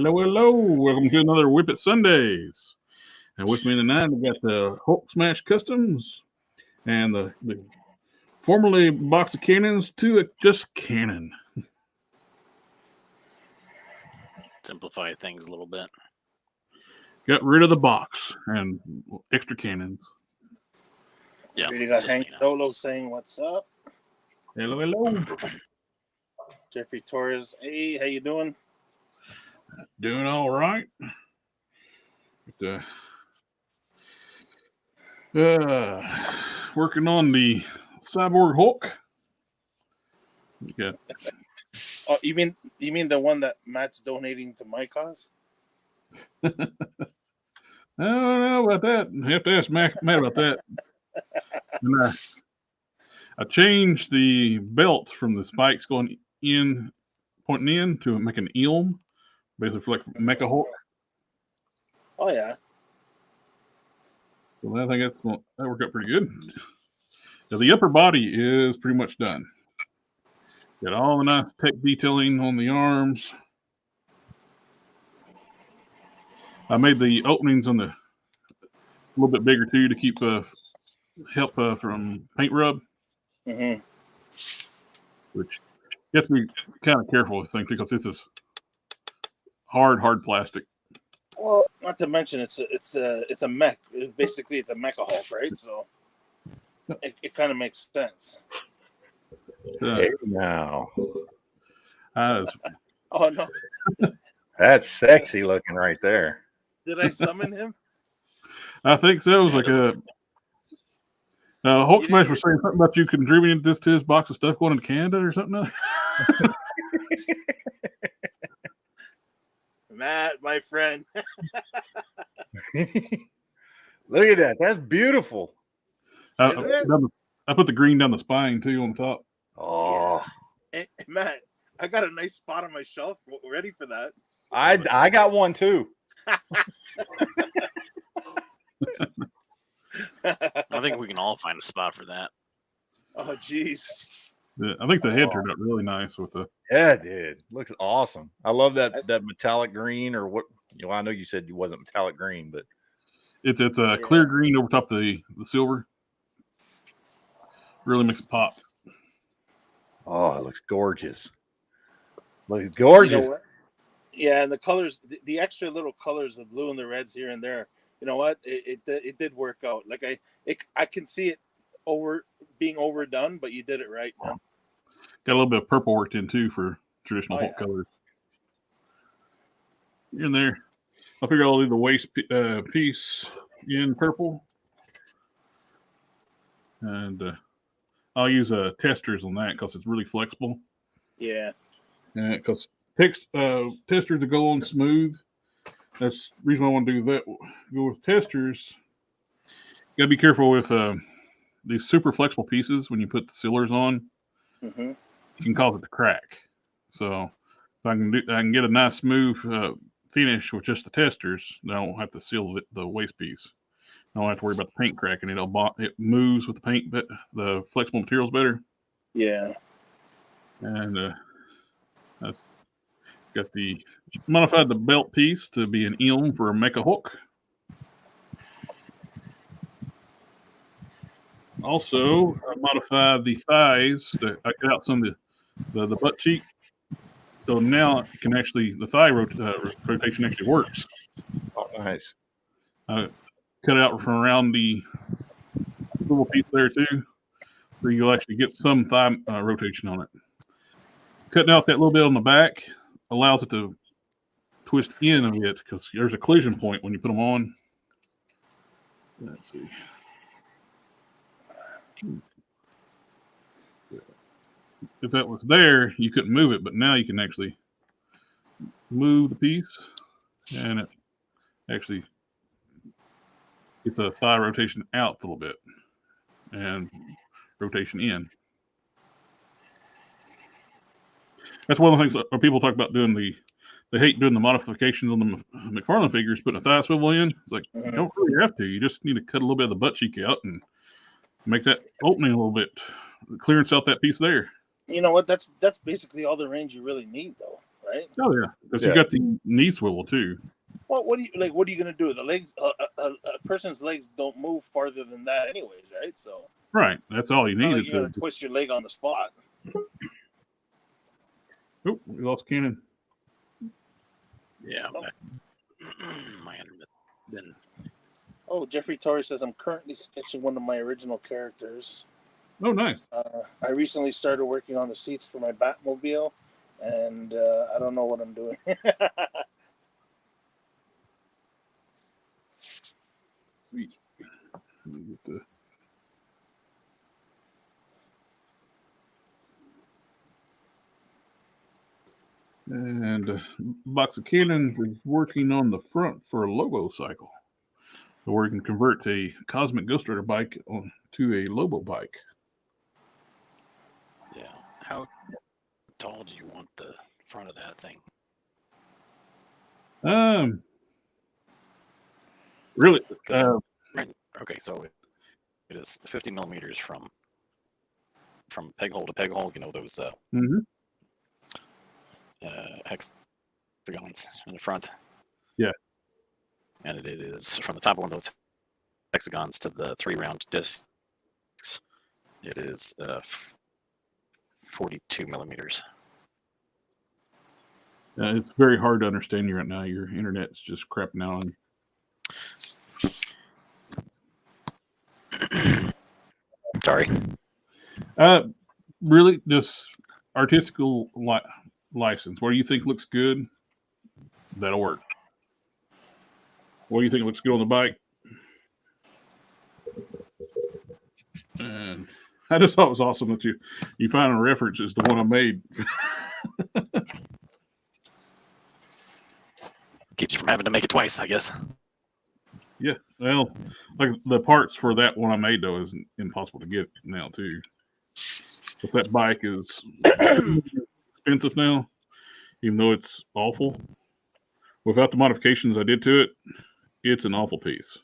Hello, hello. Welcome to another Whip It Sundays. And with me tonight, we got the Hulk Smash Customs and the formerly box of cannons to just cannon. Simplify things a little bit. Got rid of the box and extra cannons. Yeah. We got Hank Dolo saying what's up. Hello, hello. Jeffrey Torres, hey, how you doing? Doing all right. Working on the Cyborg Hulk. Yeah. Oh, you mean the one that Matt's donating to my cause? I don't know about that. I have to ask Matt about that. And, I changed the belt from the spikes going in, pointing in, to make an elm, basically for like Mecha Hulk. Oh yeah. So I think that worked out pretty good. Now the upper body is pretty much done. Got all the nice tech detailing on the arms. I made the openings on the a little bit bigger too to keep help from paint rub. Mm-hmm. Which you have to be kind of careful with things because this is hard plastic. Well, not to mention it's a mech. Basically, it's a Mecha Hulk, right? So it kind of makes sense. Hey now. Oh no, That's sexy looking right there. did I summon him? I think so. It was like a Hulk Smash was saying something about you contributing this to his box of stuff going to Canada or something. Matt, my friend. Look at that. That's beautiful. I put the green down the spine too on the top. Oh, yeah. Hey, Matt, I got a nice spot on my shelf ready for that. I got one too. I think we can all find a spot for that. Oh, jeez. Yeah, I think the head turned out really nice with the. Yeah, it did. Looks awesome. I love that metallic green or what. I know you said it wasn't metallic green, but it's a clear green over top of the silver. Really makes it pop. Oh, it looks gorgeous. Looks gorgeous. You know what? Yeah, and the colors, the extra little colors, the blue and the reds here and there. You know what? It did work out. Like I can see it being overdone, but you did it right, man. Got a little bit of purple worked in too for traditional Hulk colors. In there, I figure I'll do the waist piece in purple, and I'll use testers on that because it's really flexible. Yeah. Because testers to go on smooth. That's the reason I want to do that. Go with testers. You gotta be careful with these super flexible pieces when you put the sealers on. Mm-hmm. You can cause it to crack. So if I can get a nice smooth finish with just the testers, then I won't have to seal the waist piece. I don't have to worry about the paint cracking. It moves with the paint, but the flexible material's better. Yeah. And I've got modified the belt piece to be an elm for a Mecha Hulk. Also, I modified the thighs. I cut out some of the butt cheek. So now it can the thigh rotation actually works. Oh, nice. I cut it out from around the little piece there too, so you'll actually get some thigh rotation on it. Cutting out that little bit on the back allows it to twist in a bit because there's a collision point when you put them on. Let's see. If that was there, you couldn't move it, but now you can actually move the piece, and it actually gets a thigh rotation out a little bit and rotation in. That's one of the things that people talk about doing they hate doing the modifications on the McFarlane figures, putting a thigh swivel in. It's like, you don't really have to. You just need to cut a little bit of the butt cheek out and make that opening a little bit, clearance out that piece there. You know what? That's basically all the range you really need, though, right? right? Oh yeah, because Yeah. you got the knee swivel too. Well, what are you gonna do? The legs, a person's legs don't move farther than that, anyways, right? So Right, that's all you not like needed you're gonna to. twist your leg on the spot. Oh, we lost Cannon. Yeah. Oh. My internet been Oh, Jeffrey Torrey says I'm currently sketching one of my original characters. Oh, nice. I recently started working on the seats for my Batmobile, and I don't know what I'm doing. Sweet. Let me get the... And Box of Cannons is working on the front for a Lobo cycle, so where you can convert a Cosmic Ghost Rider bike to a Lobo bike. yeah. How tall do you want the front of that thing? Really, Right. Okay, so it is 50 millimeters from peg hole to peg hole. You know those mhm. hexagons in the front. Yeah. And it is from the top of one of those hexagons to the 3 round discs. It is 42 millimeters. It's very hard to understand you right now. Your internet's just crapping out on. Sorry. Really, this artistical license, what do you think looks good? That'll work. What do you think looks good on the bike? And I just thought it was awesome that you found a reference as the one I made. Keeps you from having to make it twice, I guess. Yeah, well, like the parts for that one I made though is impossible to get now too. But that bike is expensive now, even though it's awful. Without the modifications I did to it, it's an awful piece.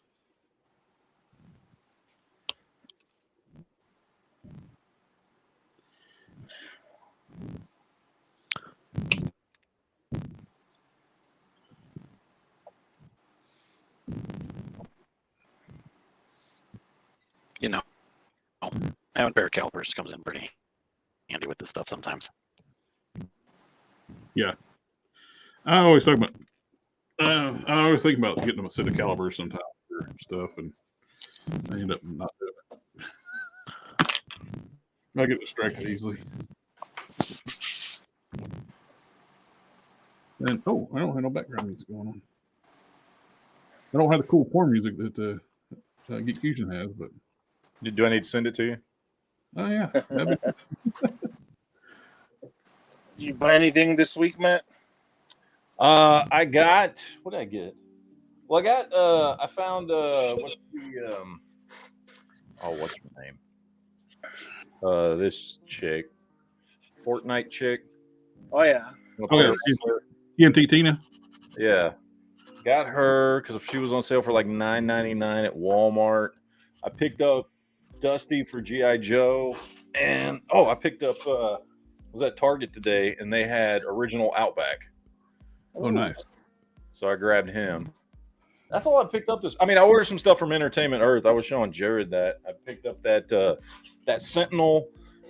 You know, having a pair of calipers comes in pretty handy with this stuff sometimes. Yeah, I always talk about. I always think about getting them a set of calipers sometimes or stuff, and I end up not doing it. I get distracted easily. And oh, I don't have no background music going on. I don't have the cool porn music that Geek Fusion has, but Do I need to send it to you? oh yeah, Did you buy anything this week, Matt? I got, what did I get? Well, I found what's the what's her name? This chick, Fortnite chick. Oh yeah. TNT Tina. Yeah, got her because she was on sale for like $9.99 at Walmart. I picked up Dusty for G.I. Joe, and I picked up was at Target today, and they had original Outback. Oh, nice. So I grabbed him. That's all I picked up. I ordered some stuff from Entertainment Earth. I was showing Jared that I picked up that Sentinel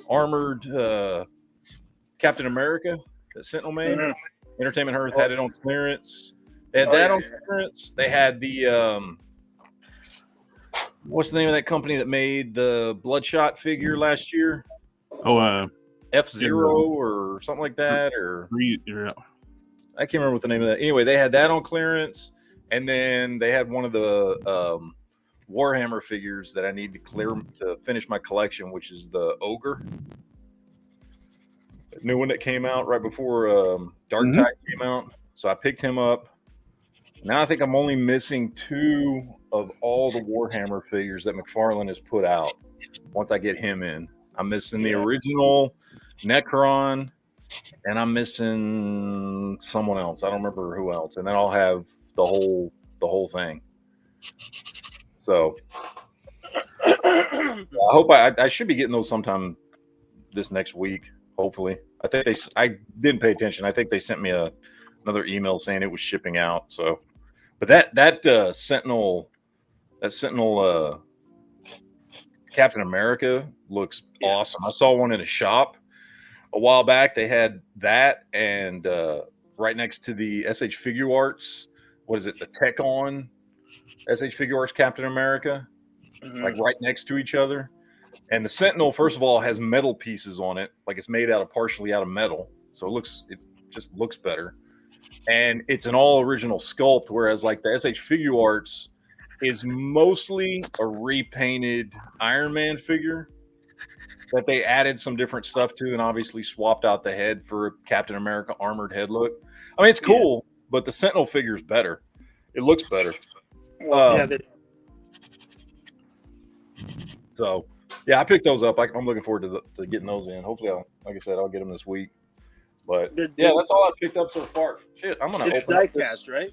armored Captain America that Sentinel made. Mhm. Entertainment Earth had it on clearance. They had that on clearance. They had the what's the name of that company that made the Bloodshot figure last year? Oh, F-Zero or something like that, or yeah. I can't remember what the name of that. Anyway, they had that on clearance, and then they had one of the Warhammer figures that I need to clear to finish my collection, which is the Ogre. The new one that came out right before Dark Tide came out. So I picked him up. Now I think I'm only missing 2 of all the Warhammer figures that McFarlane has put out. Once I get him in, I'm missing the original Necron, and I'm missing someone else. I don't remember who else. And then I'll have the whole thing. So I hope I should be getting those sometime this next week. Hopefully, I didn't pay attention. I think they sent me another email saying it was shipping out. So, but that Sentinel Captain America looks awesome. I saw one in a shop a while back. They had that, and right next to the SH Figure Arts, what is it? The Tech On SH Figure Arts Captain America, like right next to each other. And the Sentinel, first of all, has metal pieces on it, like it's made partially out of metal, so it just looks better. And it's an all original sculpt, whereas like the SH Figure Arts is mostly a repainted Iron Man figure that they added some different stuff to, and obviously swapped out the head for a Captain America armored head look. I mean, it's cool, but the Sentinel figure is better. It looks better. So. Yeah, I picked those up. I'm looking forward to getting those in. Hopefully, like I said, I'll get them this week. But yeah, that's all I've picked up so far. Shit, I'm gonna. It's die-cast, right?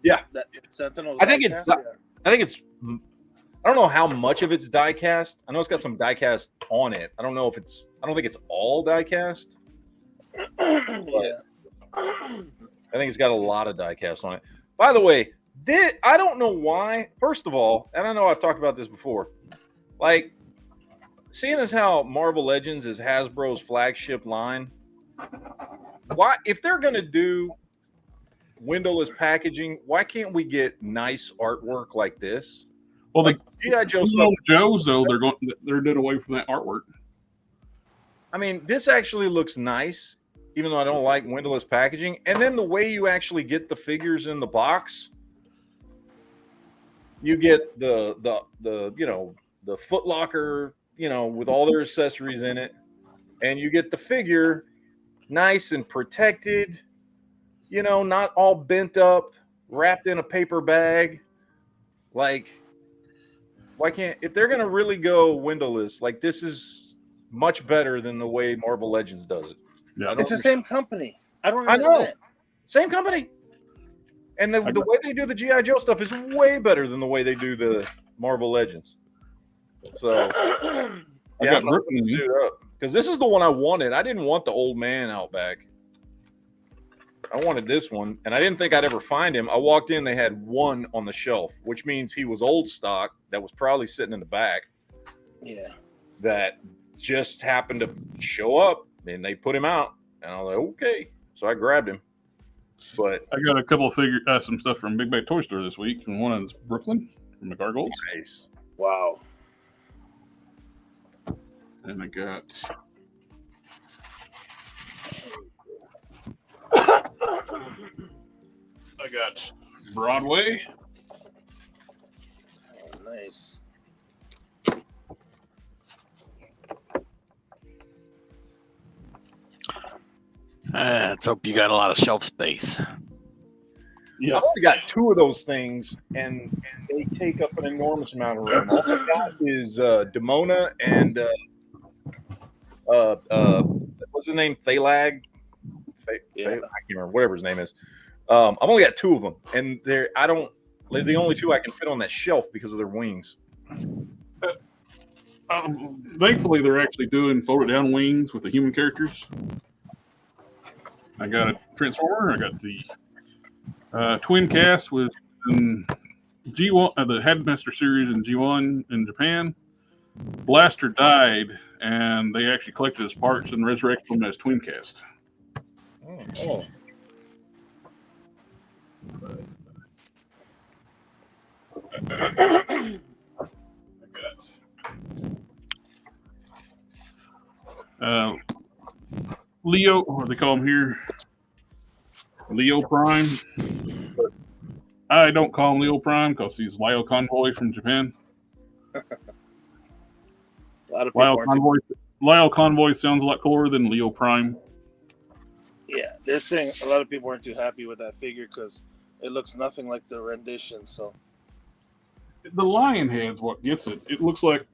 Yeah, that Sentinel. I think it's. I don't know how much of it's die-cast. I know it's got some die-cast on it. I don't know if it's. I don't think it's all die-cast. I think it's got a lot of die-cast on it. By the way, I don't know why. First of all, and I know I've talked about this before. Like, seeing as how Marvel Legends is Hasbro's flagship line, why, if they're going to do windowless packaging, why can't we get nice artwork like this? Well, like G.I. Joe stuff. Joe's though, they're dead away from that artwork. I mean, this actually looks nice, even though I don't like windowless packaging. And then the way you actually get the figures in the box, you get the Foot Locker, with all their accessories in it, and you get the figure nice and protected, not all bent up, wrapped in a paper bag. Like, why can't, if they're going to really go windowless, like, this is much better than the way Marvel Legends does it. Yeah, it's the same company. I don't understand. I know. Same company. And the way they do the G.I. Joe stuff is way better than the way they do the Marvel Legends. So, yeah, I'm ripping this dude up because this is the one I wanted. I didn't want the old man Outback. I wanted this one, and I didn't think I'd ever find him. I walked in, they had one on the shelf, which means he was old stock that was probably sitting in the back. Yeah. That just happened to show up, and they put him out, and I was like, okay. So I grabbed him. But I got a couple of some stuff from Big Bad Toy Store this week, and one is Brooklyn from the Gargoyles. Nice. Wow. And I got Broadway. Oh, nice. Let's hope you got a lot of shelf space. Yeah, I've only got two of those things, and they take up an enormous amount of room. All I got is Demona and what's his name? Thalag? I can't remember, whatever his name is. I've only got two of them, and they're the only two I can fit on that shelf because of their wings. Thankfully, they're actually doing folded down wings with the human characters. I got a Transformer. I got the twin cast with G1, the Headmaster series in G1 in Japan. Blaster died, and they actually collected his parts and resurrected him as twin cast. Oh. Leo, or they call him here, Leo Prime. I don't call him Leo Prime because he's Lyle Convoy from Japan. A lot of Lyle Convoy sounds a lot cooler than Leo Prime. Yeah, they're saying a lot of people weren't too happy with that figure because it looks nothing like the rendition. So the lion head's what gets it. It looks like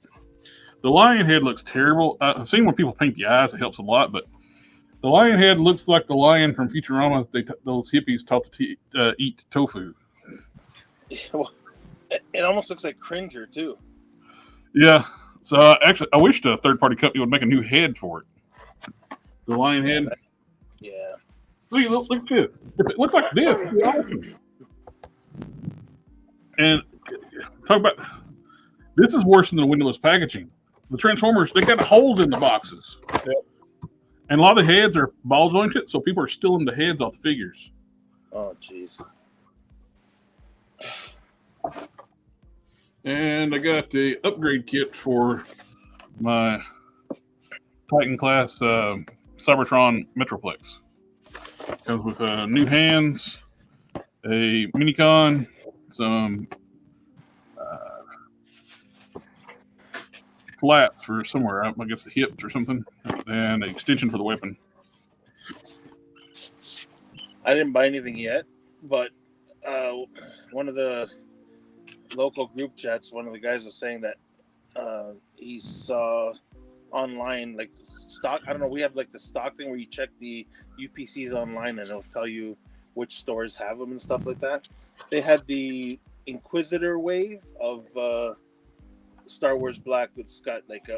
the lion head looks terrible. I've seen when people paint the eyes; it helps a lot. But the lion head looks like the lion from Futurama. Those hippies taught to eat tofu. Well, it almost looks like Cringer too. Yeah. So actually, I wish a third-party company would make a new head for it. The lion head. Yeah. Look at this. If it looked like this, it'd be awesome. And talk about this is worse than the windowless packaging. The Transformers, they got holes in the boxes. Yep. And a lot of the heads are ball jointed, so people are stealing the heads off the figures. Oh, jeez. And I got the upgrade kit for my Titan class Cybertron Metroplex. Comes with new hands, a minicon, some flaps for somewhere, I guess the hips or something, and an extension for the weapon. I didn't buy anything yet, but one of the local group chats, one of the guys was saying that he saw online like stock. I don't know. We have like the stock thing where you check the UPCs online and it'll tell you which stores have them and stuff like that. They had the Inquisitor wave of Star Wars Black. It's got like a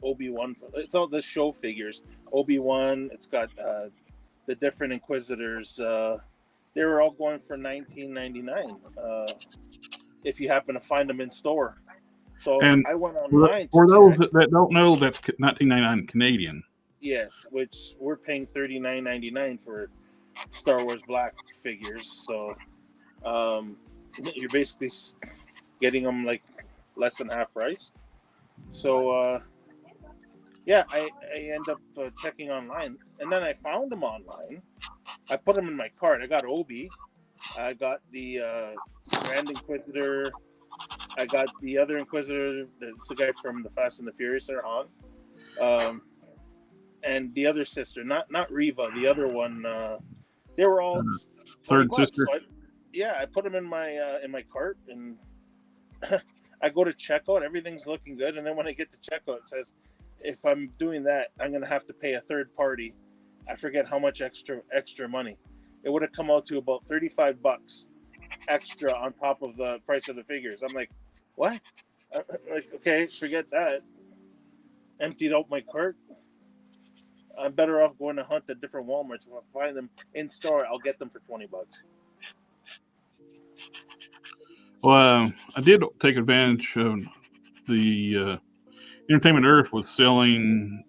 Obi-Wan. It's all the show figures. Obi-Wan. It's got the different Inquisitors. They were all going for $19.99 if you happen to find them in store. So And I went online. For those that don't know, that's $19.99 Canadian. Yes, which we're paying $39.99 for Star Wars Black figures. So you're basically getting them like less than half price. So yeah, I end up checking online, and then I found them online. I put them in my cart. I got Obi. I got the Grand Inquisitor. I got the other Inquisitor. It's the guy from the Fast and the Furious there, Han. And the other sister, not Reva, the other one. They were all Third $20. sister. So I put them in my cart, and I go to checkout. Everything's looking good, and then when I get to checkout, it says, if I'm doing that, I'm gonna have to pay a third party. I forget how much extra money. It would have come out to about $35 extra on top of the price of the figures. I'm like, what? Like, okay, forget that. Emptied out my cart. I'm better off going to hunt at different Walmarts. If I find them in store, I'll get them for $20. Well, I did take advantage of the Entertainment Earth was selling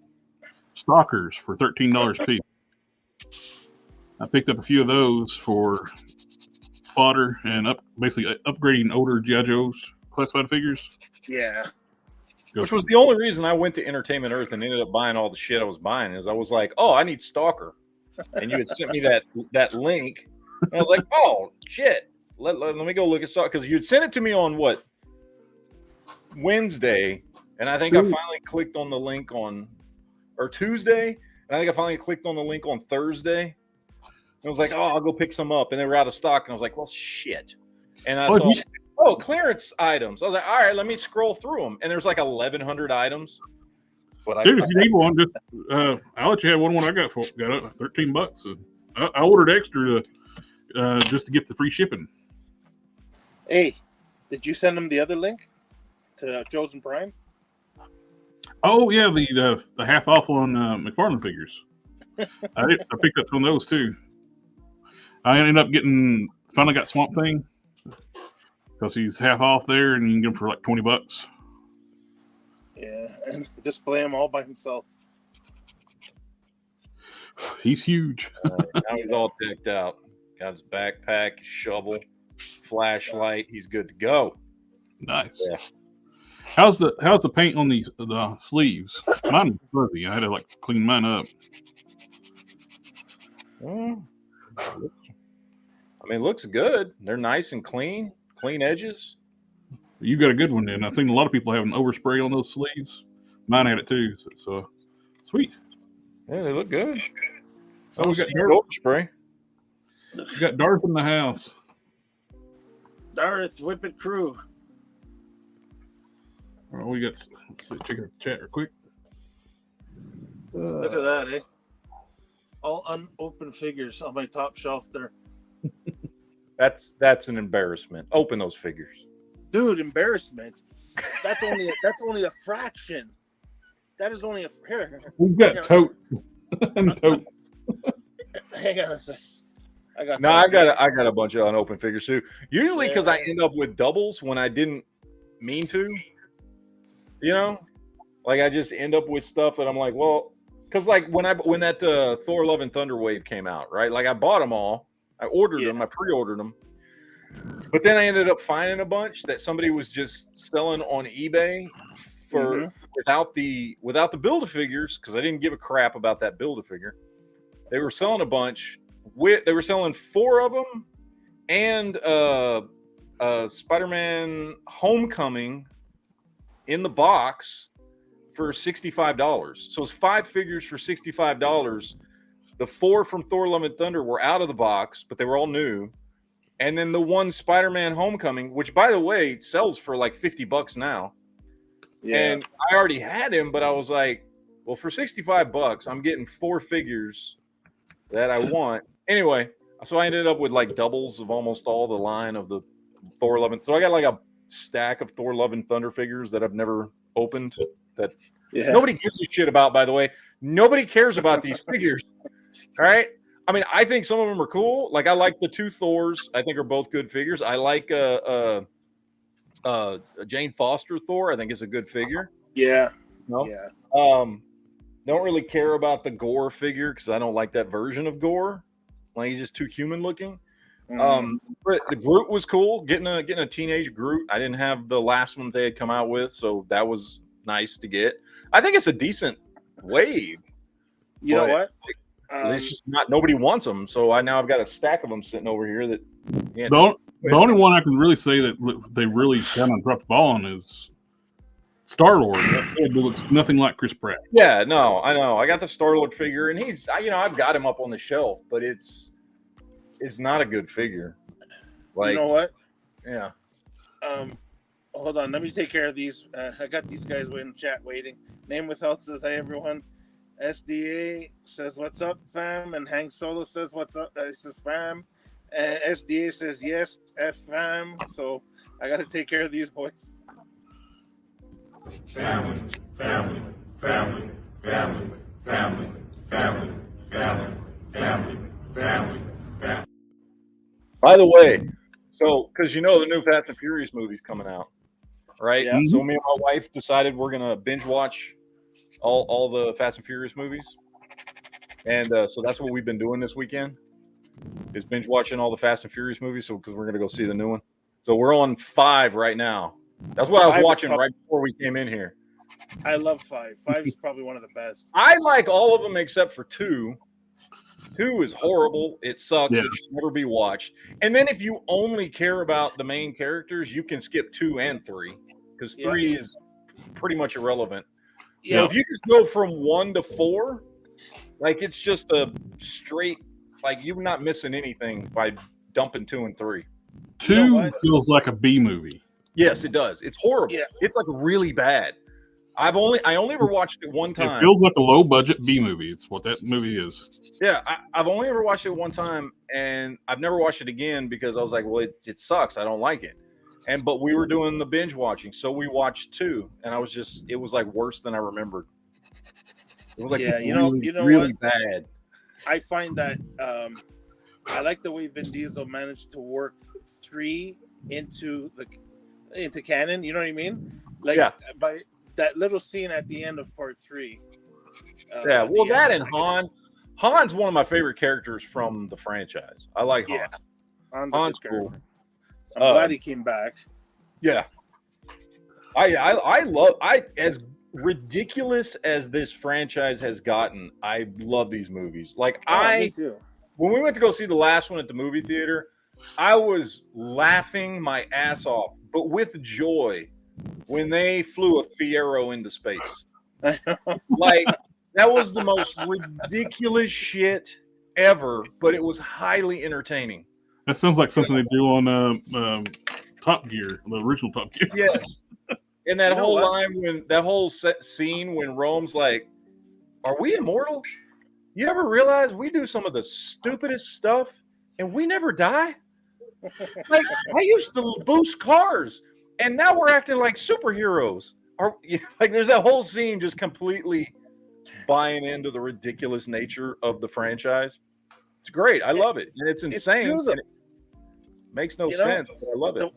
stalkers for $13 a piece. I picked up a few of those for fodder and basically upgrading older G.I. Joe's classified figures. Yeah. Which was the only reason I went to Entertainment Earth and ended up buying all the shit I was buying. Is I was like, oh, I need Stalker, and you had sent me that link, and I was like, oh shit, let me go look at Stalker, because you'd sent it to me on what, Wednesday, and I think I finally clicked on the link on Tuesday, and I think I finally clicked on the link on Thursday. And I was like, oh, I'll go pick some up, and they were out of stock, and I was like, well, shit, and I saw. Oh, clearance items. I was like, all right, let me scroll through them. And there's like 1,100 items. But Dude, if you need one, just I'll let you have one I got for $13. So I ordered extra just to get the free shipping. Hey, did you send them the other link to Chosen Prime? Oh yeah, the half off on McFarlane figures. I picked up some of those too. I ended up finally got Swamp Thing. Because he's half off there, and you can get him for like $20. Yeah, and display him all by himself. He's huge. Now he's all decked out. Got his backpack, shovel, flashlight. He's good to go. Nice. Yeah. How's the paint on the sleeves? Mine was fuzzy. I had to like clean mine up. I mean, it looks good. They're nice and clean. Clean edges. You got a good one then. I've seen a lot of people having overspray on those sleeves. Mine had it too. So sweet. Yeah, they look good. Oh, we got overspray. We got Darth in the house. Darth, Whip It crew. Oh, we got. Let's see, check out the chat real quick. Look at that, eh? All unopened figures on my top shelf there. That's an embarrassment. Open those figures, dude. Embarrassment. That's only a fraction. That is only a here. We've got totes. and totes. Hang on a second. I got a bunch of unopened figures too. Usually because I end up with doubles when I didn't mean to. You know, like I just end up with stuff that I'm like, well, because like when that Thor: Love and Thunder wave came out, right? Like I bought them all, I ordered them, I pre-ordered them, but then I ended up finding a bunch that somebody was just selling on eBay for without the Build-A-Figures, because I didn't give a crap about that Build-A-Figure. They were selling a bunch. They were selling 4 of them and Spider-Man Homecoming in the box for $65. So it's 5 figures for $65. The 4 from Thor: Love and Thunder were out of the box, but they were all new. And then the one Spider-Man Homecoming, which by the way sells for like $50 now. Yeah. And I already had him, but I was like, well, for $65, I'm getting 4 figures that I want. Anyway, so I ended up with like doubles of almost all the line of the Thor: Love and Thunder. So I got like a stack of Thor: Love and Thunder figures that I've never opened that nobody gives a shit about, by the way. Nobody cares about these figures. All right. I mean, I think some of them are cool. Like I like the 2 Thors. I think are both good figures. I like Jane Foster Thor. I think is a good figure. Yeah. No? Yeah. Don't really care about the Gore figure because I don't like that version of Gore. Like he's just too human looking. But the Groot was cool. Getting a teenage Groot. I didn't have the last one they had come out with, so that was nice to get. I think it's a decent wave. You know what? It's just not, nobody wants them, so I've got a stack of them sitting over here that. The only one I can really say that they really kind of dropped the ball on is Star-Lord. It looks nothing like Chris Pratt. Yeah, no, I know. I got the Star-Lord figure, and I've got him up on the shelf, but it's not a good figure. Like, you know what? Yeah. Hold on. Let me take care of these. I got these guys in chat waiting. Name Without says, hi, everyone. SDA says, what's up, fam? And Hank Solo says, what's up? He says, fam. And SDA says, yes, F fam. So I got to take care of these boys. Family, family, family, family, family, family, family, family, family, family. By the way, so because the new Fast and Furious movie's coming out, right? Yeah. So me and my wife decided we're gonna binge watch all the Fast and Furious movies, and so that's what we've been doing this weekend, is binge watching all the Fast and Furious movies. So because we're gonna go see the new one, so we're on 5 right now. That's what I was watching right before we came in here. I love 5. 5 is probably one of the best. I like all of them except for 2. 2 is horrible. It sucks. Yeah. It should never be watched. And then if you only care about the main characters, you can skip 2 and 3 because 3 is pretty much irrelevant. Yeah. So if you just go from 1 to 4, like it's just a straight, like you're not missing anything by dumping 2 and 3. 2 feels like a B movie. Yes, it does. It's horrible. Yeah. It's like really bad. I only ever watched it one time. It feels like a low budget B movie. It's what that movie is. Yeah, I've only ever watched it one time, and I've never watched it again because I was like, well, it sucks. I don't like it. But we were doing the binge watching, so we watched 2, and it was like worse than I remembered. It was like really bad. I find that I like the way Vin Diesel managed to work 3 into canon. You know what I mean? Like by that little scene at the end of part 3. Well, that and Han. Han's one of my favorite characters from the franchise. I like Han. Yeah. Han's cool. I'm glad he came back. Yeah. I love as ridiculous as this franchise has gotten, I love these movies. Like me too. When we went to go see the last one at the movie theater, I was laughing my ass off, but with joy, when they flew a Fiero into space. Like, that was the most ridiculous shit ever, but it was highly entertaining. That sounds like something they do on Top Gear, the original Top Gear. Yes. And that whole scene when Rome's like, are we immortal? You ever realize we do some of the stupidest stuff and we never die? Like, I used to boost cars and now we're acting like superheroes. Like, there's that whole scene just completely buying into the ridiculous nature of the franchise. It's great. I love it, and it's insane. And it makes no sense. But I love it.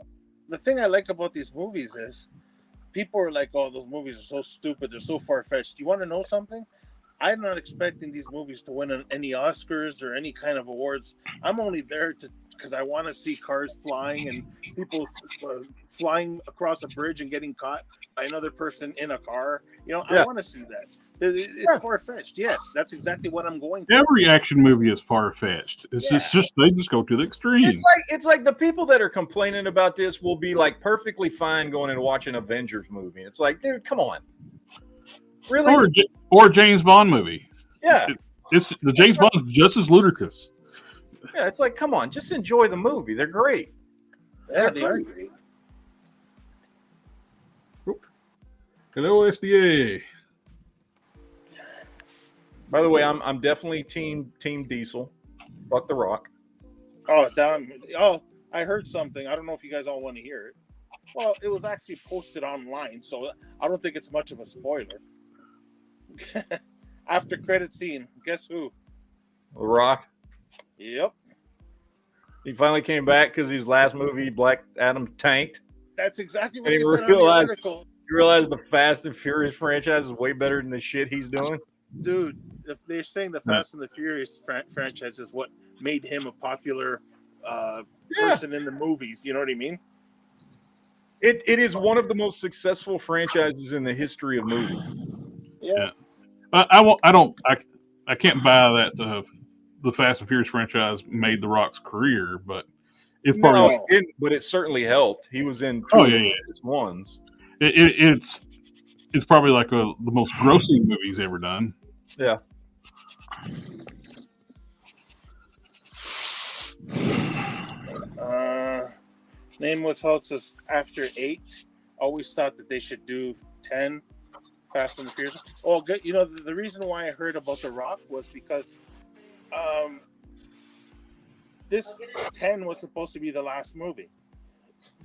The thing I like about these movies is people are like, "Oh, those movies are so stupid. They're so far fetched." You want to know something? I'm not expecting these movies to win any Oscars or any kind of awards. I'm only there because I want to see cars flying and people flying across a bridge and getting caught by another person in a car. I want to see that. It's far-fetched. Yes, that's exactly what I'm going for. Every action movie is far-fetched. It's just they just go to the extreme. It's like the people that are complaining about this will be like perfectly fine going and watching an Avengers movie. It's like, dude, come on. Really? Or James Bond movie. Yeah. It's the James Bond is just as ludicrous. Yeah, it's like, come on, just enjoy the movie. They're great. Yeah, they are great. Hello, SDA. By the way, I'm definitely team Diesel. Fuck The Rock. Oh, damn. Oh, I heard something. I don't know if you guys all want to hear it. Well, it was actually posted online, so I don't think it's much of a spoiler. After credit scene, guess who? The Rock. Yep. He finally came back because his last movie, Black Adam, tanked. That's exactly what And he he said on the article. You realize the Fast and Furious franchise is way better than the shit he's doing? Dude, they're saying the Fast and the Furious franchise is what made him a popular person in the movies. You know what I mean? It is one of the most successful franchises in the history of movies. Yeah. I can't buy that the Fast and Furious franchise made The Rock's career, but it's probably but it certainly helped. He was in his ones. It's probably like the most grossing movie he's ever done. Yeah. Name was held says after 8. Always thought that they should do 10 Fast and the Furious. Oh, good. The reason why I heard about The Rock was because this 10 was supposed to be the last movie,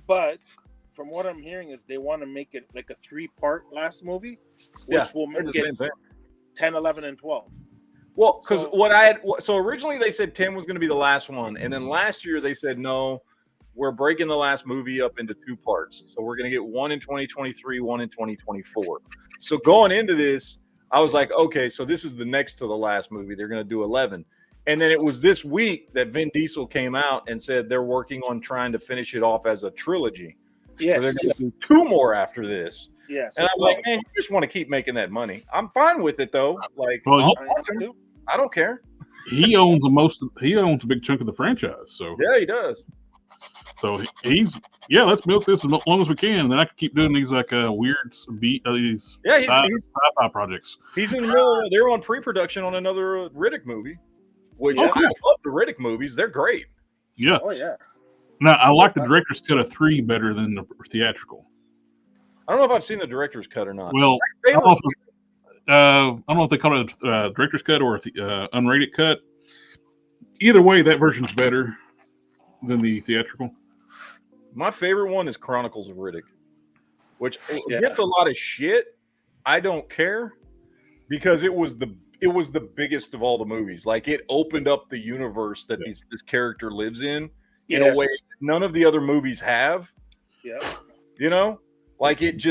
but from what I'm hearing is they want to make it like a 3-part last movie, which will make it 10, 11, and 12. Well, because so originally they said 10 was going to be the last one, and then last year they said no, we're breaking the last movie up into 2 parts. So we're going to get one in 2023, one in 2024. So going into this, I was like, okay, so this is the next to the last movie. They're going to do 11. And then it was this week that Vin Diesel came out and said they're working on trying to finish it off as a trilogy. Yes. So they're going to do 2 more after this. Yes. And I'm like, man, you just want to keep making that money. I'm fine with it though. Like, I don't care. He owns a big chunk of the franchise. So yeah, he does. So let's milk this as long as we can. And then I can keep doing these like weird these sci-fi projects. He's in the middle. They're on pre-production on another Riddick movie, which I love the Riddick movies. They're great. Yeah. Oh yeah. Now I like the director's cut of 3 better than the theatrical. I don't know if I've seen the director's cut or not. Well, I don't know if they call it a director's cut or the unrated cut. Either way, that version's better than the theatrical. My favorite one is Chronicles of Riddick, which gets a lot of shit. I don't care because it was the biggest of all the movies. Like it opened up the universe that this character lives in a way none of the other movies have. Yeah. Like it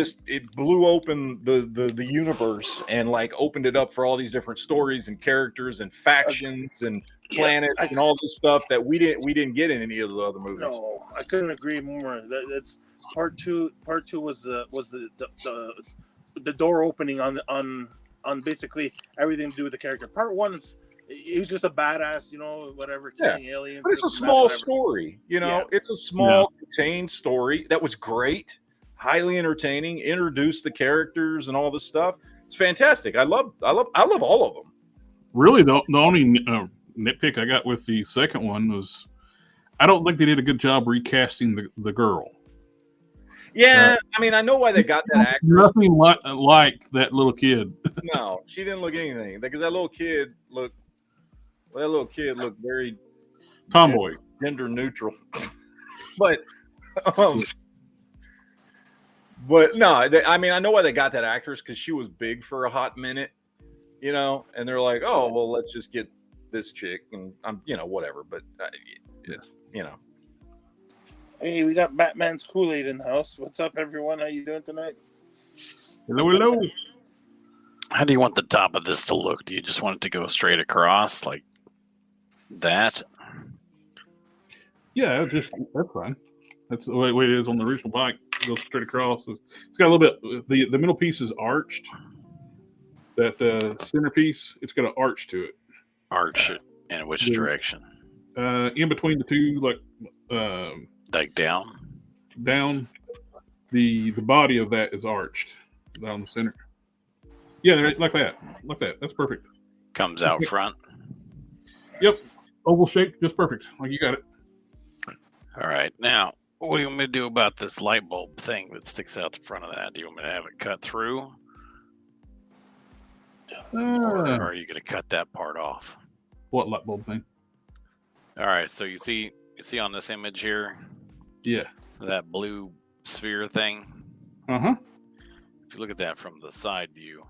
blew open the universe and like opened it up for all these different stories and characters and factions and planets and all this stuff that we didn't get in any of the other movies. No, I couldn't agree more. That's part two. Part 2 was the door opening on basically everything to do with the character. Part 1 he was just a badass, whatever, killing aliens. But it's a small story, It's a small contained story that was great. Highly entertaining, introduced the characters and all this stuff. It's fantastic. I love all of them. Really, the only nitpick I got with the second one was I don't think they did a good job recasting the girl. Yeah, I mean, I know why they got that actress. Nothing like that little kid. No, she didn't look anything because that little kid looked very tomboy, gender neutral. But no, I mean, I know why they got that actress because she was big for a hot minute. you know, and they're like, oh, well, let's just get this chick, and I'm, you know, whatever. But it's, you know. Hey, we got Batman's Kool-Aid in the house. What's up, everyone? How you doing tonight? Hello, hello. How do you want the top of this to look? Do you just want it to go straight across like that? Yeah, that's fine. That's the way it is on the original bike. It goes straight across. It's got a little bit. The middle piece is arched. That centerpiece, it's got an arch to it. Arch it in which direction? In between the two, Like down? down. The body of that is arched down the center. Yeah, like that. That's perfect. Comes out front. Yep, oval shape, just perfect. Like you got it. All right. Now, what do you want me to do about this light bulb thing that sticks out the front of that? Do you want me to have it cut through? Or are you going to cut that part off? What light bulb thing? All right. So you see on this image here, Yeah. that blue sphere thing. Uh-huh. If you look at that from the side view.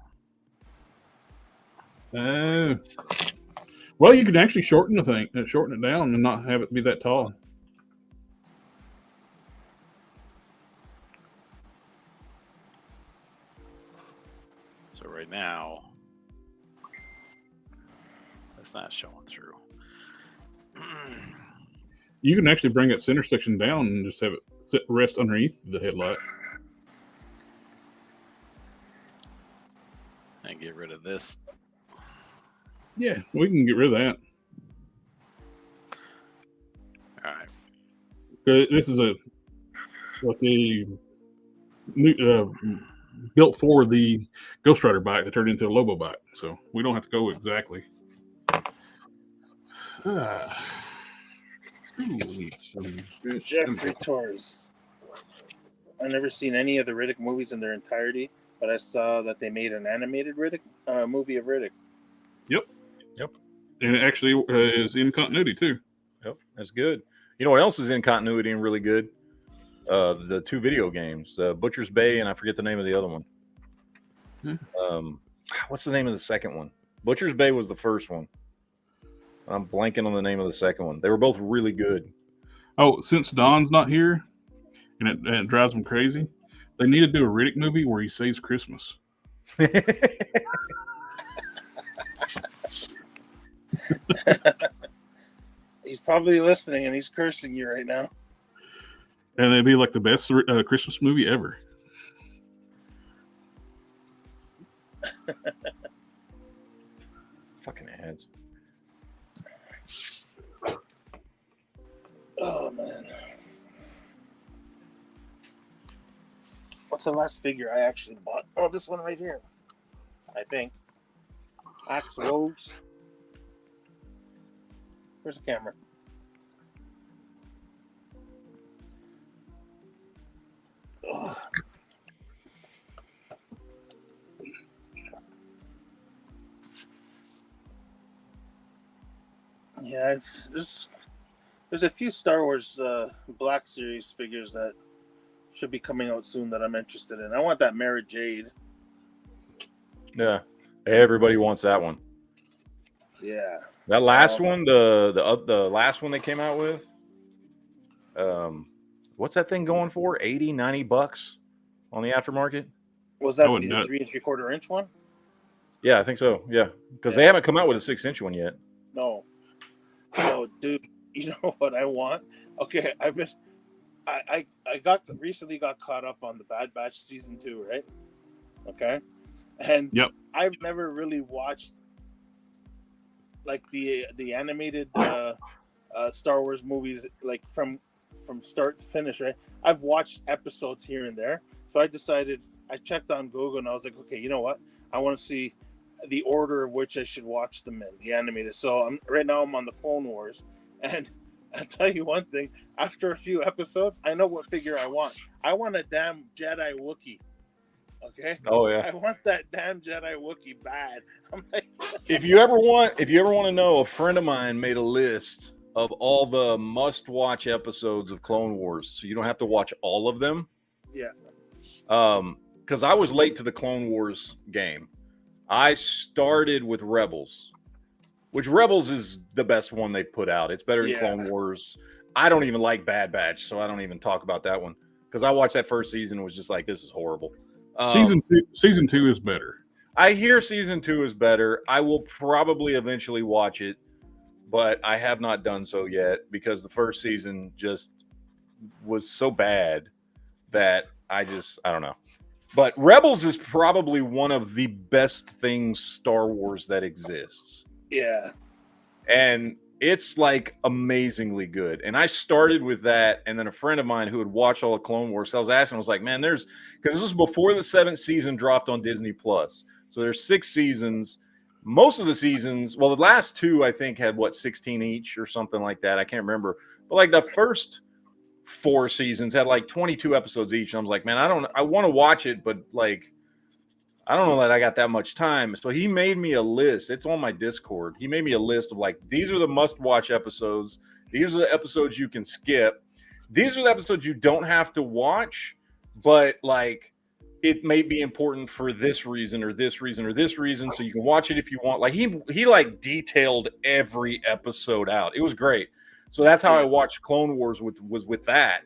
Well, you can actually shorten the thing, shorten it down, and not have it be that tall. So right now, it's not showing through. You can actually bring that center section down and just have it rest underneath the headlight. And get rid of this. Yeah, we can get rid of that. All right. This is a new, built for the Ghost Rider bike that turned into a Lobo bike, so we don't have to go exactly. Jeffrey Torres. I've never seen any of the Riddick movies in their entirety, but I saw that they made an animated Riddick movie of Riddick. Yep. And it actually is in continuity too. Yep, that's good. You know what else is in continuity and really good? The two video games, Butcher's Bay, and I forget the name of the other one. What's the name of the second one? Butcher's Bay was the first one. I'm blanking on the name of the second one. They were both really good. Oh, since Don's not here, and it drives him crazy, they need to do a Riddick movie where he saves Christmas. He's probably listening and he's cursing you right now. And it'd be like the best Christmas movie ever. Fucking ads. Oh, man. What's the last figure I actually bought? Oh, this one right here. I think. Axe Wolves. Where's the camera? Ugh. Yeah, there's a few Star Wars Black Series figures that should be coming out soon that I'm interested in. I want that Mara Jade. Yeah, everybody wants that one. Yeah. That last one, the last one they came out with, what's that thing going for? 80, 90 bucks on the aftermarket? Was that the 3 3/4 inch one? Yeah, I think so. Yeah, because they haven't come out with a 6-inch one yet. No. Oh, dude, you know what I want? Okay, I recently got caught up on the Bad Batch season 2, right? Okay, and yep, I've never really watched like the animated Star Wars movies like from start to finish, right? I've watched episodes here and there, so I checked on Google and I was like, okay, you know what? I want to see the order of which I should watch them in the animated. So right now I'm on the Clone Wars, and I'll tell you one thing: after a few episodes, I know what figure I want. I want a damn Jedi Wookiee. Okay. Oh yeah. I want that damn Jedi Wookiee bad. I'm like, if you ever want to know, a friend of mine made a list of all the must-watch episodes of Clone Wars, so you don't have to watch all of them. Yeah. Because I was late to the Clone Wars game. I started with Rebels, which Rebels is the best one they've put out. It's better than Yeah. Clone Wars. I don't even like Bad Batch, so I don't even talk about that one because I watched that first season and was just like, this is horrible. Season two is better. I hear season 2 is better. I will probably eventually watch it, but I have not done so yet because the first season just was so bad that I don't know. But Rebels is probably one of the best things Star Wars that exists. Yeah. And it's like amazingly good. And I started with that. And then a friend of mine who had watched all the Clone Wars, I was asking, I was like, man, because this was before the 7th season dropped on Disney Plus. So there's 6 seasons. Most of the seasons, well, the last 2, I think, had 16 each or something like that. I can't remember. But like the first 4 seasons had like 22 episodes each. And I was like, man, I want to watch it, but like, I don't know that I got that much time. So he made me a list. It's on my Discord. He made me a list of like, these are the must-watch episodes. These are the episodes you can skip. These are the episodes you don't have to watch, but like it may be important for this reason or this reason or this reason. So you can watch it if you want. Like he like detailed every episode out. It was great. So that's how I watched Clone Wars was with that.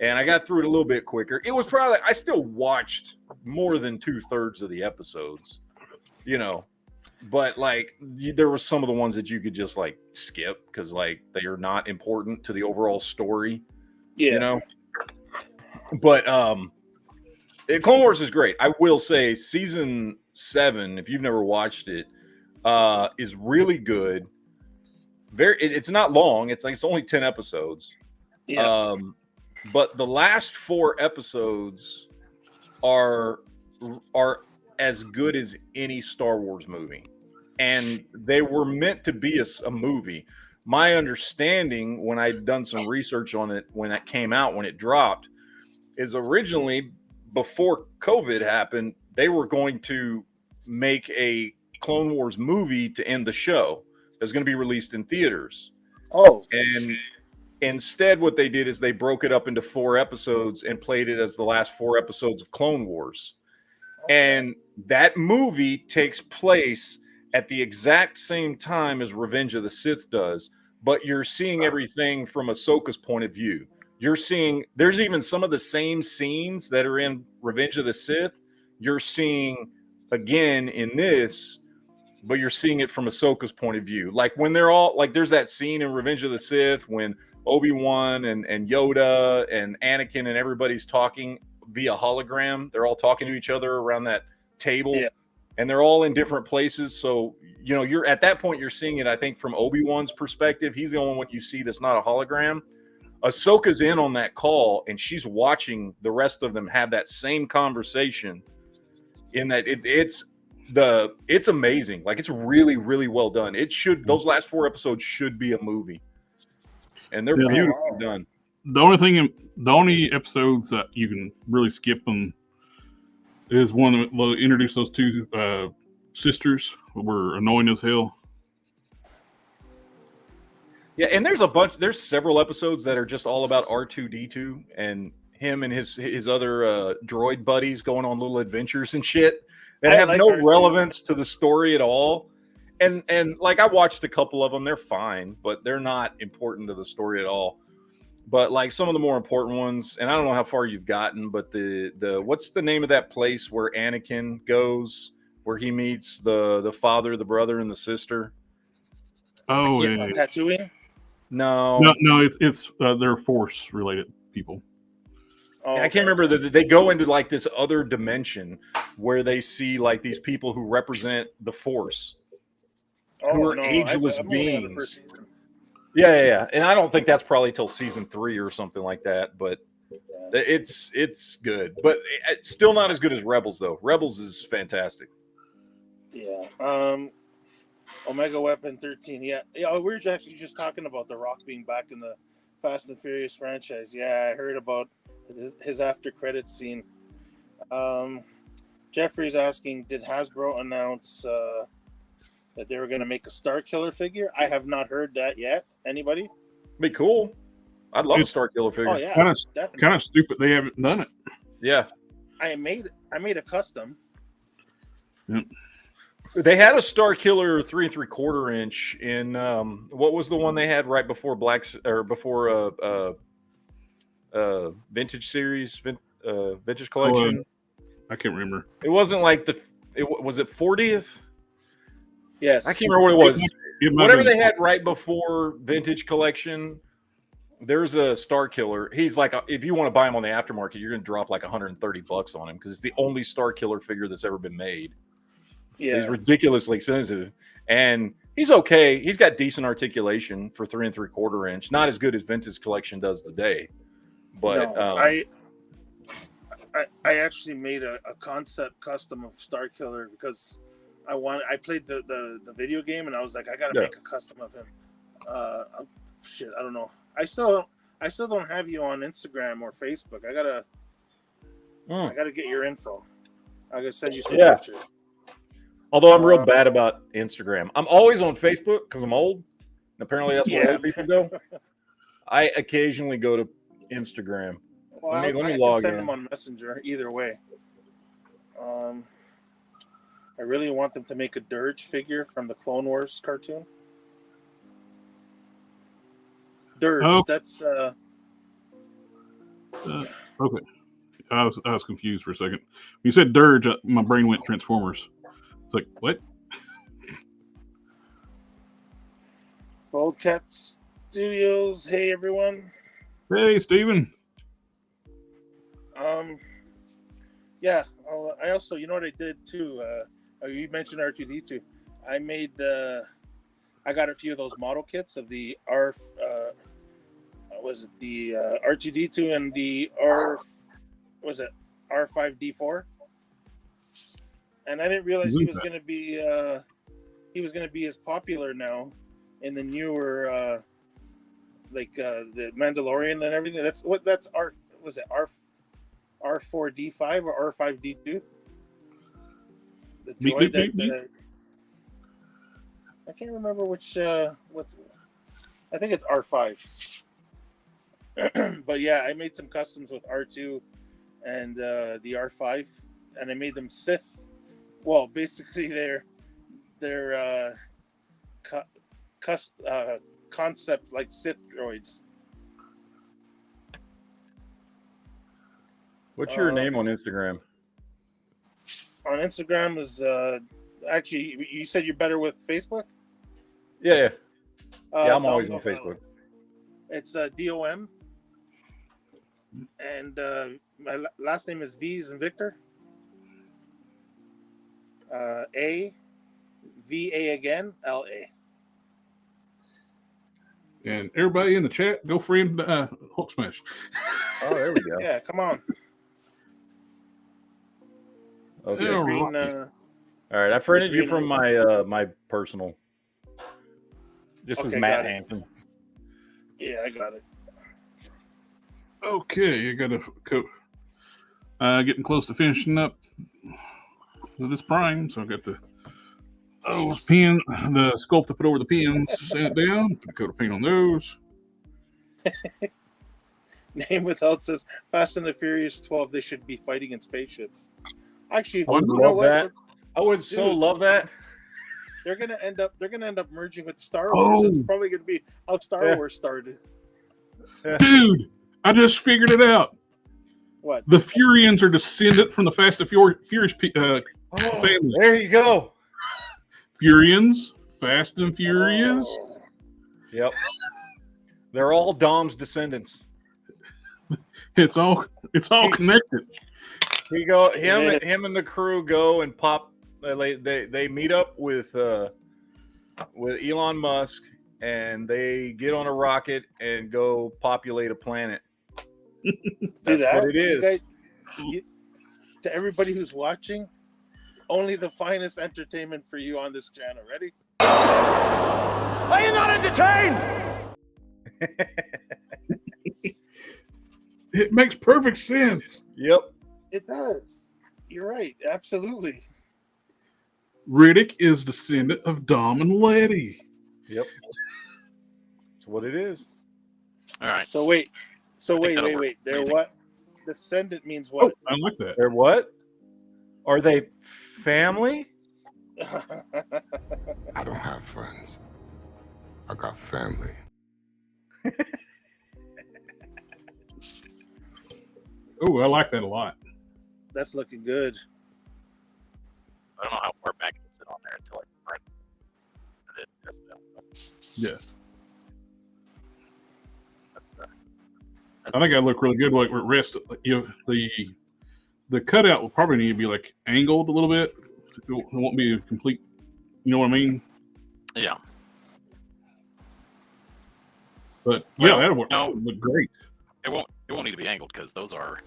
And I got through it a little bit quicker. It was probably, I still watched more than 2/3 of the episodes, but like there were some of the ones that you could just like skip because like they are not important to the overall story, but Clone Wars is great. I will say season 7, if you've never watched it, is really good. It's not long. It's only 10 episodes. Yeah. But the last 4 episodes are as good as any Star Wars movie. And they were meant to be a movie. My understanding, when I'd done some research on it, when it came out, when it dropped, is originally, before COVID happened, they were going to make a Clone Wars movie to end the show. It was going to be released in theaters. Oh. And instead, what they did is they broke it up into 4 episodes and played it as the last 4 episodes of Clone Wars. And that movie takes place at the exact same time as Revenge of the Sith does, but you're seeing everything from Ahsoka's point of view. You're seeing, there's even some of the same scenes that are in Revenge of the Sith, you're seeing again in this, but you're seeing it from Ahsoka's point of view. Like when they're all, like there's that scene in Revenge of the Sith when Obi-Wan and Yoda and Anakin and everybody's talking via hologram. They're all talking to each other around that table, and they're all in different places. So, you're at that point, you're seeing it, I think, from Obi-Wan's perspective. He's the only one you see that's not a hologram. Ahsoka's in on that call, and she's watching the rest of them have that same conversation. In that it's amazing. Like it's really, really well done. Those last 4 episodes should be a movie. And they're beautifully done. The only episodes that you can really skip them is one that will introduce those 2 sisters who were annoying as hell. Yeah, and there's several episodes that are just all about R2-D2 and him and his other droid buddies going on little adventures and shit that have no relevance to the story at all. And like I watched a couple of them, they're fine, but they're not important to the story at all. But like some of the more important ones, and I don't know how far you've gotten, but the what's the name of that place where Anakin goes, where he meets the father, the brother, and the sister? Oh, Tatooine? No, it's they're Force related people. Oh, I can't remember that they go into like this other dimension where they see like these people who represent the Force. Who are ageless beings. Yeah. And I don't think that's probably till season 3 or something like that, but it's good. But it's still not as good as Rebels, though. Rebels is fantastic. Yeah. Omega Weapon 13. Yeah, we were actually just talking about The Rock being back in the Fast and Furious franchise. Yeah, I heard about his after credits scene. Jeffrey's asking, did Hasbro announce that they were going to make a Star Killer figure? I have not heard that yet. Anybody? Be cool. I'd love a Star Killer figure. Oh yeah, definitely. Kind of stupid they haven't done it. Yeah. I made a custom. Yep. They had a Star Killer 3 3/4 inch in what was the one they had right before Vintage Series, Vintage Collection. I can't remember. It wasn't like was it 40th? Yes. I can't remember what it was. It might Whatever have been- they had right before Vintage Collection, there's a Star Killer. He's like, if you want to buy him on the aftermarket, you're going to drop like $130 on him because it's the only Star Killer figure that's ever been made. Yeah. So he's ridiculously expensive, and he's okay. He's got decent articulation for 3 3/4 inch. Not as good as Vintage Collection does today, but No, I actually made a concept custom of Star Killer because I played the video game and I was like, I gotta make a custom of him. Shit, I don't know. I still don't have you on Instagram or Facebook. I gotta get your info. I gotta send you some pictures. Although I'm real bad about Instagram. I'm always on Facebook because I'm old. And apparently that's where old people go. I occasionally go to Instagram. Well, let me I log can send in. them on Messenger either way. I really want them to make a Dirge figure from the Clone Wars cartoon. Dirge, that's okay. I was confused for a second. You said Dirge, my brain went Transformers. It's like, what? Gold Cat Studios. Hey everyone. Hey Steven. Yeah. I also, you know what I did too? You mentioned R2D2. I made I got a few of those model kits of the R2D2 and the R5D4. And I didn't realize he was going to be as popular now in the newer the Mandalorian and everything. That's R4D5 or R5D2? The droid I can't remember which I think it's R5. But yeah, I made some customs with R2 and the R5, and I made them Sith. Well, basically they're concept like Sith droids. What's your name on Instagram? On Instagram is actually, you said you're better with Facebook? Yeah, I'm always on Facebook. It's DOM, and my last name is V as in Victor. VA again, LA. And everybody in the chat, go friend Hulk Smash. Oh, there we go. Yeah, come on. Okay. Green, all right, I friended you from my my personal. This is Matt Hampton. Yeah, I got it. Okay, I got to getting close to finishing up this prime, so I got the pen, the sculpt to put over the pins sent down. Put a coat of paint on those. Name Without says Fast and the Furious 12. They should be fighting in spaceships. Actually, I would love that. I would so love that. They're gonna end up merging with Star Wars. It's probably gonna be how Star Wars started. Dude, I just figured it out. What? The Furians are descendant from the Fast and Furious family. There you go. Furians, Fast and Furious. Yep. They're all Dom's descendants. It's all connected. He go him and the crew go and pop. They meet up with Elon Musk and they get on a rocket and go populate a planet. That's what it is. To everybody who's watching, only the finest entertainment for you on this channel. Ready? Are you not entertained? It makes perfect sense. Yep. It does. You're right. Absolutely. Riddick is descendant of Dom and Letty. Yep. That's what it is. All right. So wait. They're what? Descendant means what? Oh, I like that. They're what? Are they family? I don't have friends. I got family. Oh, I like that a lot. That's looking good. I don't know how far back it can sit on there until I print it. Test it out. Yeah. That's I think I look really good. Like rest, the cutout will probably need to be like angled a little bit. It won't be a complete. You know what I mean? Yeah. But yeah, Well, that'll work. no. That'll look great. It won't need to be angled because those are.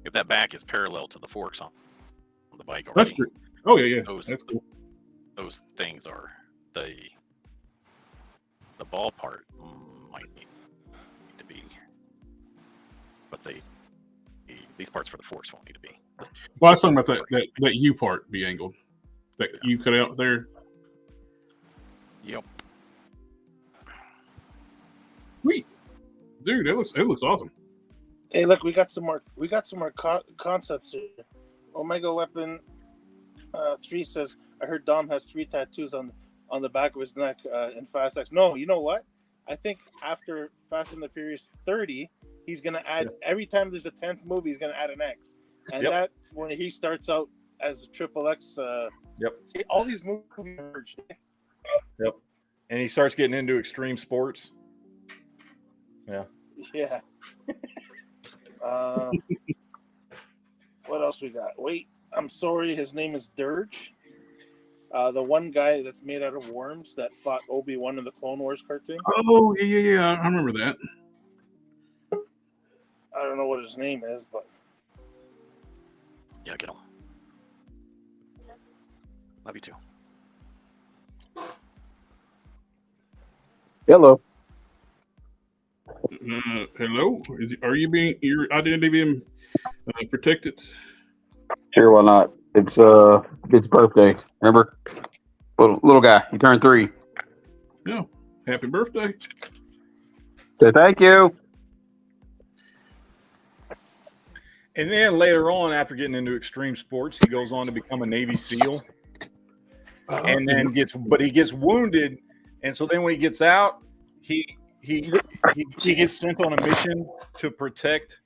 If that back is parallel to the forks on the bike already, That's true. Oh yeah. Those- That's cool. those things are the ball part might need to be, but these parts for the forks won't need to be. Well, I was talking about that U part be angled. That U cut out there. Yep. Sweet, dude. It looks awesome. Hey, look, we got some more concepts here. Omega Weapon 3 says, I heard Dom has 3 tattoos on the back of his neck in Fast X. No, you know what? I think after Fast and the Furious 30, he's gonna add every time there's a 10th movie, he's gonna add an X, and that's when he starts out as a triple X. See, all these movies merged. Yep. And he starts getting into extreme sports. Yeah. Yeah. What else we got? Wait, I'm sorry. His name is Dirge. The one guy that's made out of worms that fought Obi-Wan in the Clone Wars cartoon. Oh yeah. I remember that. I don't know what his name is, but Yeah, get him. Love you too. Hello. Hello. Are you being your identity being protected? Sure, why not? It's birthday. Remember, little guy. He turned 3. Yeah. Happy birthday. Say thank you. And then later on, after getting into extreme sports, he goes on to become a Navy SEAL. And then he gets wounded, and so then when he gets out, he gets sent on a mission to protect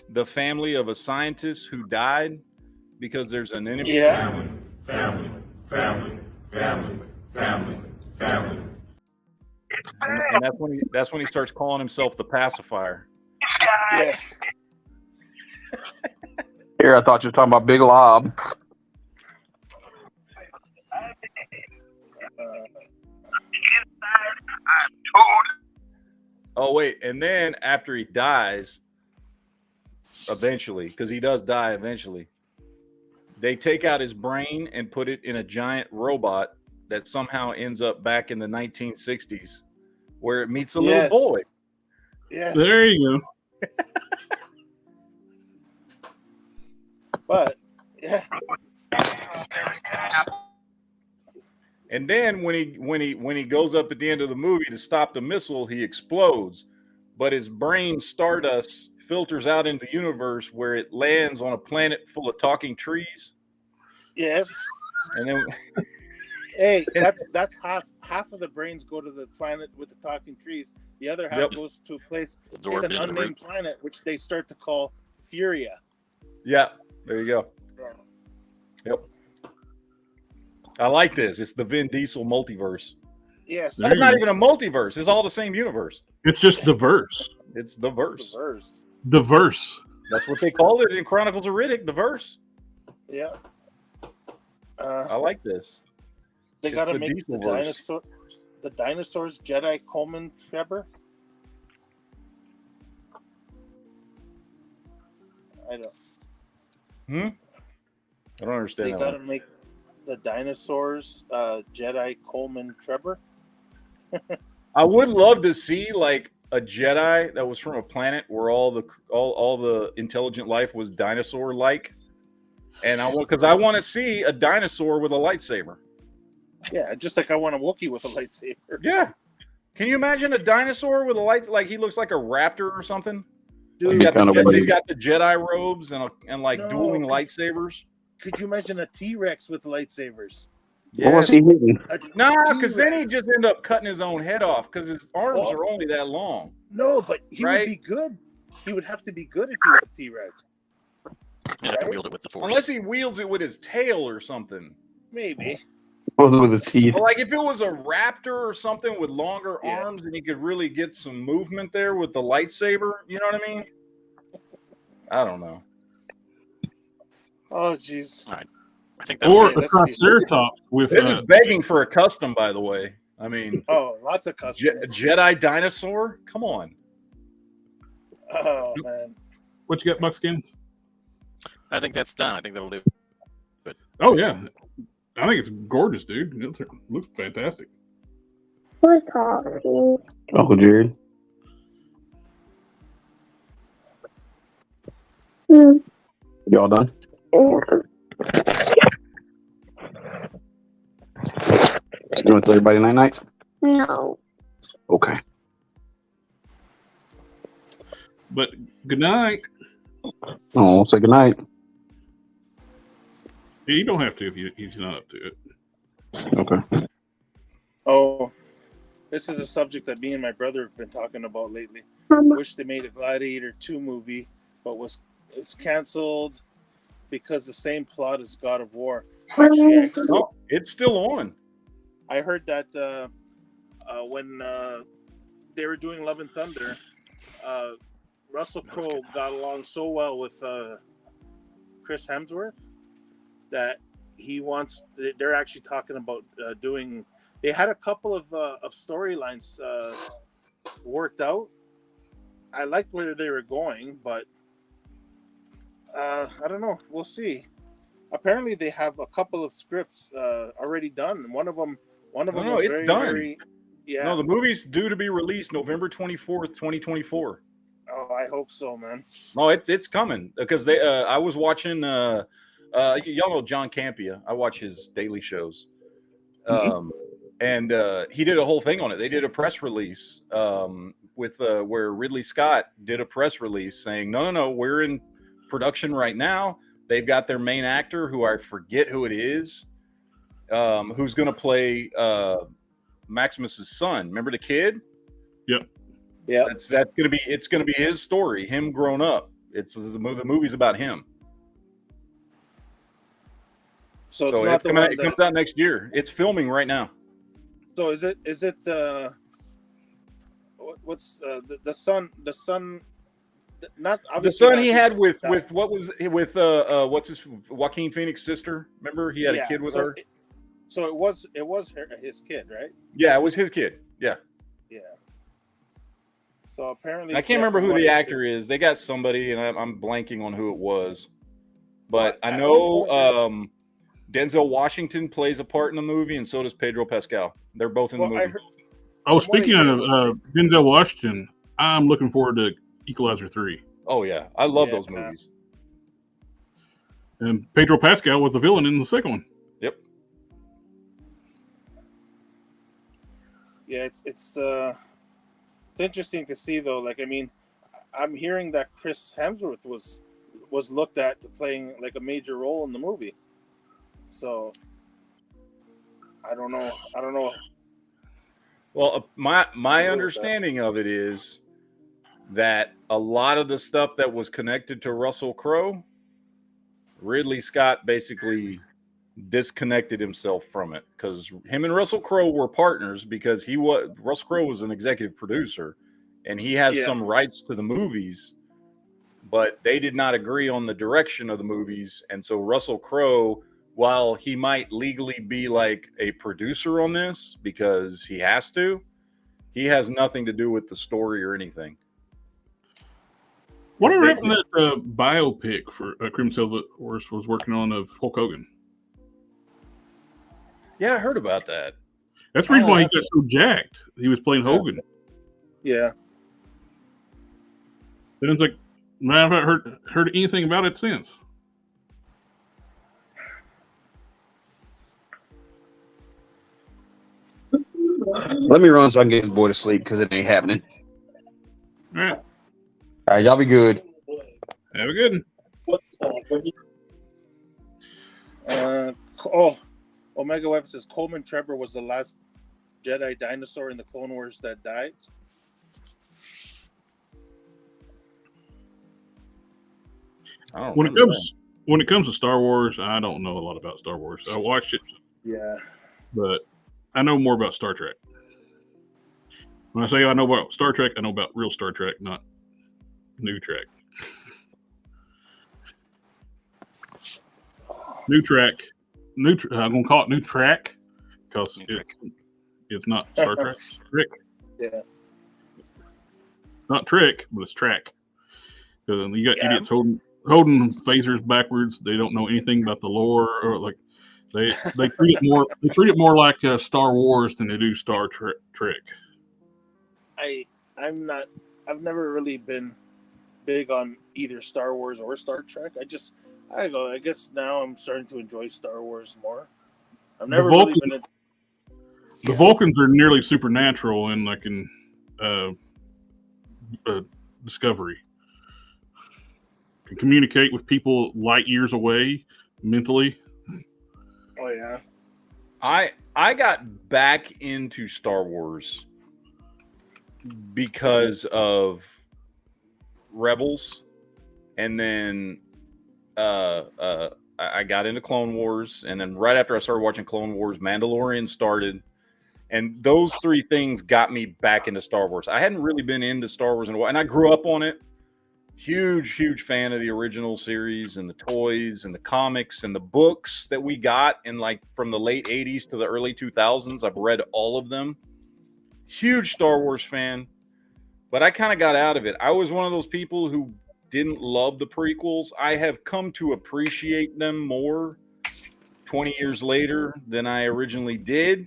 the family of a scientist who died because there's an enemy. yeah, Family. And that's when he starts calling himself the pacifier. yeah. Here, I thought you were talking about Big Lob. Oh wait, and then after he dies, eventually, because he does die eventually, they take out his brain and put it in a giant robot that somehow ends up back in the 1960s, where it meets a little boy. Yes. There you go. But yeah, And then when he goes up at the end of the movie to stop the missile, he explodes, but his brain stardust filters out into the universe where it lands on a planet full of talking trees. yes. And then Hey, that's half of the brains go to the planet with the talking trees. The other half goes to a place. It's absorbed an into the unnamed root. planet, which they start to call Furia. yeah, there you go. Yep. I like this. It's the Vin Diesel multiverse. Yes. It's not even a multiverse. It's all the same universe. It's just diverse. It's the verse. It's the verse. Diverse. That's what they call it in Chronicles of Riddick, the verse. Yeah. I like this. They It's got to the make Dieselverse. the dinosaurs Jedi Coleman Trevor. I don't understand They that got to one. make the dinosaurs Jedi Coleman Trevor. I would love to see like a Jedi that was from a planet where all the intelligent life was dinosaur like, and I want to see a dinosaur with a lightsaber. Yeah, just like I want a Wookiee with a lightsaber. Yeah, can you imagine a dinosaur with a light? Like he looks like a raptor or something. Dude, He's got, Kind of he's weird. got the Jedi robes and No, dueling can- lightsabers. could you imagine a T-Rex with lightsabers? What was he hitting? Nah, because then he just end up cutting his own head off because his arms are only that long. No, but he would be good. He would have to be good if he was a T-Rex. You'd have to wield it with the force. Unless he wields it with his tail or something. Maybe. With his teeth. Or like if it was a raptor or something with longer arms and he could really get some movement there with the lightsaber, you know what I mean? I don't know. Oh, jeez. All right. I think that Or Okay, a let's see. Triceratops with This is begging for a custom, by the way. I mean, Lots of customs. Jedi dinosaur? Come on. Oh, man. what you got, Buckskins? I think that's done. I think that'll do. Oh yeah, I think it's gorgeous, dude. It looks fantastic. Who's talking? Uncle Jerry. Y'all done? You want to tell everybody night night? No. Okay. But good night. Oh, say good night. You don't have to if he's not up to it. Okay. Oh, this is a subject that me and my brother have been talking about lately. Wish they made a Gladiator 2 movie, but it's canceled because the same plot as God of War. Actually, No, it's still on. I heard that when they were doing Love and Thunder, Russell Crowe got along so well with Chris Hemsworth that they're actually talking about doing. They had a couple of storylines worked out. I liked where they were going, but I don't know. We'll see. Apparently, they have a couple of scripts already done. One of them No, was it's very, done. very. Yeah. No, the movie's due to be released November 24th, 2024. Oh, I hope so, man. No, it's coming because they. I was watching. Y'all know John Campea. I watch his daily shows. And he did a whole thing on it. They did a press release with where Ridley Scott did a press release saying, no, we're in production right now. They've got their main actor, who I forget who it is, who's going to play Maximus's son. Remember the kid? Yep. Yeah. It's going to be his story, him grown up. The movie's about him. So It comes out next year. It's filming right now. So is it what's the son not The son he had with what's his Joaquin Phoenix sister? Remember he had a kid with her. So it was his kid, right? Yeah, it was his kid. Yeah. Yeah. So apparently, I can't remember who the actor is. They got somebody, and I'm blanking on who it was. But I know Denzel Washington plays a part in the movie, and so does Pedro Pascal. They're both in the movie. Speaking of Denzel Washington, I'm looking forward to Equalizer 3. Oh, yeah. I love those movies. And Pedro Pascal was the villain in the second one. Yep. Yeah, it's interesting to see, though. Like, I mean, I'm hearing that Chris Hemsworth was looked at to playing like a major role in the movie. So I don't know. Well, my understanding of it is that a lot of the stuff that was connected to Russell Crowe, Ridley Scott basically disconnected himself from it, because him and Russell Crowe were partners, because Russell Crowe was an executive producer and he has some rights to the movies, but they did not agree on the direction of the movies. And so Russell Crowe, while he might legally be like a producer on this because he has to, he has nothing to do with the story or anything. What happened to that biopic for Crim Silver Horse was working on of Hulk Hogan? Yeah, I heard about that. That's the reason why he got so jacked. He was playing Hogan. Yeah. Then it's like, man, I haven't heard anything about it since. Let me run so I can get this boy to sleep, because it ain't happening. All right. All right, y'all be good. Have a good one. Omega Web says Coleman Trevor was the last Jedi dinosaur in the Clone Wars that died. When it comes to Star Wars, I don't know a lot about Star Wars. I watched it, Yeah. but I know more about Star Trek. When I say I know about Star Trek, I know about real Star Trek, not New Trek. I'm gonna call it New Trek because it's not Star Trek. It's Trick. Yeah. Not Trick, but it's Track. Because you got idiots holding phasers backwards. They don't know anything about the lore, or like they treat it more like Star Wars than they do Star Trek. I've never really been big on either Star Wars or Star Trek. I guess now I'm starting to enjoy Star Wars more. I've never really been into... The Vulcans are nearly supernatural in Discovery. Can communicate with people light years away mentally. Oh yeah. I got back into Star Wars because of Rebels, and then I got into Clone Wars, and then right after I started watching Clone Wars, Mandalorian started, and those three things got me back into Star Wars. I hadn't really been into Star Wars in a while, and I grew up on it. Huge fan of the original series and the toys and the comics and the books that we got in from the late 80s to the early 2000s. I've read all of them. Huge Star Wars fan, but I kind of got out of it. I was one of those people who didn't love the prequels. I have come to appreciate them more 20 years later than I originally did.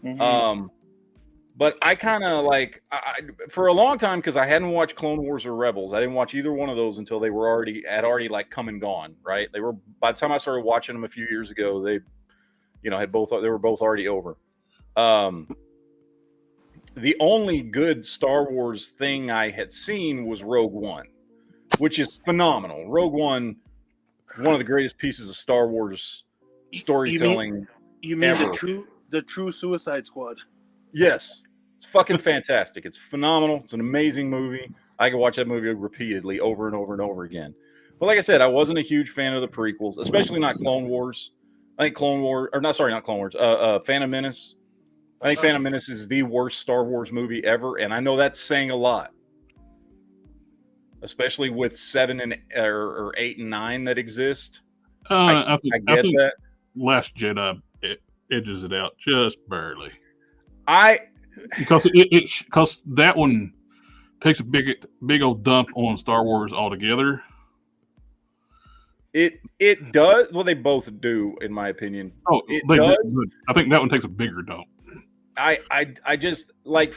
Mm-hmm. But I kind of for a long time, because I hadn't watched Clone Wars or Rebels. I didn't watch either one of those until they were already come and gone. Right? They were, by the time I started watching them a few years ago, they were both already over. The only good Star Wars thing I had seen was Rogue One, which is phenomenal. Rogue One, one of the greatest pieces of Star Wars storytelling. You mean ever. the true Suicide Squad? Yes. It's fucking fantastic. It's phenomenal. It's an amazing movie. I could watch that movie repeatedly over and over and over again. But like I said, I wasn't a huge fan of the prequels, especially not Clone Wars. I think Phantom Menace. I think Phantom Menace is the worst Star Wars movie ever, and I know that's saying a lot. Especially with 7 and or 8 and 9 that exist. I think that. Last Jedi edges it out just barely. Because that one takes a big old dump on Star Wars altogether. It does. Well, they both do, in my opinion. Oh, it does. I think that one takes a bigger dump. I just I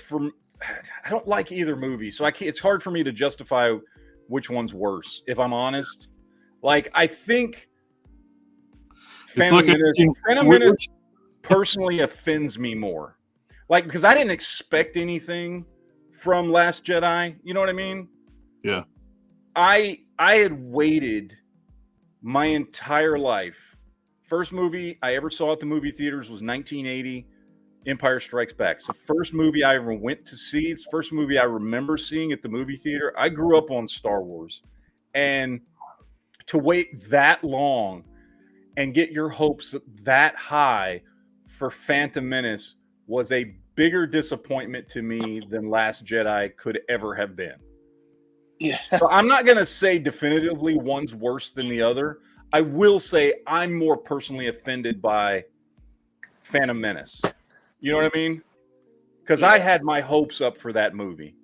don't like either movie, so it's hard for me to justify which one's worse, if I'm honest. I think Phantom Menace personally offends me more. Because I didn't expect anything from Last Jedi. You know what I mean? Yeah. I had waited my entire life. First movie I ever saw at the movie theaters was 1980, Empire Strikes Back. It's the first movie I ever went to see. It's the first movie I remember seeing at the movie theater. I grew up on Star Wars. And to wait that long and get your hopes that high for Phantom Menace was a bigger disappointment to me than Last Jedi could ever have been. Yeah. So I'm not going to say definitively one's worse than the other. I will say I'm more personally offended by Phantom Menace. You know what I mean? Because I had my hopes up for that movie,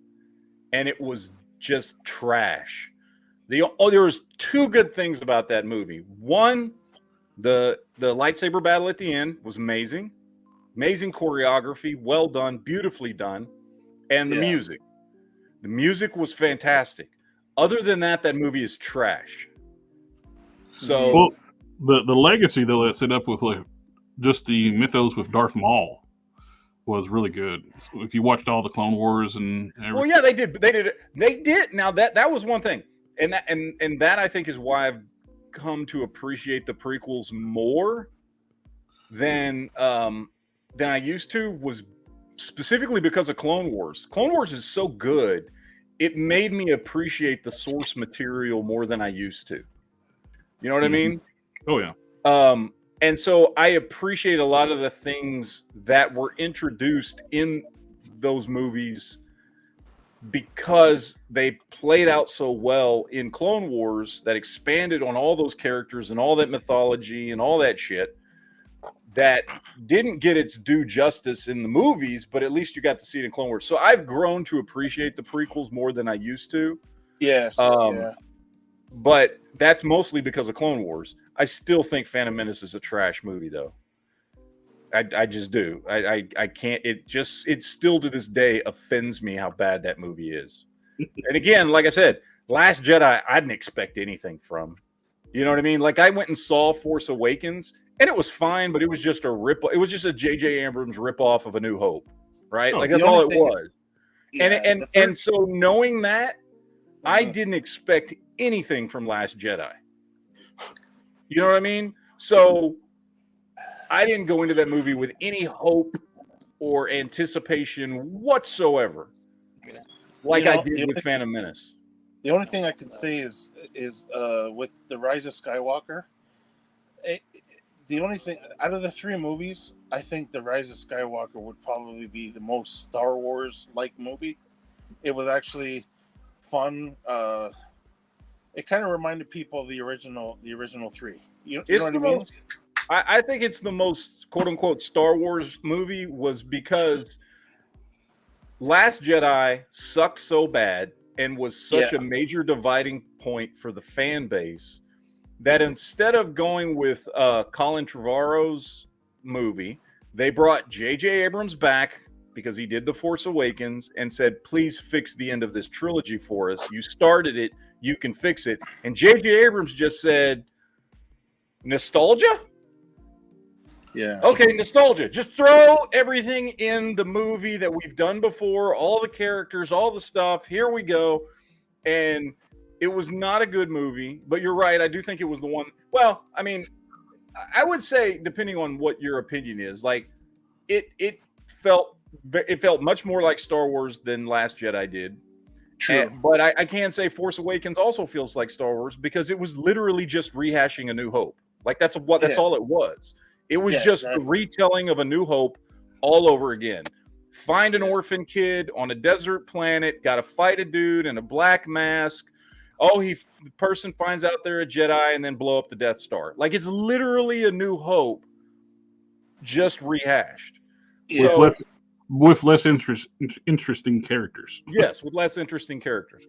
and it was just trash. There was two good things about that movie. One, the lightsaber battle at the end was amazing. Amazing choreography, well done, beautifully done, and the music. The music was fantastic. Other than that, that movie is trash. So, the legacy though that set up with just the mythos with Darth Maul was really good. If you watched all the Clone Wars and everything. Well, yeah, they did. They did. Now that was one thing, and that I think is why come to appreciate the prequels more than I used to was specifically because of Clone Wars. Clone Wars is so good, it made me appreciate the source material more than I used to. You know what I mean? Oh yeah. And so I appreciate a lot of the things that were introduced in those movies because they played out so well in Clone Wars that expanded on all those characters and all that mythology and all that shit that didn't get its due justice in the movies, but at least you got to see it in Clone Wars. So I've grown to appreciate the prequels more than I used to. Yes. Yeah. But that's mostly because of Clone Wars. I still think Phantom Menace is a trash movie, though. I just do. I can't. It still to this day offends me how bad that movie is. And again, like I said, Last Jedi, I didn't expect anything from. You know what I mean? Like I went and saw Force Awakens, and it was fine, but it was just a rip. It was just a J.J. Abrams ripoff of A New Hope, right? Oh, like that's all it was. Yeah, And so knowing that, I didn't expect anything from Last Jedi. You know what I mean? So I didn't go into that movie with any hope or anticipation whatsoever, like I did with Phantom Menace. The only thing I can say is with The Rise of Skywalker, the only thing out of the three movies, I think The Rise of Skywalker would probably be the most Star Wars-like movie. It was actually fun. It kind of reminded people of the original three. You know what I mean? I think it's the most quote unquote Star Wars movie was because Last Jedi sucked so bad and was such a major dividing point for the fan base that instead of going with Colin Trevorrow's movie, they brought J.J. Abrams back because he did The Force Awakens and said, please fix the end of this trilogy for us. You started it, you can fix it. And J.J. Abrams just said, nostalgia? Yeah. Okay, nostalgia. Just throw everything in the movie that we've done before, all the characters, all the stuff. Here we go. And it was not a good movie, but you're right. I do think it was the one. Well, I mean, I would say, depending on what your opinion is, like it felt much more like Star Wars than Last Jedi did. True. But I can say Force Awakens also feels like Star Wars because it was literally just rehashing A New Hope. Like that's all it was. It was just the retelling of A New Hope all over again. Find an orphan kid on a desert planet, got to fight a dude in a black mask. Oh, the person finds out they're a Jedi and then blow up the Death Star. Like it's literally A New Hope, just rehashed. Yeah. With less interesting characters. Yes, with less interesting characters.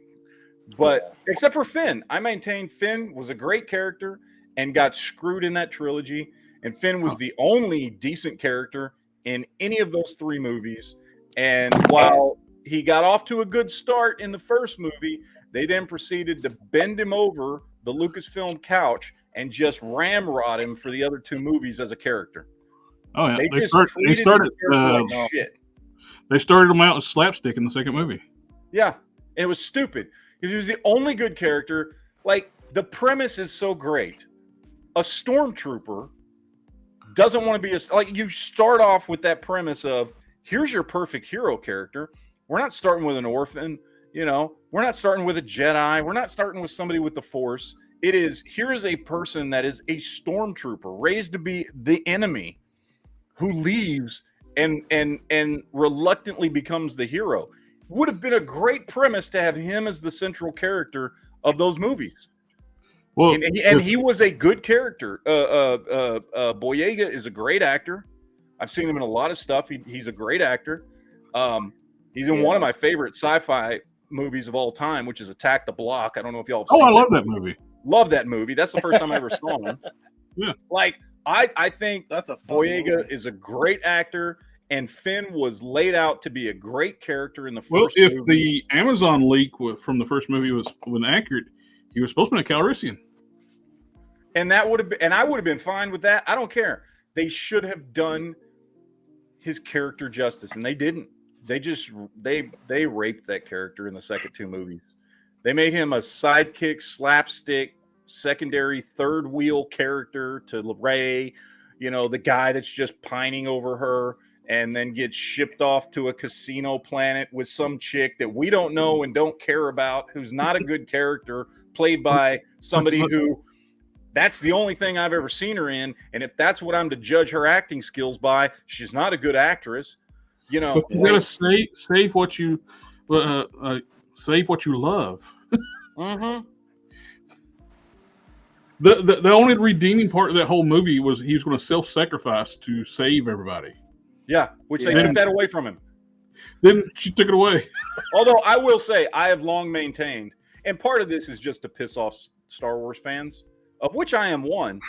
But except for Finn, I maintain Finn was a great character and got screwed in that trilogy. And Finn was the only decent character in any of those three movies. And while he got off to a good start in the first movie, they then proceeded to bend him over the Lucasfilm couch and just ramrod him for the other two movies as a character. Oh yeah, They started like shit. They started him out as slapstick in the second movie. Yeah, and it was stupid because he was the only good character. Like the premise is so great. A stormtrooper doesn't want to be like you start off with that premise of here's your perfect hero character. We're not starting with an orphan, you know, we're not starting with a Jedi, we're not starting with somebody with the Force. It is here is a person that is a stormtrooper raised to be the enemy who leaves and reluctantly becomes the hero. Would have been a great premise to have him as the central character of those movies. Well, and he was a good character. Boyega is a great actor. I've seen him in a lot of stuff. He's a great actor. He's in one of my favorite sci-fi movies of all time, which is Attack the Block. I don't know if y'all have seen I love that movie. Love that movie. That's the first time I ever saw him. Yeah. Like, I think that's a Boyega is a great actor, and Finn was laid out to be a great character in the first movie. Well, if movie. the Amazon leak from the first movie was accurate, he was supposed to be a Calrissian. And that would have been, and I would have been fine with that. I don't care. They should have done his character justice, and they didn't. They just they raped that character in the second two movies. They made him a sidekick, slapstick, secondary third wheel character to Rey, you know, the guy that's just pining over her and then gets shipped off to a casino planet with some chick that we don't know and don't care about, who's not a good character, played by somebody who that's the only thing I've ever seen her in. And if that's what I'm to judge her acting skills by, she's not a good actress. You know, but you gotta save what you love. Mm-hmm. The only redeeming part of that whole movie was he was going to self-sacrifice to save everybody. Yeah, which they took that away from him. Then she took it away. Although I will say, I have long maintained, and part of this is just to piss off Star Wars fans, of which I am one.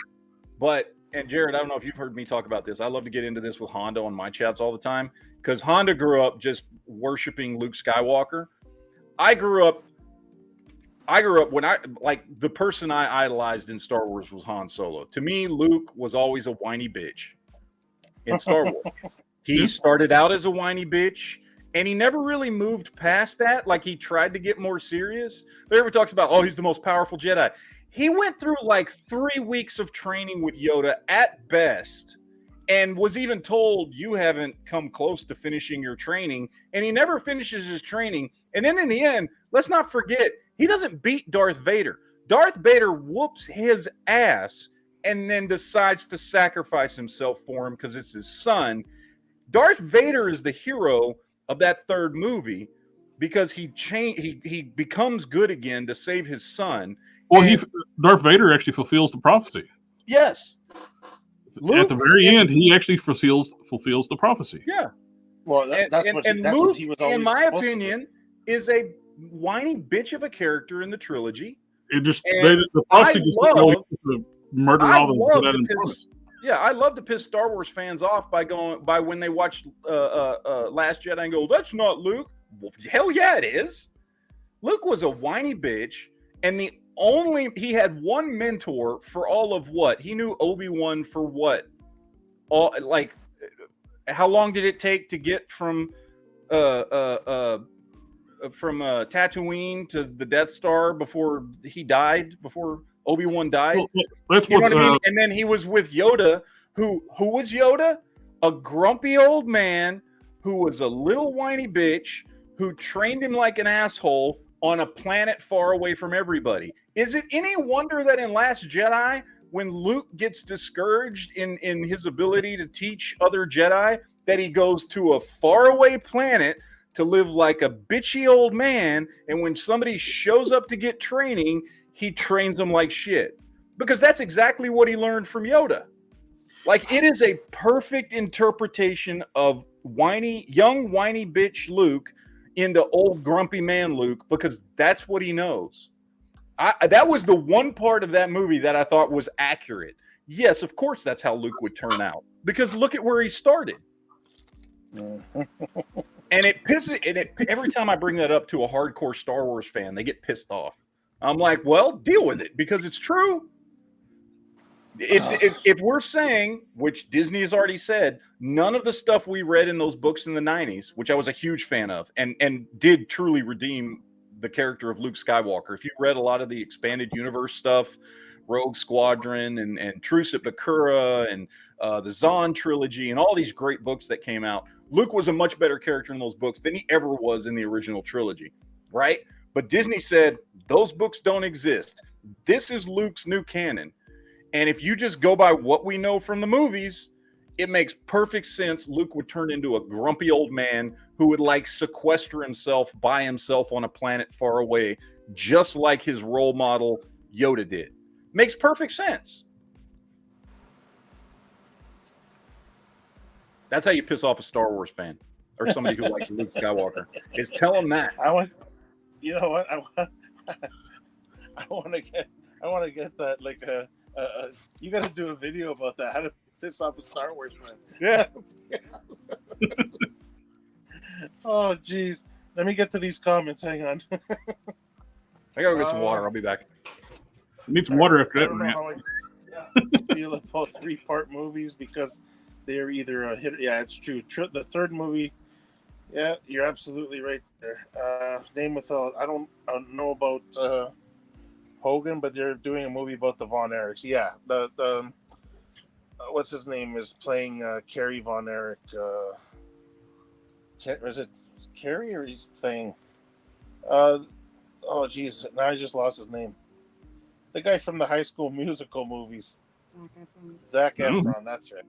But, and Jared, I don't know if you've heard me talk about this. I love to get into this with Honda on my chats all the time, because Honda grew up just worshiping Luke Skywalker. I grew up when the person I idolized in Star Wars was Han Solo. To me, Luke was always a whiny bitch in Star Wars. He started out as a whiny bitch, and he never really moved past that. Like, he tried to get more serious. But everybody talks about, oh, he's the most powerful Jedi. He went through like 3 weeks of training with Yoda at best, and was even told, you haven't come close to finishing your training. And he never finishes his training. And then in the end, let's not forget, he doesn't beat Darth Vader. Darth Vader whoops his ass and then decides to sacrifice himself for him because it's his son. Darth Vader is the hero of that third movie because he becomes good again to save his son. Well, Darth Vader actually fulfills the prophecy. Yes. Luke, at the very end, he actually fulfills the prophecy. Yeah. Well, that's Luke, what he was always, in my opinion, is a whiny bitch of a character in the trilogy. It just the prophecy just to murder all the. Yeah, I love to piss Star Wars fans off by when they watch Last Jedi and go, "That's not Luke." Well, hell yeah, it is. Luke was a whiny bitch, and he had one mentor for all of what? He knew Obi-Wan for what? How long did it take to get from Tatooine to the Death Star before he died? Before Obi-Wan died? Well, you know what I mean? And then he was with Yoda, who was Yoda? A grumpy old man who was a little whiny bitch who trained him like an asshole on a planet far away from everybody. Is it any wonder that in Last Jedi, when Luke gets discouraged in his ability to teach other Jedi, that he goes to a faraway planet to live like a bitchy old man, and when somebody shows up to get training, he trains them like shit? Because that's exactly what he learned from Yoda. Like, it is a perfect interpretation of young whiny bitch Luke into old grumpy man Luke, because that's what he knows. That was the one part of that movie that I thought was accurate. Yes, of course, that's how Luke would turn out, because look at where he started. And it pisses. Every time I bring that up to a hardcore Star Wars fan, they get pissed off. I'm like, well, deal with it, because it's true. If we're saying, which Disney has already said, none of the stuff we read in those books in the 90s, which I was a huge fan of, and did truly redeem the character of Luke Skywalker. If you read a lot of the expanded universe stuff, Rogue Squadron and Truce at Bakura and the Zahn trilogy and all these great books that came out, Luke was a much better character in those books than he ever was in the original trilogy, right? But Disney said, those books don't exist. This is Luke's new canon. And if you just go by what we know from the movies, it makes perfect sense. Luke would turn into a grumpy old man who would sequester himself by himself on a planet far away, just like his role model Yoda did. Makes perfect sense. That's how you piss off a Star Wars fan or somebody who likes Luke Skywalker. Is tell them that. You know what? I want to get that you got to do a video about that. How to piss off a Star Wars fan? Yeah. Oh, geez. Let me get to these comments. Hang on. I gotta get some water. I'll be back. Need some water after I that, don't know man. how I feel about 3-part movies, because they're either a hit. Yeah, it's true. The third movie. Yeah, you're absolutely right there. Name without. I don't know about Hogan, but they're doing a movie about the Von Erichs. Yeah, the what's his name is playing Kerry Von Erich. Is it Kerry or he's playing? Oh, geez, now I just lost his name. The guy from the High School Musical movies. Zac Efron, that's right.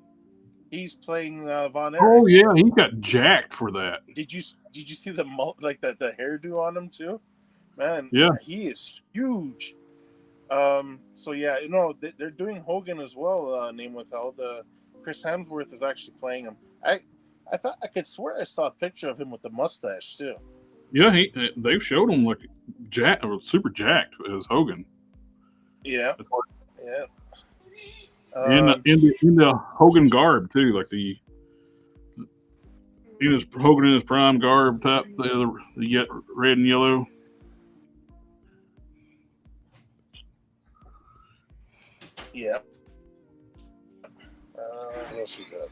He's playing Von Erich. Oh yeah, he got jacked for that. Did you see the the hairdo on him too? Man, Yeah, he is huge. So yeah, you know they're doing Hogan as well. Name withheld. Chris Hemsworth is actually playing him. I thought I could swear I saw a picture of him with the mustache too. yeah. They've showed him like super jacked as Hogan. Yeah, yeah. In the Hogan garb too, like Hogan in his prime garb type, the red and yellow. Yeah. What else we got?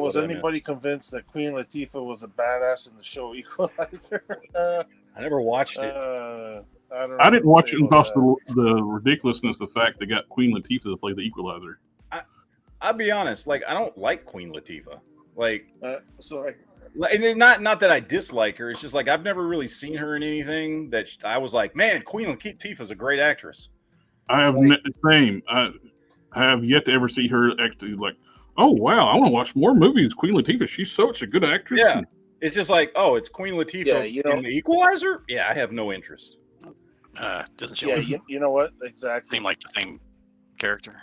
Was anybody convinced that Queen Latifah was a badass in the show Equalizer? I never watched it. I didn't watch it because the ridiculousness of the fact they got Queen Latifah to play the Equalizer. I'll be honest, like I don't like Queen Latifah. Like, and not that I dislike her. It's just like I've never really seen her in anything that I was like, man, Queen Latifah is a great actress. I have the same. I have yet to ever see her actually like, oh wow, I want to watch more movies. Queen Latifah, she's such a good actress. Yeah, it's just like, oh, it's Queen Latifah in the Equalizer. Yeah, I have no interest. Doesn't she? Yeah, you know what? Exactly. Seem like the same character.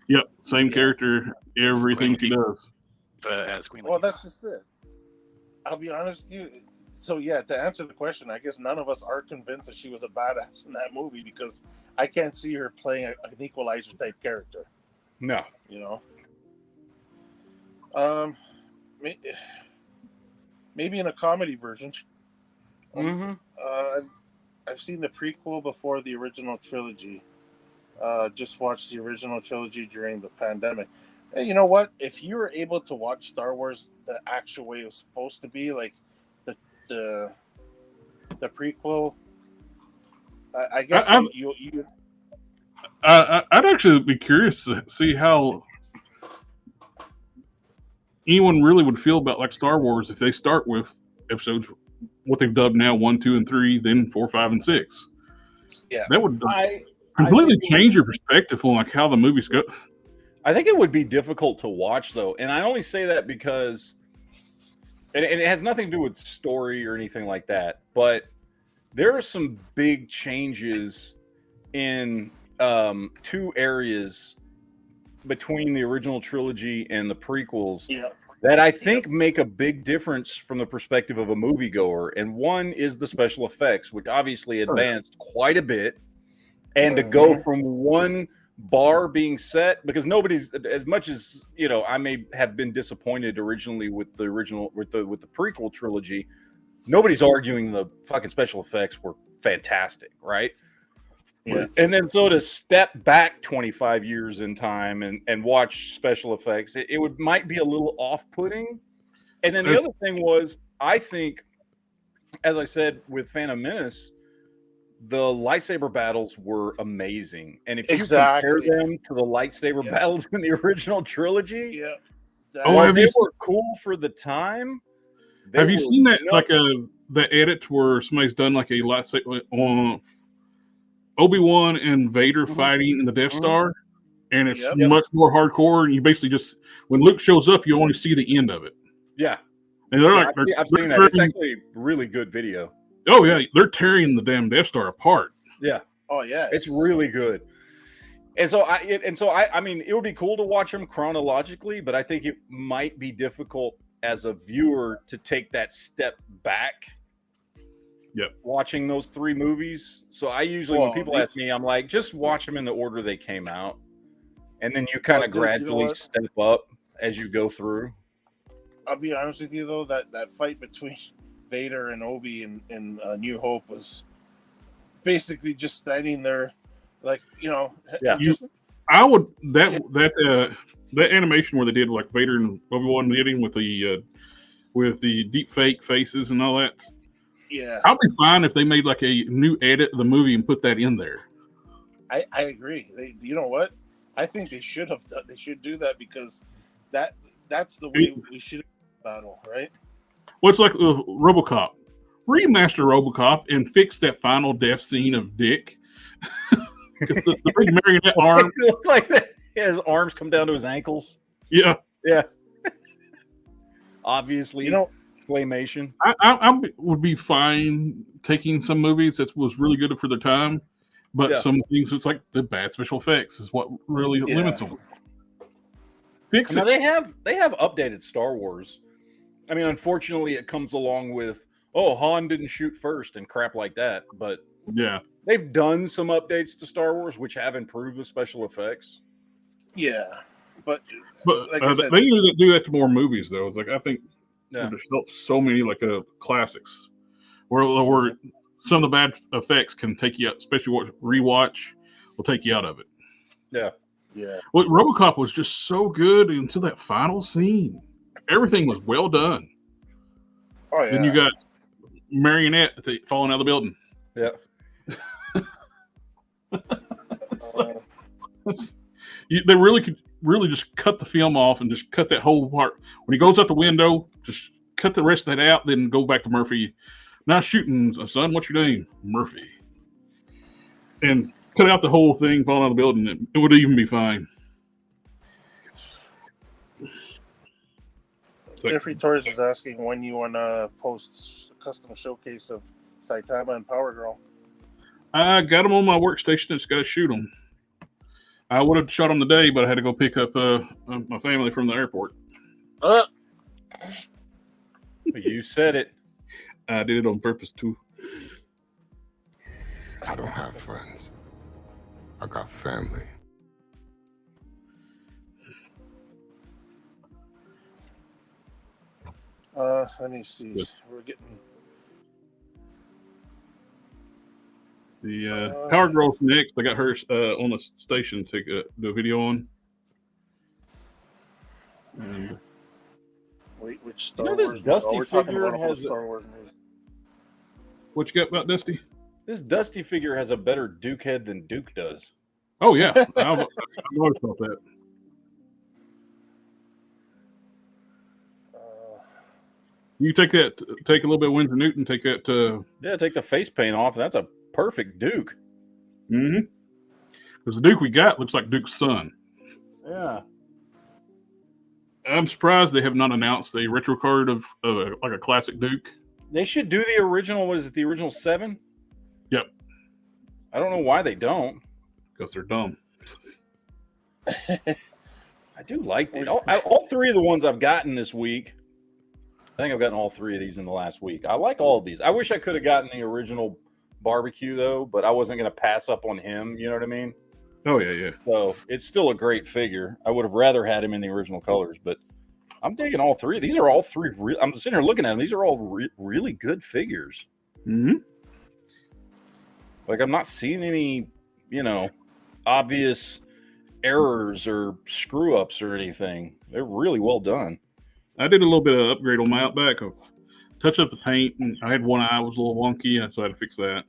Yep, same character, everything she does. As Queen Latifah. Well, that's just it. I'll be honest with you. So yeah, to answer the question, I guess none of us are convinced that she was a badass in that movie because I can't see her playing an Equalizer type character. No, you know. Maybe in a comedy version. Mm-hmm. I've seen the prequel before the original trilogy. Just watched the original trilogy during the pandemic. Hey, you know what? If you were able to watch Star Wars the actual way it was supposed to be, like the prequel, I guess I'd actually be curious to see how anyone really would feel about like Star Wars if they start with episodes, what they've dubbed now 1, 2, and 3, then 4, 5, and 6. Yeah, that would completely change your perspective on like how the movies go. I think it would be difficult to watch though, and I only say that because, and it has nothing to do with story or anything like that, but there are some big changes in 2 areas between the original trilogy and the prequels that I think make a big difference from the perspective of a moviegoer. And one is the special effects, which obviously advanced quite a bit. And to go from one bar being set, because nobody's, as much as you know, I may have been disappointed originally with the prequel trilogy, nobody's arguing the fucking special effects were fantastic, right? Yeah. And then so to step back 25 years in time and watch special effects, it might be a little off-putting. And then the other thing was, I think, as I said with Phantom Menace, the lightsaber battles were amazing. And if you compare them to the lightsaber battles in the original trilogy, they were cool for the time. Have you seen that the edit where somebody's done like a lightsaber on Obi-Wan and Vader fighting in the Death Star, and it's much more hardcore. And you basically just, when Luke shows up, you only see the end of it. Yeah, and they're I've seen that. It's actually a really good video. Oh yeah, they're tearing the damn Death Star apart. Yeah. Oh yeah, it's really good. And so I mean, it would be cool to watch them chronologically, but I think it might be difficult as a viewer to take that step back. Watching those 3 movies. So I usually, when people ask me, I'm like, just watch them in the order they came out, and then you kind of gradually step up as you go through. I'll be honest with you though, that fight between Vader and Obi in New Hope was basically just standing there, like, you know. Yeah. I would that animation where they did like Vader and Obi-Wan hitting with the deep fake faces and all that. Yeah, I'll be fine if they made like a new edit of the movie and put that in there. I agree. You know what? I think they should have done. They should do that because that's the way we should battle, right? Well, it's like RoboCop. Remaster RoboCop and fix that final death scene of Dick. Because the big marionette arm. Like that. His arms come down to his ankles. Yeah. Yeah. Obviously, You know, I claymation. would be fine taking some movies that was really good for their time, but Yeah. some things it's like the bad special effects is what really limits them. Fix Now it. they have updated Star Wars. I mean, unfortunately, it comes along with Han didn't shoot first and crap like that. But Yeah. they've done some updates to Star Wars which have improved the special effects. yeah, but like But I said, they usually do that to more movies, though. It's like I think Yeah. there's so many like classics where some of the bad effects can take you out, especially rewatch will take you out of it. Yeah. yeah, Well, RoboCop was just so good until that final scene. Everything was well done. oh yeah. Then you got marionette falling out of the building. Yeah. They really could just cut the film off and just cut that whole part. When he goes out the window, just cut the rest of that out, then go back to Murphy. Not shooting, son. What's your name? Murphy. And cut out the whole thing falling out of the building. It would even be fine. Jeffrey Torres is asking when you want to post a custom showcase of Saitama and Power Girl. I got them on my workstation. Just got to shoot them. I would have shot them today, but I had to go pick up my family from the airport. You said it. I did it on purpose too. I don't have friends. I got family. Let me see. Good. We're getting The Power Girl's next. I got her on the station to do a video on. And wait, which Star You know this Wars? Dusty we're talking figure about a whole has Star Wars movie. what you got about Dusty? This Dusty figure has a better Duke head than Duke does. Oh yeah, I've noticed about that. You take a little bit of Winsor Newton, take that. Yeah, take the face paint off. That's a perfect Duke. Mm-hmm. Because the Duke we got looks like Duke's son. Yeah. I'm surprised they have not announced a retro card of like a classic Duke. They should do the original. What is it? The original 7? Yep. I don't know why they don't. Because they're dumb. I do like it. All three of the ones I've gotten this week. I think I've gotten all three of these in the last week. I like all of these. I wish I could have gotten the original barbecue though, but I wasn't going to pass up on him. You know what I mean? Oh yeah. So it's still a great figure. I would have rather had him in the original colors, but I'm digging all three. These are all three. I'm sitting here looking at them. These are all really good figures. Mm-hmm. Like I'm not seeing any, obvious errors or screw ups or anything. They're really well done. I did a little bit of upgrade on my Outback. Touch up the paint, and I had one eye was a little wonky, so I had to fix that.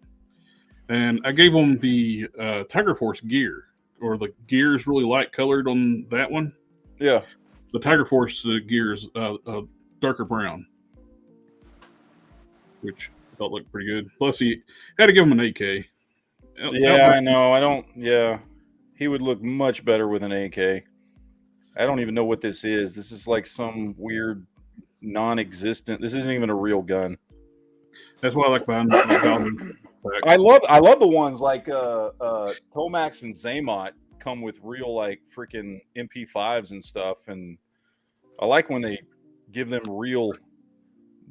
And I gave them the Tiger Force gear, or the gear is really light colored on that one. Yeah. The Tiger Force gear is darker brown, which I thought looked pretty good. Plus, he had to give him an AK. Yeah, I know. I don't. Yeah, he would look much better with an AK. I don't even know what this is. This is like some weird, non-existent. This isn't even a real gun. That's what I like buying. I love the ones like Tomax and Zaymot come with real like freaking MP5s and stuff, and I like when they give them real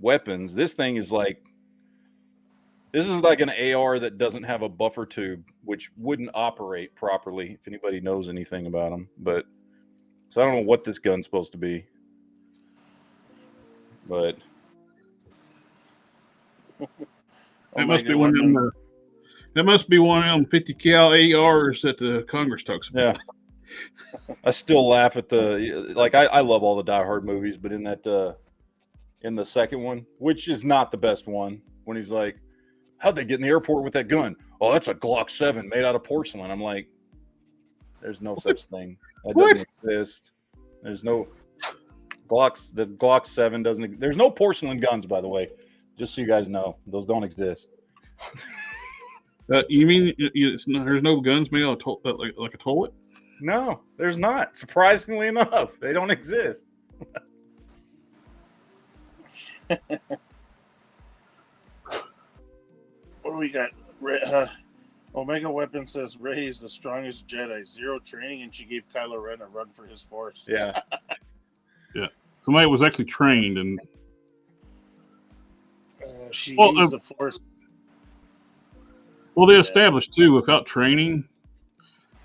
weapons. This is like an AR that doesn't have a buffer tube, which wouldn't operate properly if anybody knows anything about them. But so I don't know what this gun's supposed to be, but that must be one of them. That must be one of them 50 cal ARs that the Congress talks about. Yeah. I still laugh at I love all the Die Hard movies, but in that in the second one, which is not the best one, when he's like, how'd they get in the airport with that gun? Oh, that's a Glock 7 made out of porcelain. I'm like, there's no such thing. That doesn't exist. There's no Glocks. The Glock 7 doesn't. There's no porcelain guns, by the way. Just so you guys know, those don't exist. You mean there's no guns made out of like a toilet? No, there's not. Surprisingly enough, they don't exist. What do we got? Omega Weapon says Rey is the strongest Jedi. 0 training, and she gave Kylo Ren a run for his force. Yeah. Yeah. Somebody was actually trained, and she used the force. Well, they established too, without training,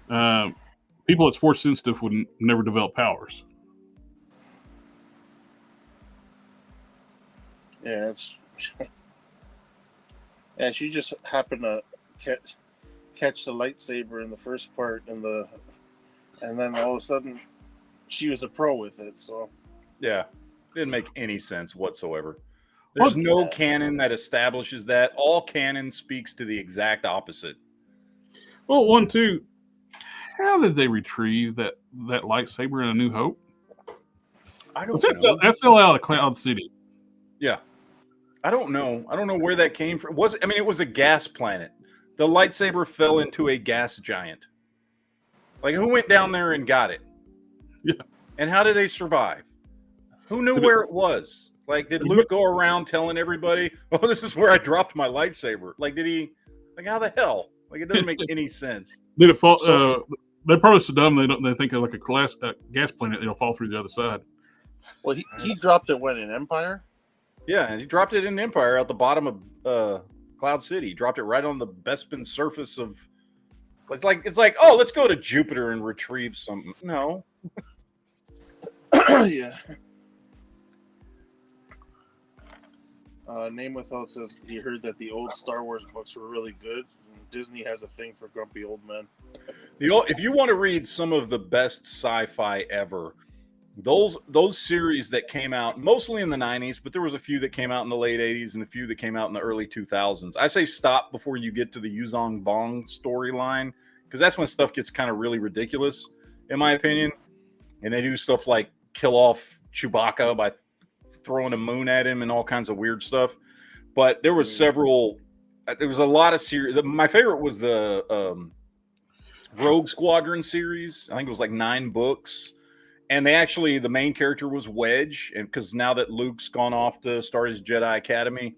people that's force sensitive would never develop powers. Yeah, it's. Yeah, she just happened to catch the lightsaber in the first part, and then all of a sudden, she was a pro with it. So. Yeah, didn't make any sense whatsoever. There's no canon that establishes that. All canon speaks to the exact opposite. Well, 1, 2. How did they retrieve that lightsaber in A New Hope? I don't know. That fell out of Cloud City. Yeah, I don't know. I don't know where that came from. It was a gas planet. The lightsaber fell into a gas giant. Like, who went down there and got it? Yeah. And how did they survive? Who knew where it was? Like, did Luke go around telling everybody, oh, this is where I dropped my lightsaber? Like, did he? Like, how the hell? Like, it doesn't make any sense. Did it fall? They're probably so dumb they think of like a gas planet. It'll fall through the other side. Well, he dropped it when in Empire. Yeah, and he dropped it in Empire at the bottom of Cloud City. He dropped it right on the Bespin surface of. It's like, oh, let's go to Jupiter and retrieve something. No. Yeah. Name Without says he heard that the old Star Wars books were really good. Disney has a thing for grumpy old men. If you want to read some of the best sci-fi ever, those series that came out mostly in the 90s, but there was a few that came out in the late 80s and a few that came out in the early 2000s. I say stop before you get to the Yuzong Bong storyline, because that's when stuff gets kind of really ridiculous, in my opinion. And they do stuff like kill off Chewbacca by throwing a moon at him and all kinds of weird stuff. But there was there was a lot of series. My favorite was the Rogue Squadron series. I think it was like 9 books. And the main character was Wedge. And because now that Luke's gone off to start his Jedi Academy,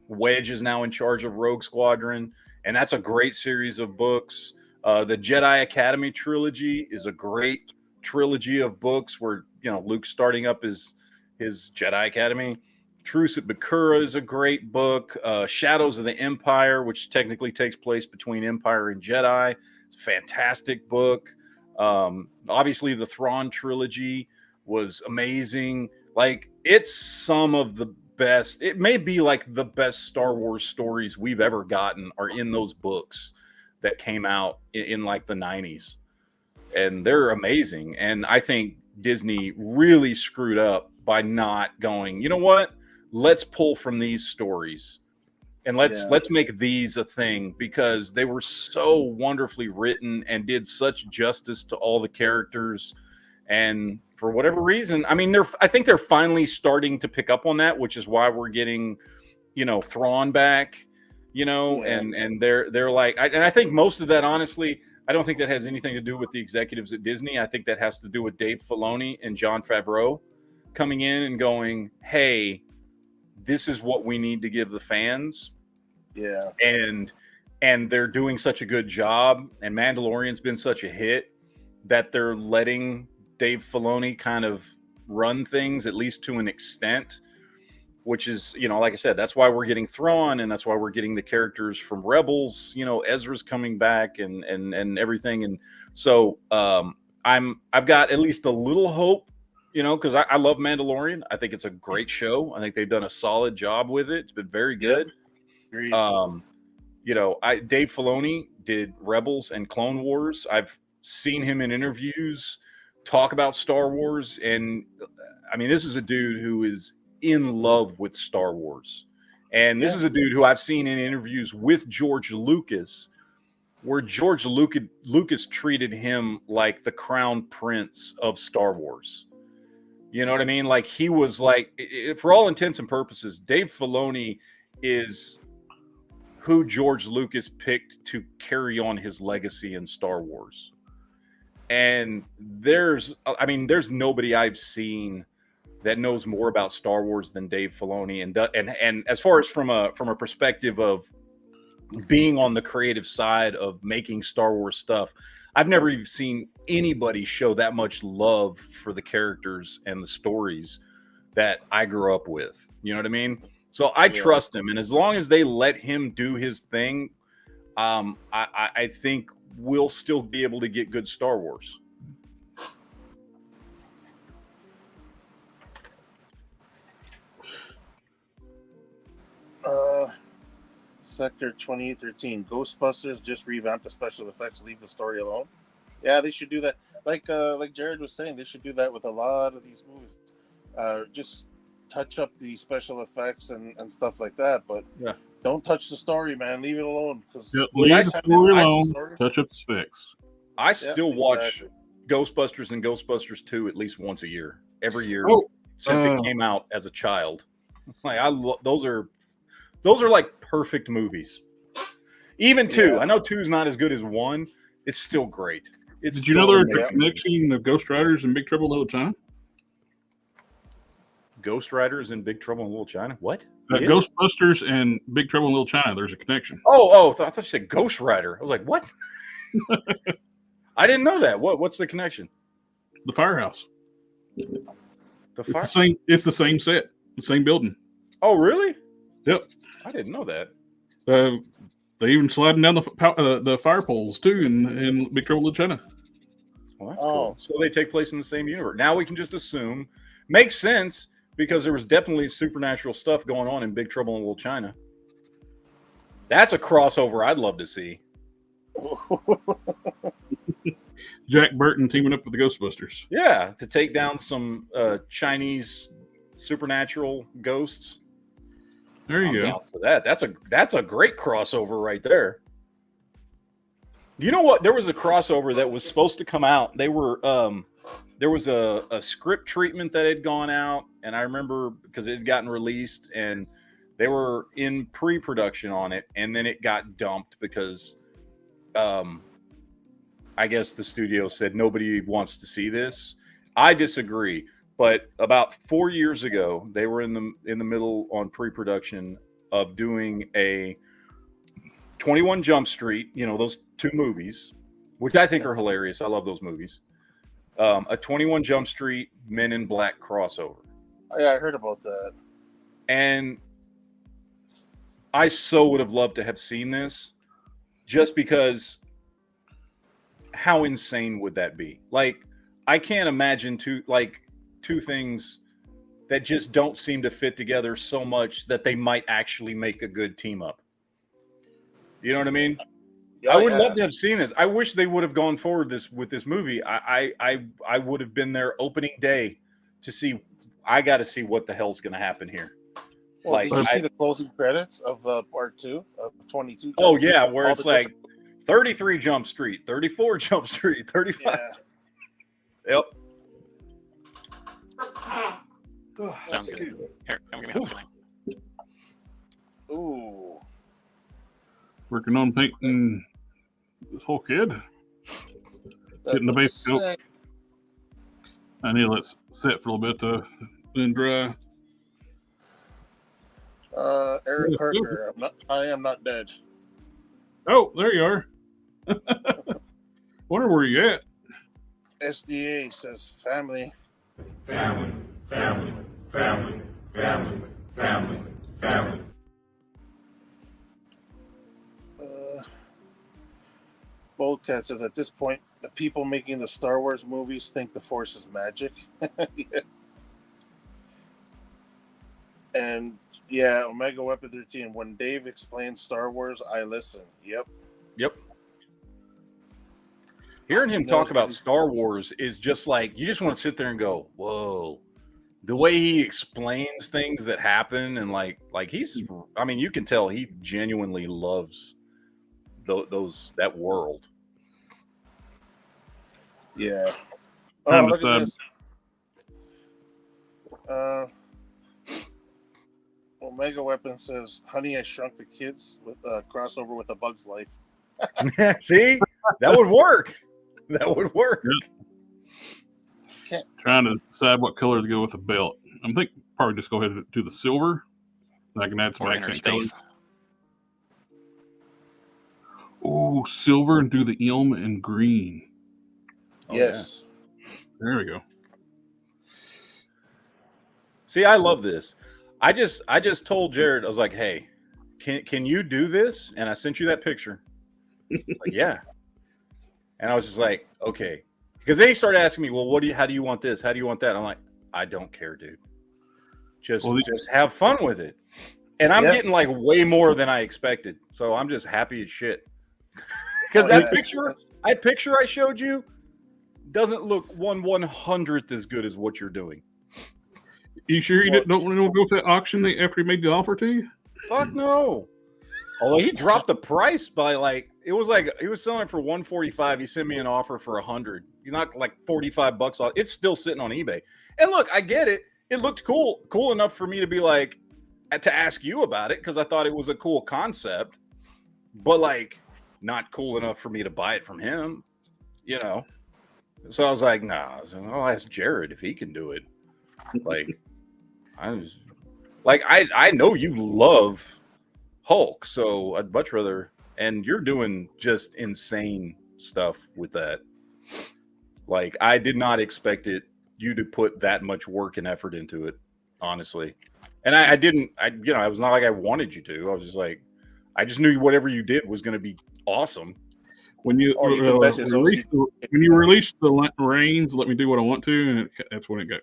Wedge is now in charge of Rogue Squadron. And that's a great series of books. The Jedi Academy trilogy is a great trilogy of books where, Luke's starting up his Jedi Academy. Truce at Bakura is a great book. Shadows of the Empire, which technically takes place between Empire and Jedi. It's a fantastic book. Obviously, the Thrawn trilogy was amazing. Like, it's some of the best. It may be like the best Star Wars stories we've ever gotten are in those books that came out in like the 90s. And they're amazing. And I think Disney really screwed up by not going, you know what? Let's pull from these stories and let's make these a thing, because they were so wonderfully written and did such justice to all the characters. And for whatever reason, I mean, I think they're finally starting to pick up on that, which is why we're getting, Thrawn back, and they're like, and I think most of that, honestly, I don't think that has anything to do with the executives at Disney. I think that has to do with Dave Filoni and Jon Favreau coming in and going, hey, this is what we need to give the fans. Yeah. And they're doing such a good job, and Mandalorian's been such a hit that they're letting Dave Filoni kind of run things, at least to an extent, which is, like I said, that's why we're getting Thrawn, and that's why we're getting the characters from Rebels. Ezra's coming back and everything. And so I've got at least a little hope, because I love Mandalorian. I think it's a great show. I think they've done a solid job with it. It's been very good. Agreed. Dave Filoni did Rebels and Clone Wars. I've seen him in interviews talk about Star Wars, and I mean, this is a dude who is in love with Star Wars, And this is a dude who I've seen in interviews with George Lucas, where George Lucas treated him like the crown prince of Star Wars. You know what I mean? Like he was like, for all intents and purposes, Dave Filoni is who George Lucas picked to carry on his legacy in Star Wars. And there's nobody I've seen that knows more about Star Wars than Dave Filoni. And as far as from a perspective of being on the creative side of making Star Wars stuff, I've never even seen anybody show that much love for the characters and the stories that I grew up with. You know what I mean? So I trust him, and as long as they let him do his thing, I think we'll still be able to get good Star Wars. Sector 2813, Ghostbusters just revamped the special effects, leave the story alone. Yeah, they should do that. Like Jared was saying, they should do that with a lot of these movies. Just touch up the special effects and stuff like that, but don't touch the story, man. Leave it alone. Leave the story alone. Touch up the specs. I still watch Ghostbusters and Ghostbusters 2 at least once a year, every year since it came out as a child. Like those are like perfect movies. Even 2. I know 2 is not as good as 1. It's still great. Did you know there's a connection of Ghost Riders and Big Trouble in Little China? Ghost Riders and Big Trouble in Little China? What? Ghostbusters and Big Trouble in Little China. There's a connection. I thought you said Ghost Rider. I was like, what? I didn't know that. What's the connection? The firehouse. The It's the same set, the same building. Oh, really? Yep. I didn't know that. They even sliding down the fire poles too in Big Trouble in Little China. Well, that's cool. So they take place in the same universe. Now we can just assume. Makes sense because there was definitely supernatural stuff going on in Big Trouble in Little China. That's a crossover I'd love to see. Jack Burton teaming up with the Ghostbusters. Yeah, to take down some Chinese supernatural ghosts. There you go. Down for that. That's a great crossover right there. You know what? There was a crossover that was supposed to come out. They were there was a script treatment that had gone out, and I remember because it had gotten released, and they were in pre-production on it, and then it got dumped because I guess the studio said nobody wants to see this. I disagree. But about 4 years ago, they were in the middle on pre-production of doing a 21 Jump Street, those 2 movies, which I think are hilarious. I love those movies. A 21 Jump Street Men in Black crossover. Oh, yeah, I heard about that. And I so would have loved to have seen this just because how insane would that be? Like, I can't imagine two things that just don't seem to fit together so much that they might actually make a good team up. You know what I mean? I would love to have seen this. I wish they would have gone forward with this movie. I would have been there opening day to see. I got to see what the hell's going to happen here. Well, did you see the closing credits of part 2 of 22? Oh yeah, where it's like 33 Jump Street, 34 Jump Street, 35. Yeah. Yep. Sounds good. Here, come give me a hug. Ooh. Working on painting this whole kid. Getting the base coat. I need to let it set for a little bit then dry. Eric Harker, I am not dead. Oh, there you are. Wonder where you at. SDA says family. Family, family, family, family, family, family. Boldcat says at this point, the people making the Star Wars movies think the Force is magic. Yeah. And yeah, Omega Weapon 13. When Dave explains Star Wars, I listen. Yep. Hearing him talk about Star Wars is just like, you just want to sit there and go, whoa, the way he explains things that happen, and like he's, I mean, you can tell he genuinely loves that world. Yeah. Oh, Trying to look at decide. this. Omega Weapon says, "Honey, I Shrunk the Kids" with a crossover with A Bug's Life. See, that would work. That would work. Trying to decide what color to go with the belt. I'm thinking probably just go ahead and do the silver. And I can add some Or inner accent colors. space. Oh, silver and do the elm and green. Yes. There we go. See, I love this. I just told Jared, I was like, hey, can you do this? And I sent you that picture. It's like, yeah. And I was just like, okay. Because then he started asking me, well, how do you want this? How do you want that? I'm like, I don't care, dude. Just have fun with it. And I'm getting like way more than I expected. So I'm just happy as shit. Because that picture I showed you doesn't look 1/100th as good as what you're doing. You sure you don't want to go with that auction after he made the offer to you? Fuck no. Although he dropped the price by like, it was like he was selling it for $145. He sent me an offer for $100. You knocked like $45 off. It's still sitting on eBay. And look, I get it. It looked cool enough for me to be like, to ask you about it, because I thought it was a cool concept, but like not cool enough for me to buy it from him, you know. So I was like, nah. I'll ask Jared if he can do it. Like, I know you love Hulk, so I'd much rather. And you're doing just insane stuff with that. Like, I did not expect you to put that much work and effort into it, honestly. And I didn't. It was not like I wanted you to. I was just like, I just knew whatever you did was going to be awesome. When you release the reins, let me do what I want to, and that's when it got.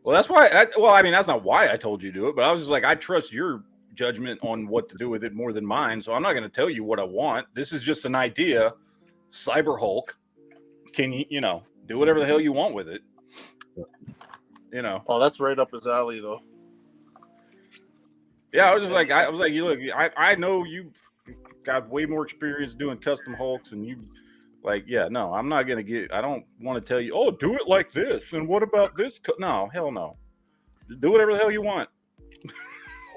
Well, that's why. That's not why I told you to do it, but I was just like, I trust your judgment on what to do with it more than mine, so I'm not going to tell you what I want. This is just an idea. Cyber Hulk, can you, do whatever the hell you want with it? Oh, that's right up his alley, though. Yeah, I was like, you look, I know you got way more experience doing custom Hulks, and you, like, yeah, no, I'm not gonna I don't want to tell you, oh, do it like this, and what about this? No, hell no. Just do whatever the hell you want.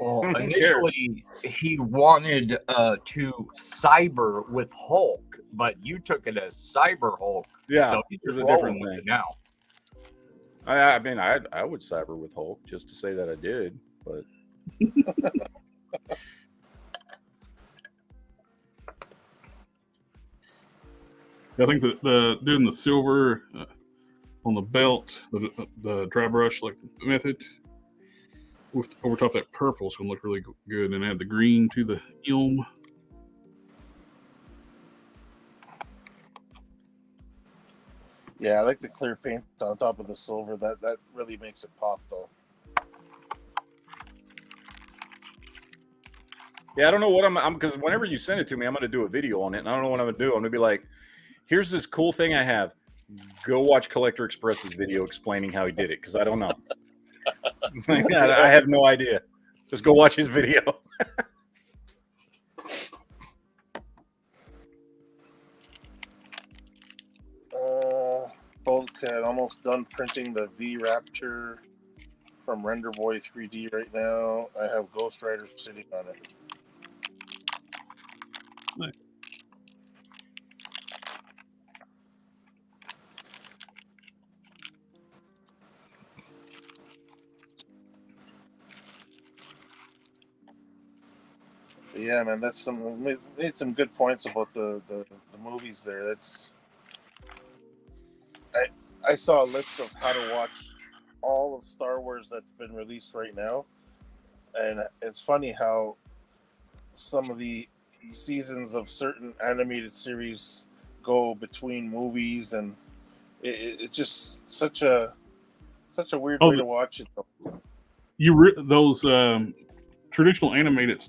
Well, initially he wanted to cyber with Hulk, but you took it as Cyber Hulk. Yeah, so it's a different thing now. I mean, I would cyber with Hulk just to say that I did, but. I think that doing the silver on the belt, the dry brush like method, with over top that purple is going to look really good, and add the green to the elm. Yeah, I like the clear paint on top of the silver. That really makes it pop, though. Yeah, I don't know what I'm because whenever you send it to me, I'm going to do a video on it, and I don't know what I'm going to do. I'm going to be like, here's this cool thing I have. Go watch Collector Express's video explaining how he did it, because I don't know. Like, I have no idea. Just go watch his video. Bulkhead, almost done printing the V Rapture from RenderBoy 3D right now. I have Ghost Rider sitting on it. Nice. Yeah, man, that's made some good points about the movies there. That's I saw a list of how to watch all of Star Wars that's been released right now, and it's funny how some of the seasons of certain animated series go between movies, and it's just such a weird way to watch it. Those traditional animated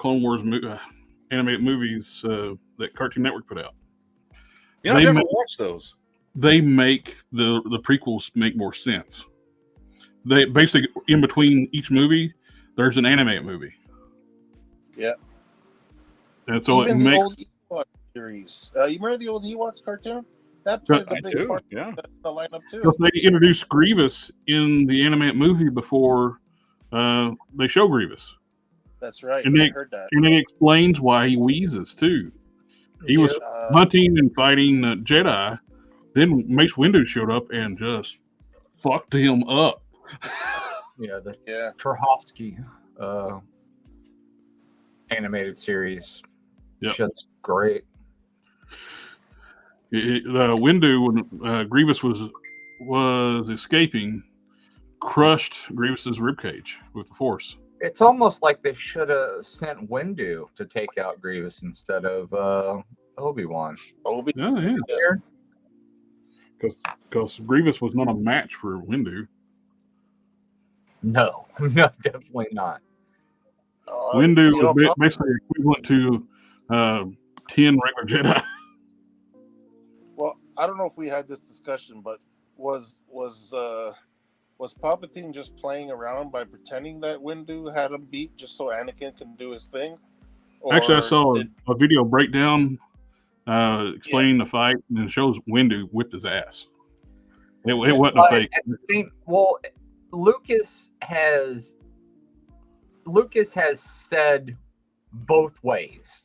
Clone Wars animated movies that Cartoon Network put out. Yeah, I never watched those. They make the prequels make more sense they basically in between each movie, there's an animated movie. Yeah. And so Even it the makes old Ewok series. You remember the old Ewoks cartoon? That plays a I big do, part yeah. of the lineup too. because they introduced Grievous in the animated movie before they show Grievous, That's right. and I heard that. it explains why he wheezes too. He was hunting and fighting Jedi. Then Mace Windu showed up and just fucked him up. The Yeah. Tarkovsky animated series. Yep. Shit's great. Windu, when Grievous was escaping, crushed Grievous's ribcage with the Force. It's almost like they should have sent Windu to take out Grievous instead of Obi-Wan. Yeah. Because Grievous was not a match for Windu. No, definitely not. Windu was basically equivalent to 10 regular Jedi. Well, I don't know if we had this discussion, but was Palpatine just playing around by pretending that Windu had him beat just so Anakin can do his thing? Actually, I saw a video breakdown explaining the fight, and it shows Windu whipped his ass. It wasn't a fake. At the same, well, Lucas has said both ways.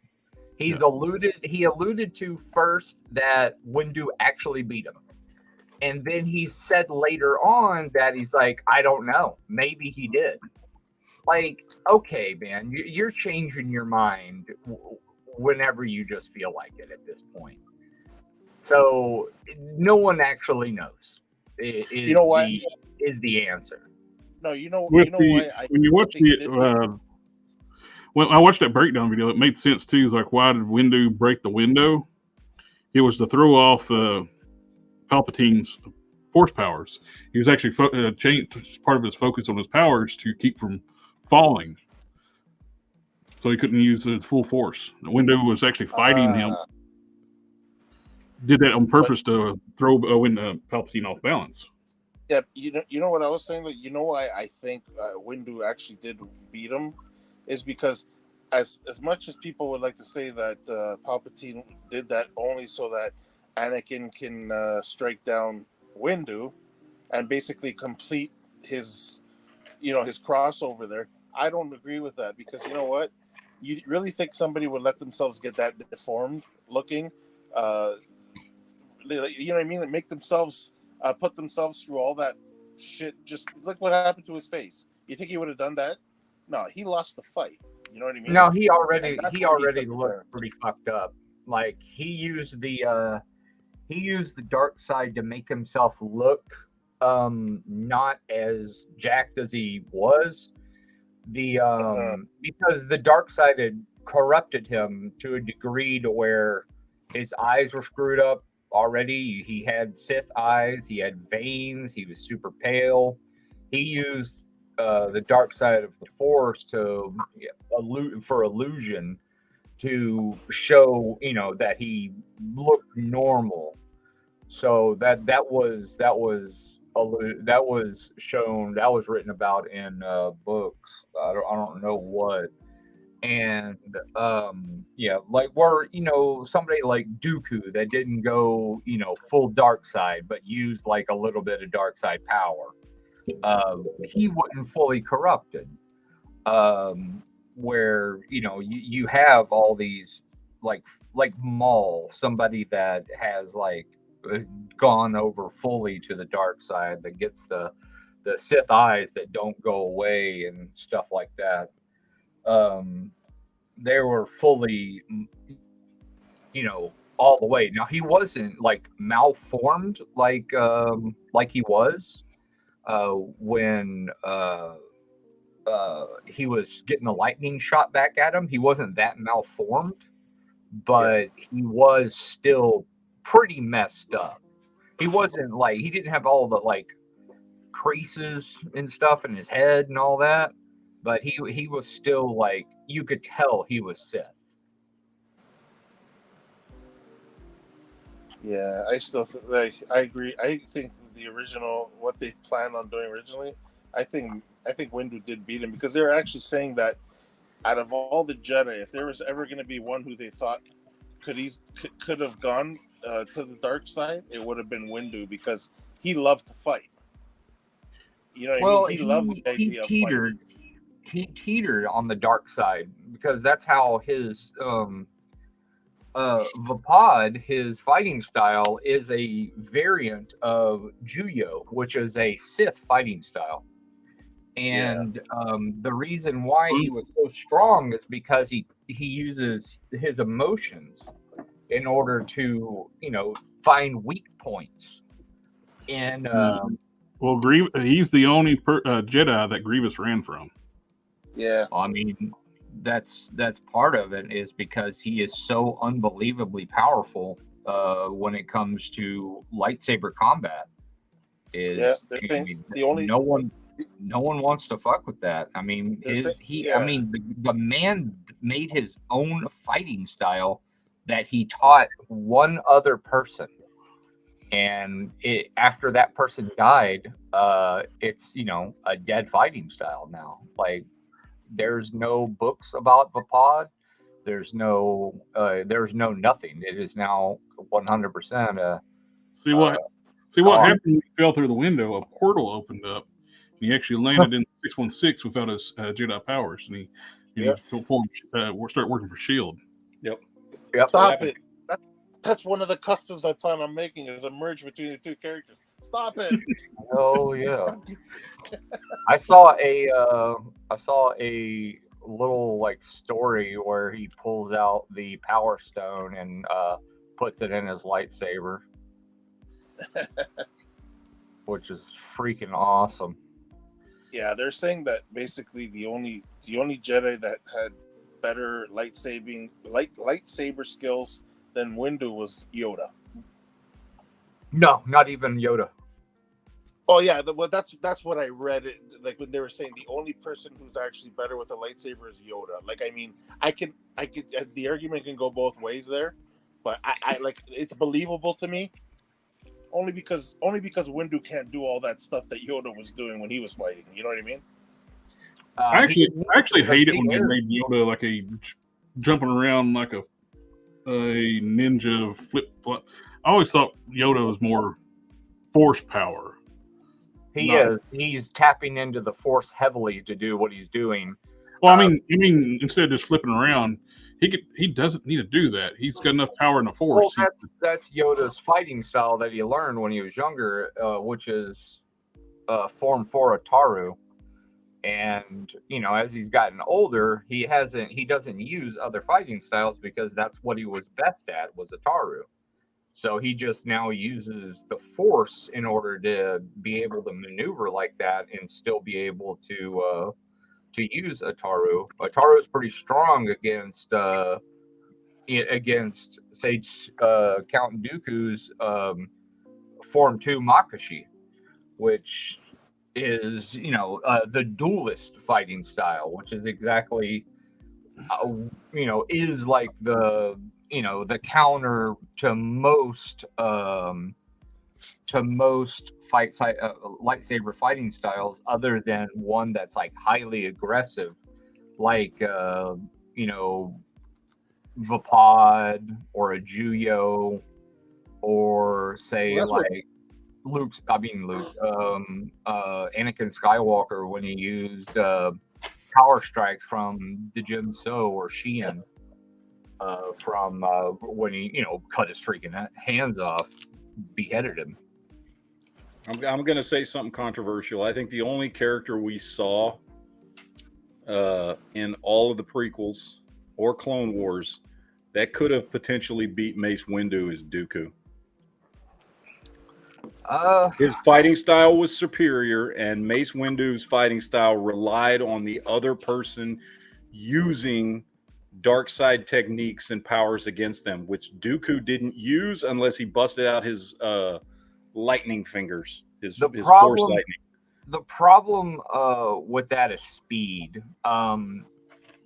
He alluded to first that Windu actually beat him. And then he said later on that he's like, I don't know. Maybe he did. Like, okay, man, you're changing your mind whenever you just feel like it at this point. So no one actually knows. You know why? Is the answer. No, you know When why? you watch when I watched that breakdown video, it made sense too. It's like, why did Windu break the window? It was to throw off Palpatine's force powers. He was actually changed part of his focus on his powers to keep from falling, so he couldn't use his full force. Windu was actually fighting him. Did that on purpose to throw Palpatine off balance. Yeah, you know what I was saying? That you know why I think Windu actually did beat him is because as much as people would like to say that Palpatine did that only so that Anakin can strike down Windu and basically complete his crossover there. I don't agree with that because you know what? You really think somebody would let themselves get that deformed looking? You know what I mean? And make themselves put themselves through all that shit. Just look what happened to his face. You think he would have done that? No, he lost the fight. You know what I mean? No, he already looked pretty fucked up. Like he used the dark side to make himself look not as jacked as he was. Because the dark side had corrupted him to a degree to where his eyes were screwed up already. He had Sith eyes, he had veins, he was super pale. He used the dark side of the Force to illusion to show, that he looked normal. So that was shown, that was written about in books. I don't know what. And like where somebody like Dooku that didn't go full dark side but used like a little bit of dark side power, he wasn't fully corrupted. Where you have all these like Maul, somebody that has like gone over fully to the dark side, that gets the Sith eyes that don't go away and stuff like that. They were fully, all the way. Now he wasn't like malformed like he was when he was getting the lightning shot back at him. He wasn't that malformed, but he was still pretty messed up. He wasn't like, he didn't have all the like creases and stuff in his head and all that, but he was still like, you could tell he was Sith. Yeah, I still I agree. I think the original, what they planned on doing originally, I think Windu did beat him because they're actually saying that out of all the Jedi, if there was ever going to be one who they thought could have gone to the dark side, it would have been Windu because he loved to fight. You know what I mean? He loved the idea of fighting. He teetered on the dark side because that's how his Vapad, his fighting style, is a variant of Juyo, which is a Sith fighting style. And the reason why he was so strong is because he uses his emotions in order to, find weak points. And well, he's the only Jedi that Grievous ran from. Yeah, I mean, that's part of it is because he is so unbelievably powerful when it comes to lightsaber combat. the only no one wants to fuck with that. I mean, the man made his own fighting style that he taught one other person, and after that person died, it's a dead fighting style now. Like, there's no books about Vapad. There's no nothing. It is now 100%. See what happened when he fell through the window? A portal opened up. He actually landed in 616 without his Jedi powers, and he started working for Shield. Yep. Stop it. That's one of the customs I plan on making is a merge between the two characters. Stop it. Oh yeah. I saw a little story where he pulls out the Power Stone and puts it in his lightsaber, which is freaking awesome. Yeah, they're saying that basically the only Jedi that had better lightsaber skills than Windu was Yoda. No, not even Yoda. Oh yeah, that's what I read. Like when they were saying the only person who's actually better with a lightsaber is Yoda. Like, I mean, I could the argument can go both ways there, but I like it's believable to me. Only because Windu can't do all that stuff that Yoda was doing when he was fighting. You know what I mean? I actually hate it when they made Yoda like a jumping around like a ninja flip flop. I always thought Yoda was more force power. He's tapping into the force heavily to do what he's doing. Well, I mean, instead of just flipping around, he doesn't need to do that. He's got enough power in the force. Well, that's Yoda's fighting style that he learned when he was younger, which is Form 4 Ataru. And as he's gotten older, he doesn't use other fighting styles because that's what he was best at, was Ataru. So he just now uses the force in order to be able to maneuver like that and still be able to use Ataru. Ataru is pretty strong against say Count Dooku's Form 2 Makashi, which is the duelist fighting style, which is exactly is like the counter to most lightsaber fighting styles, other than one that's like highly aggressive, like Vapad or a Juyo, or say Anakin Skywalker when he used power strikes from the Jin So or Xian from when he cut his freaking hands off, beheaded him. I'm going to say something controversial. I think the only character we saw in all of the prequels or Clone Wars that could have potentially beat Mace Windu is Dooku. His fighting style was superior, and Mace Windu's fighting style relied on the other person using dark side techniques and powers against them, which Dooku didn't use unless he busted out his lightning fingers, his force lightning. The problem with that is speed.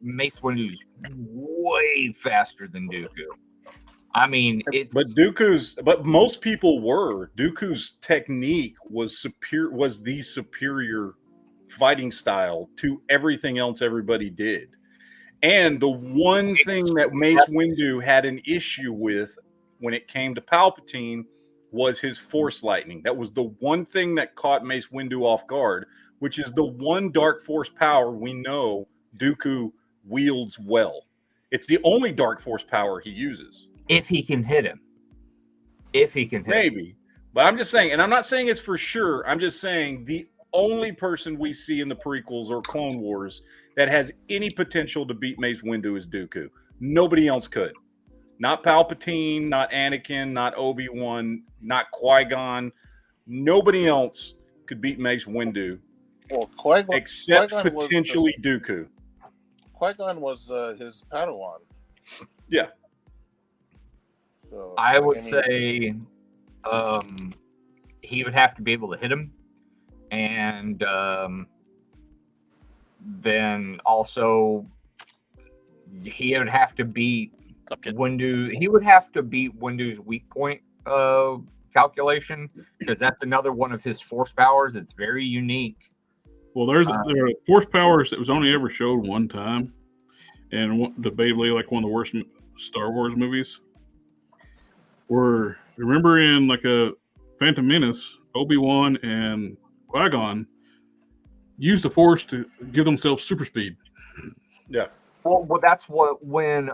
Mace Windu's way faster than Dooku. I mean, but most people were. Dooku's technique was the superior fighting style to everything else everybody did. And the one thing that Mace Windu had an issue with when it came to Palpatine was his Force lightning. That was the one thing that caught Mace Windu off guard, which is the one Dark Force power we know Dooku wields well. It's the only Dark Force power he uses. If he can hit him. If he can hit Maybe. him. But I'm just saying, and I'm not saying it's for sure, I'm just saying the only person we see in the prequels or Clone Wars that has any potential to beat Mace Windu is Dooku. Nobody else could. Not Palpatine, not Anakin, not Obi-Wan, not Qui-Gon. Nobody else could beat Mace Windu except potentially Dooku. Qui-Gon was his Padawan. Yeah. So, I would say he would have to be able to hit him. And then also he would have to beat Windu. He would have to beat Windu's weak point calculation, because that's another one of his Force powers. It's very unique. Well, there are Force powers that was only ever showed one time, and debatably like one of the worst Star Wars movies. Were, remember in like a Phantom Menace, Obi-Wan and Qui-Gon used the Force to give themselves super speed. Yeah. Well, that's what when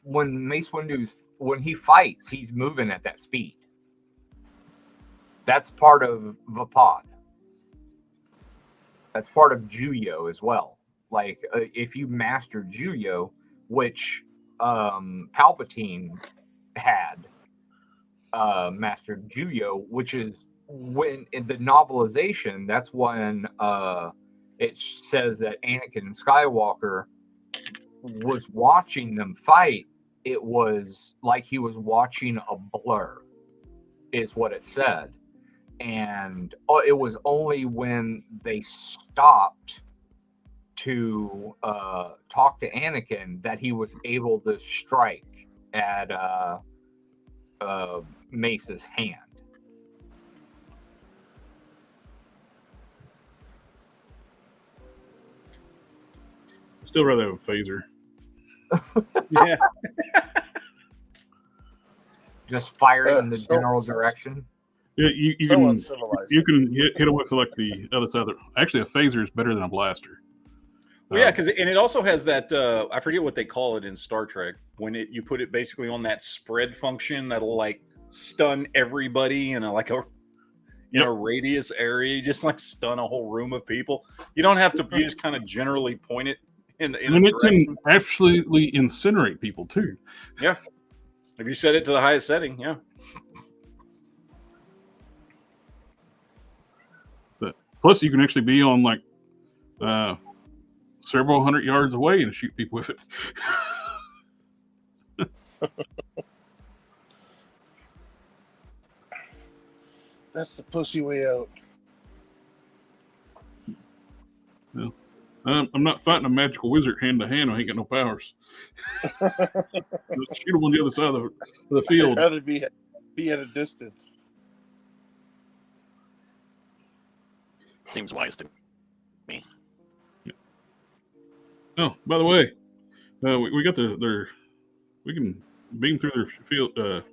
Mace Windu's, when he fights, he's moving at that speed. That's part of Vapad. That's part of Juyo as well. Like if you master Juyo, which Palpatine had mastered Juyo, which is when in the novelization, that's when it says that Anakin Skywalker was watching them fight. It was like he was watching a blur, is what it said. And it was only when they stopped to talk to Anakin that he was able to strike at Mace's hand. Still rather have a phaser. Yeah. Just fire it in the general direction. Yeah, you can hit it with like the other side. Actually, a phaser is better than a blaster. Well, yeah, because it also has that I forget what they call it in Star Trek, when you put it basically on that spread function that'll like stun everybody in a radius area. You just like stun a whole room of people. You don't have to. You just kind of generally point it in a and it direction. can absolutely incinerate people too. Yeah, if you set it to the highest setting, yeah. Plus, you can actually be on like several hundred yards away and shoot people with it. That's the pussy way out. Well, I'm not fighting a magical wizard hand to hand. I ain't got no powers. Just shoot them on the other side of the field. I'd rather be at a distance. Seems wise to me. Yeah. Oh, by the way, we got we can beam through their field,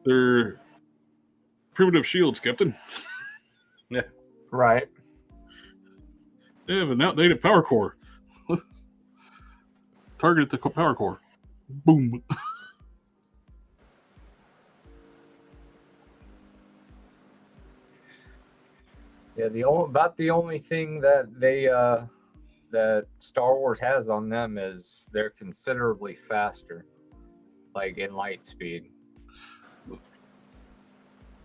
their primitive shields, Captain. Yeah. Right. They have an outdated power core. Target the power core. Boom. Yeah, the only thing that that Star Wars has on them is they're considerably faster, like in light speed.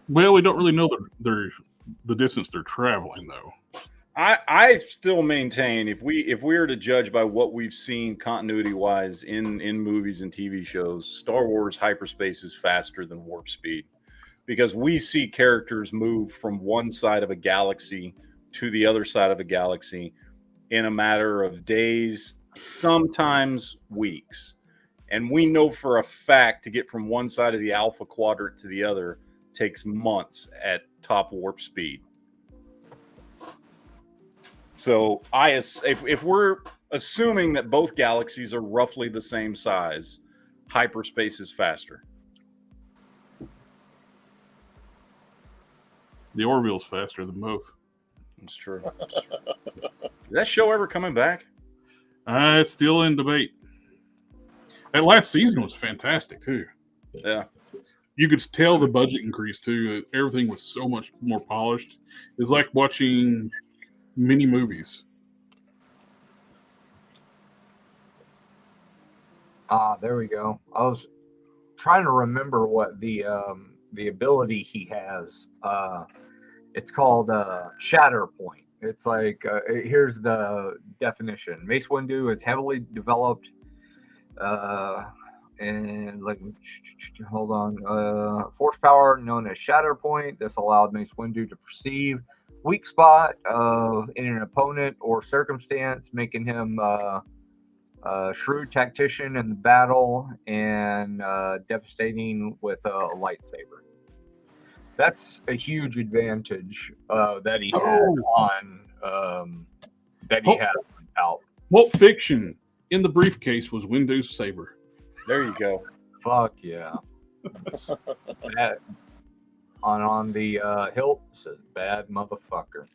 Well, we don't really know the distance they're traveling, though. I still maintain if we were to judge by what we've seen continuity wise in movies and TV shows, Star Wars hyperspace is faster than warp speed, because we see characters move from one side of a galaxy to the other side of a galaxy in a matter of days, sometimes weeks. And we know for a fact to get from one side of the Alpha Quadrant to the other takes months at top warp speed. So if we're assuming that both galaxies are roughly the same size, hyperspace is faster. The Orville's faster than both. That's true. Is that show ever coming back? It's still in debate. That last season was fantastic too. Yeah. You could tell the budget increased too. Everything was so much more polished. It's like watching mini movies. There we go. I was trying to remember what the ability he has. It's called Shatter Point. It's like here's the definition. Mace Windu is heavily developed, and like hold on, force power known as Shatter Point. This allowed Mace Windu to perceive weak spot in an opponent or circumstance, making him shrewd tactician in the battle and devastating with a lightsaber. That's a huge advantage that he had on that he had out. Pulp Fiction in the briefcase was Windu's saber. There you go. Fuck yeah. That, on the hilt says bad motherfucker.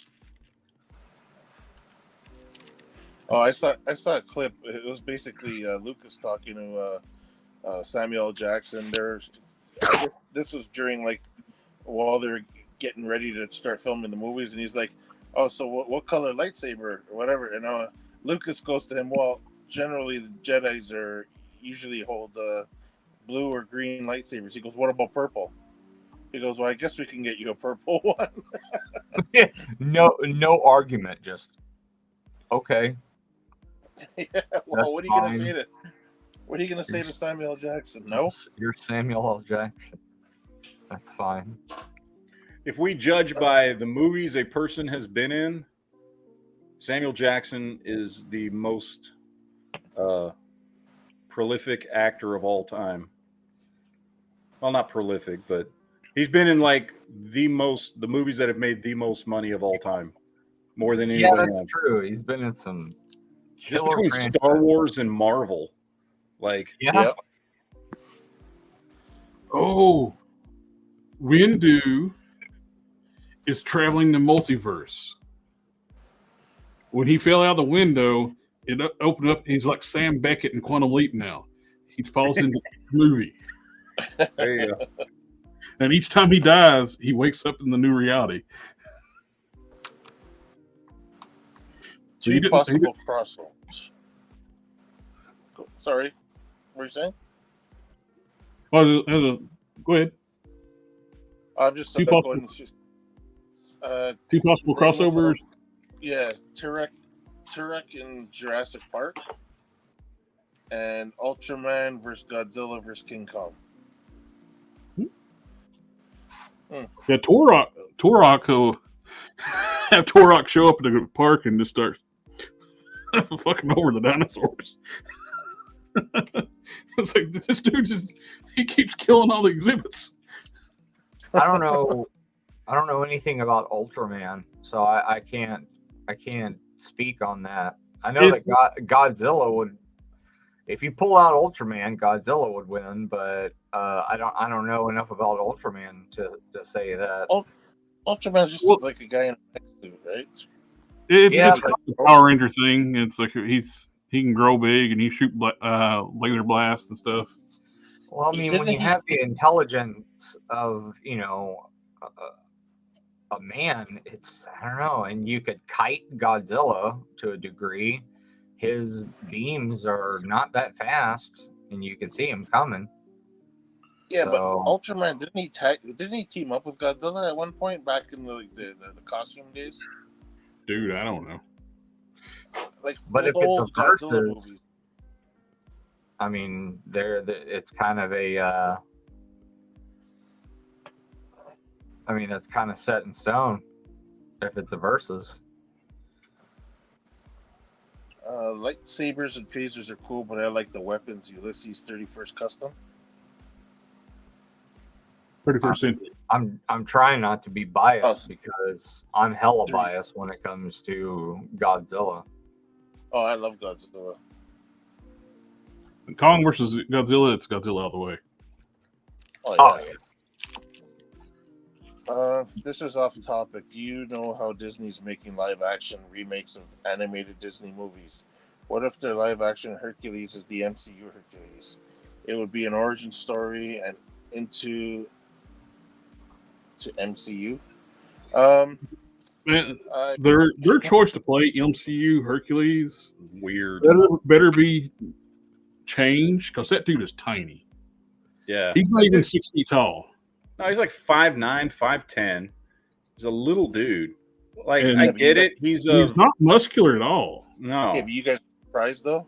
Oh, I saw a clip. It was basically Lucas talking to Samuel L. Jackson. This was during while they're getting ready to start filming the movies, and he's like, "Oh, so what color lightsaber or whatever?" And Lucas goes to him, "Well, generally the Jedis usually hold blue or green lightsabers." He goes, "What about purple?" He goes, "Well, I guess we can get you a purple one." No argument, just okay. Yeah, well, what are you gonna say to Samuel L. Jackson? No, you're Samuel L. Jackson. That's fine. If we judge by the movies a person has been in, Samuel Jackson is the most prolific actor of all time. Well, not prolific, but he's been in the movies that have made the most money of all time, more than anybody else. True. He's been in some just between Star Wars and Marvel, yeah. Oh, Windu is traveling the multiverse. When he fell out the window, it opened up. He's like Sam Beckett in Quantum Leap now. He falls into the movie. There you go. And each time he dies, he wakes up in the new reality. Two possible crossroads. Sorry, what are you saying? Oh, go ahead. I'm just two possible crossovers. Yeah, Turek in Jurassic Park, and Ultraman versus Godzilla versus King Kong. Yeah, Turok will have Turok show up at the park and just start fucking over the dinosaurs. It's like this dude he keeps killing all the exhibits. I don't know anything about Ultraman, so I can't speak on that. I know that Godzilla would, if you pull out Ultraman, Godzilla would win, but I don't know enough about Ultraman to say that. Ultraman's just like a guy in a suit, right? It's like a Power Ranger thing. It's like he can grow big and he shoot laser blasts and stuff. Well, I mean, when you have the intelligence of a man, it's, I don't know, and you could kite Godzilla to a degree. His beams are not that fast, and you can see him coming. Yeah, but Ultraman didn't he team up with Godzilla at one point back in the costume days? Dude, I don't know. But if it's a versus, I mean, it's kind of a. I mean, that's kind of set in stone if it's a versus. Lightsabers and phasers are cool, but I like the weapons. Ulysses 31st Custom. 31st Century. I'm trying not to be biased because I'm hella biased when it comes to Godzilla. Oh, I love Godzilla. Kong versus Godzilla, it's Godzilla all the way. Oh yeah. This is off topic. Do you know how Disney's making live action remakes of animated Disney movies? What if their live action Hercules is the MCU Hercules? It would be an origin story and into MCU. Man, their choice to play MCU Hercules Weird. better be changed because that dude is tiny. Yeah. He's not even 6 feet tall. No, he's like 5'9", 5'10". He's a little dude. Like, And I get it. He's not muscular at all. No. Yeah, but you guys surprised though?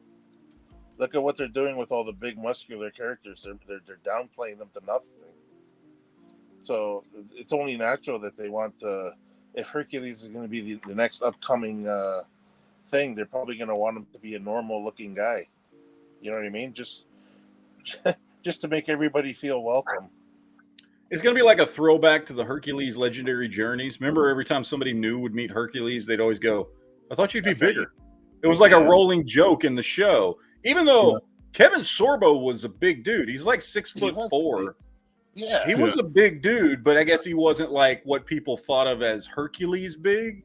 Look at what they're doing with all the big muscular characters. They're downplaying them to nothing. So it's only natural that they want to. If Hercules is going to be the next upcoming thing, they're probably going to want him to be a normal looking guy. You know what I mean? Just to make everybody feel welcome. It's going to be like a throwback to the Hercules legendary journeys. Remember, every time somebody new would meet Hercules, they'd always go, "I thought you'd be bigger." It was like a rolling joke in the show. Even though Kevin Sorbo was a big dude, he's like 6'4". Yeah, he was a big dude, but I guess he wasn't like what people thought of as Hercules big,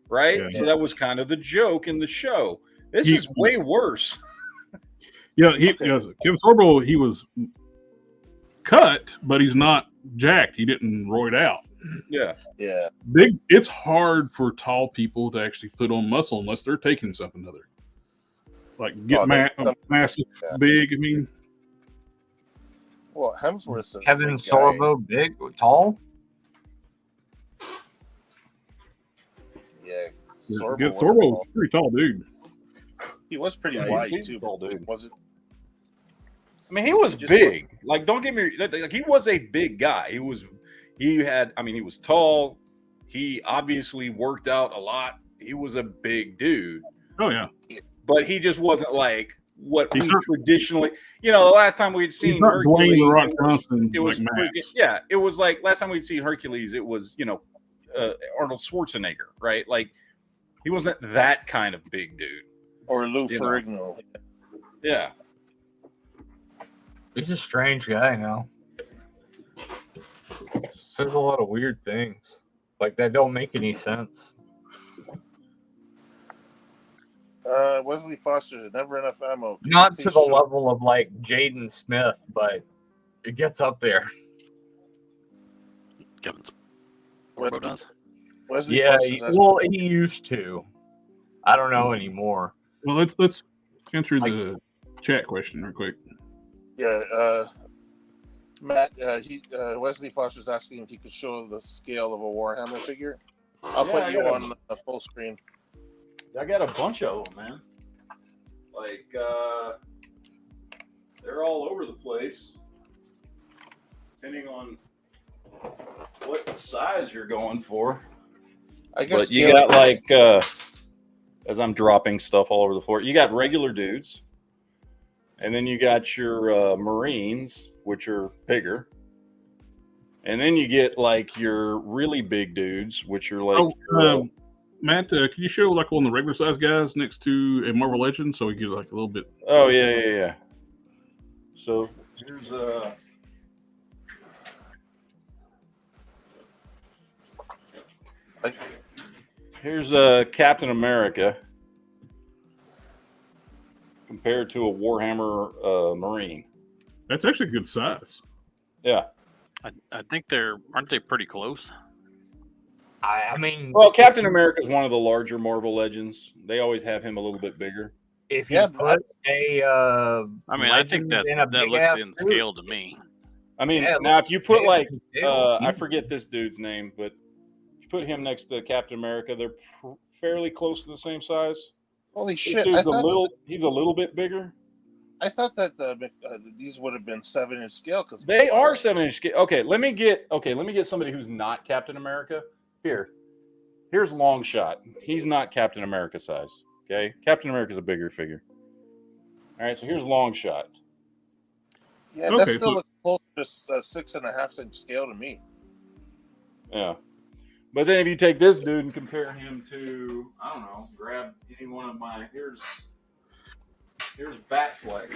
right? Yeah. So that was kind of the joke in the show. This is way worse. Yeah, Kevin Sorbo, he was cut, but he's not jacked. He didn't roid out. Yeah. Big. It's hard for tall people to actually put on muscle unless they're taking something other. Like get massive, big. I mean, well, Hemsworth's Kevin Sorbo, big, tall. Yeah, Sorbo was pretty tall dude. He was pretty wide too. Tall dude. Was it? I mean, he was big. Like, don't get me. Like, he was a big guy. He was tall. He obviously worked out a lot. He was a big dude. Oh yeah. But he just wasn't like what we traditionally, the last time we'd seen Hercules, it was it was like last time we'd seen Hercules, it was, Arnold Schwarzenegger, right? Like, he wasn't that kind of big dude. Or Lou Ferrigno. Yeah. He's a strange guy now. Says a lot of weird things. Like, that don't make any sense. Wesley Foster, never enough ammo. Not to the level of like Jaden Smith, but it gets up there. Kevin's Sorbo does. He used to. I don't know anymore. Well, let's answer the chat question real quick. Yeah, Matt. Wesley Foster's asking if you could show the scale of a Warhammer figure. I'll put you on a full screen. I got a bunch of them, man. Like, they're all over the place, depending on what size you're going for. I guess. But you got like, as I'm dropping stuff all over the floor, you got regular dudes, and then you got your Marines, which are bigger, and then you get like your really big dudes, which are like. Matt, can you show like one of the regular size guys next to a Marvel Legend so we get like a little bit? Oh yeah. So here's Captain America compared to a Warhammer Marine. That's actually a good size. Yeah. I think aren't they pretty close? I mean, well, Captain America is one of the larger Marvel Legends. They always have him a little bit bigger. If you put I think that looks in scale to me. I mean, now if you put like, I forget this dude's name, but if you put him next to Captain America, they're fairly close to the same size. Holy shit! This dude's he's a little bit bigger. I thought that these would have been 7-inch scale because they are 7-inch scale. Okay, let me get somebody who's not Captain America. Here's Longshot. He's not Captain America size. Okay, Captain America's a bigger figure. All right, so here's Longshot. Yeah, that still looks close to a 6.5-inch scale to me. Yeah. But then if you take this dude and compare him to, I don't know, grab any one of my, here's Batfleck.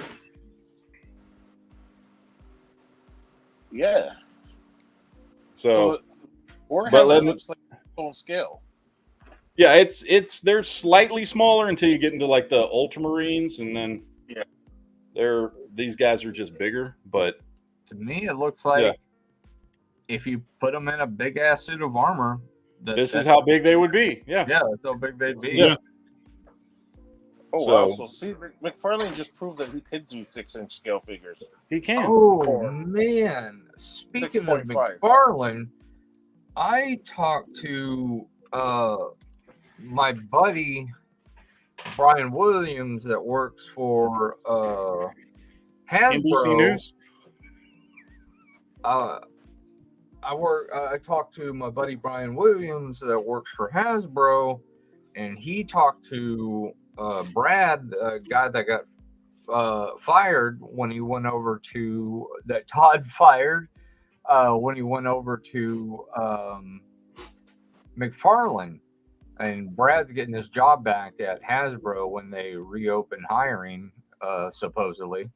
Yeah. So Warhammer looks like its own scale. Yeah, it's they're slightly smaller until you get into like the Ultramarines, and then these guys are just bigger. But to me, it looks like if you put them in a big ass suit of armor, this is how big they would be. Yeah, that's how big they'd be. Yeah. Oh wow! So see, McFarlane just proved that he could do 6-inch scale figures. He can. Oh man! Speaking of 6.5. McFarlane, I talked to my buddy Brian Williams that works for Hasbro. NBC News. I talked to my buddy Brian Williams that works for Hasbro, and he talked to Brad, a guy that got fired when he went over to that Todd fired when he went over to McFarlane. And Brad's getting his job back at Hasbro when they reopen hiring, supposedly.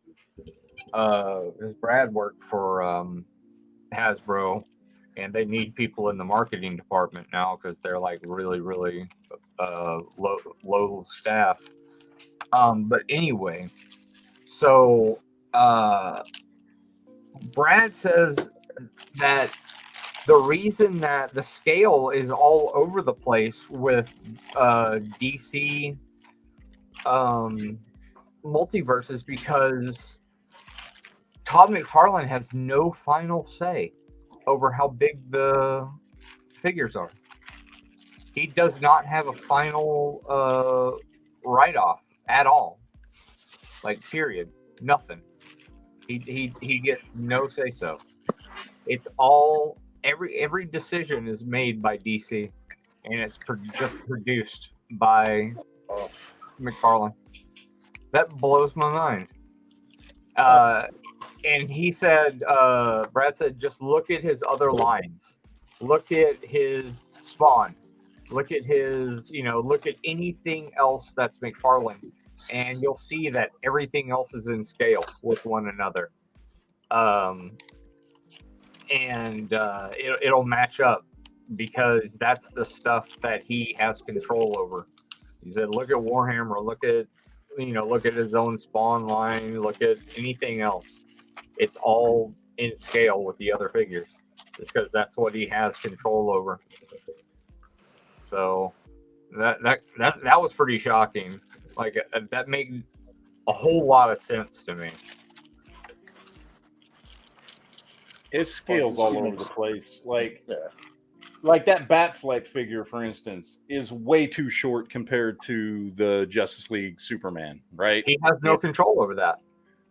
Because Brad worked for Hasbro, and they need people in the marketing department now because they're like really, really low staff. But anyway, so Brad says that the reason that the scale is all over the place with DC multiverse is because Todd McFarlane has no final say over how big the figures are. He does not have a final write-off at all. Like, period. Nothing. He gets no say-so. It's all every decision is made by DC, and it's just produced by McFarlane. That blows my mind. And he said, Brad said, just look at his other lines. Look at his Spawn. Look at his, look at anything else that's McFarlane, and you'll see that everything else is in scale with one another. It'll match up because that's the stuff that he has control over. He said, look at Warhammer, look at his own Spawn line, look at anything else. It's all in scale with the other figures. Just because that's what he has control over. So that was pretty shocking. Like, that made a whole lot of sense to me. His scale's all over the place. Like that Batfleck figure, for instance, is way too short compared to the Justice League Superman, right? He has no control over that.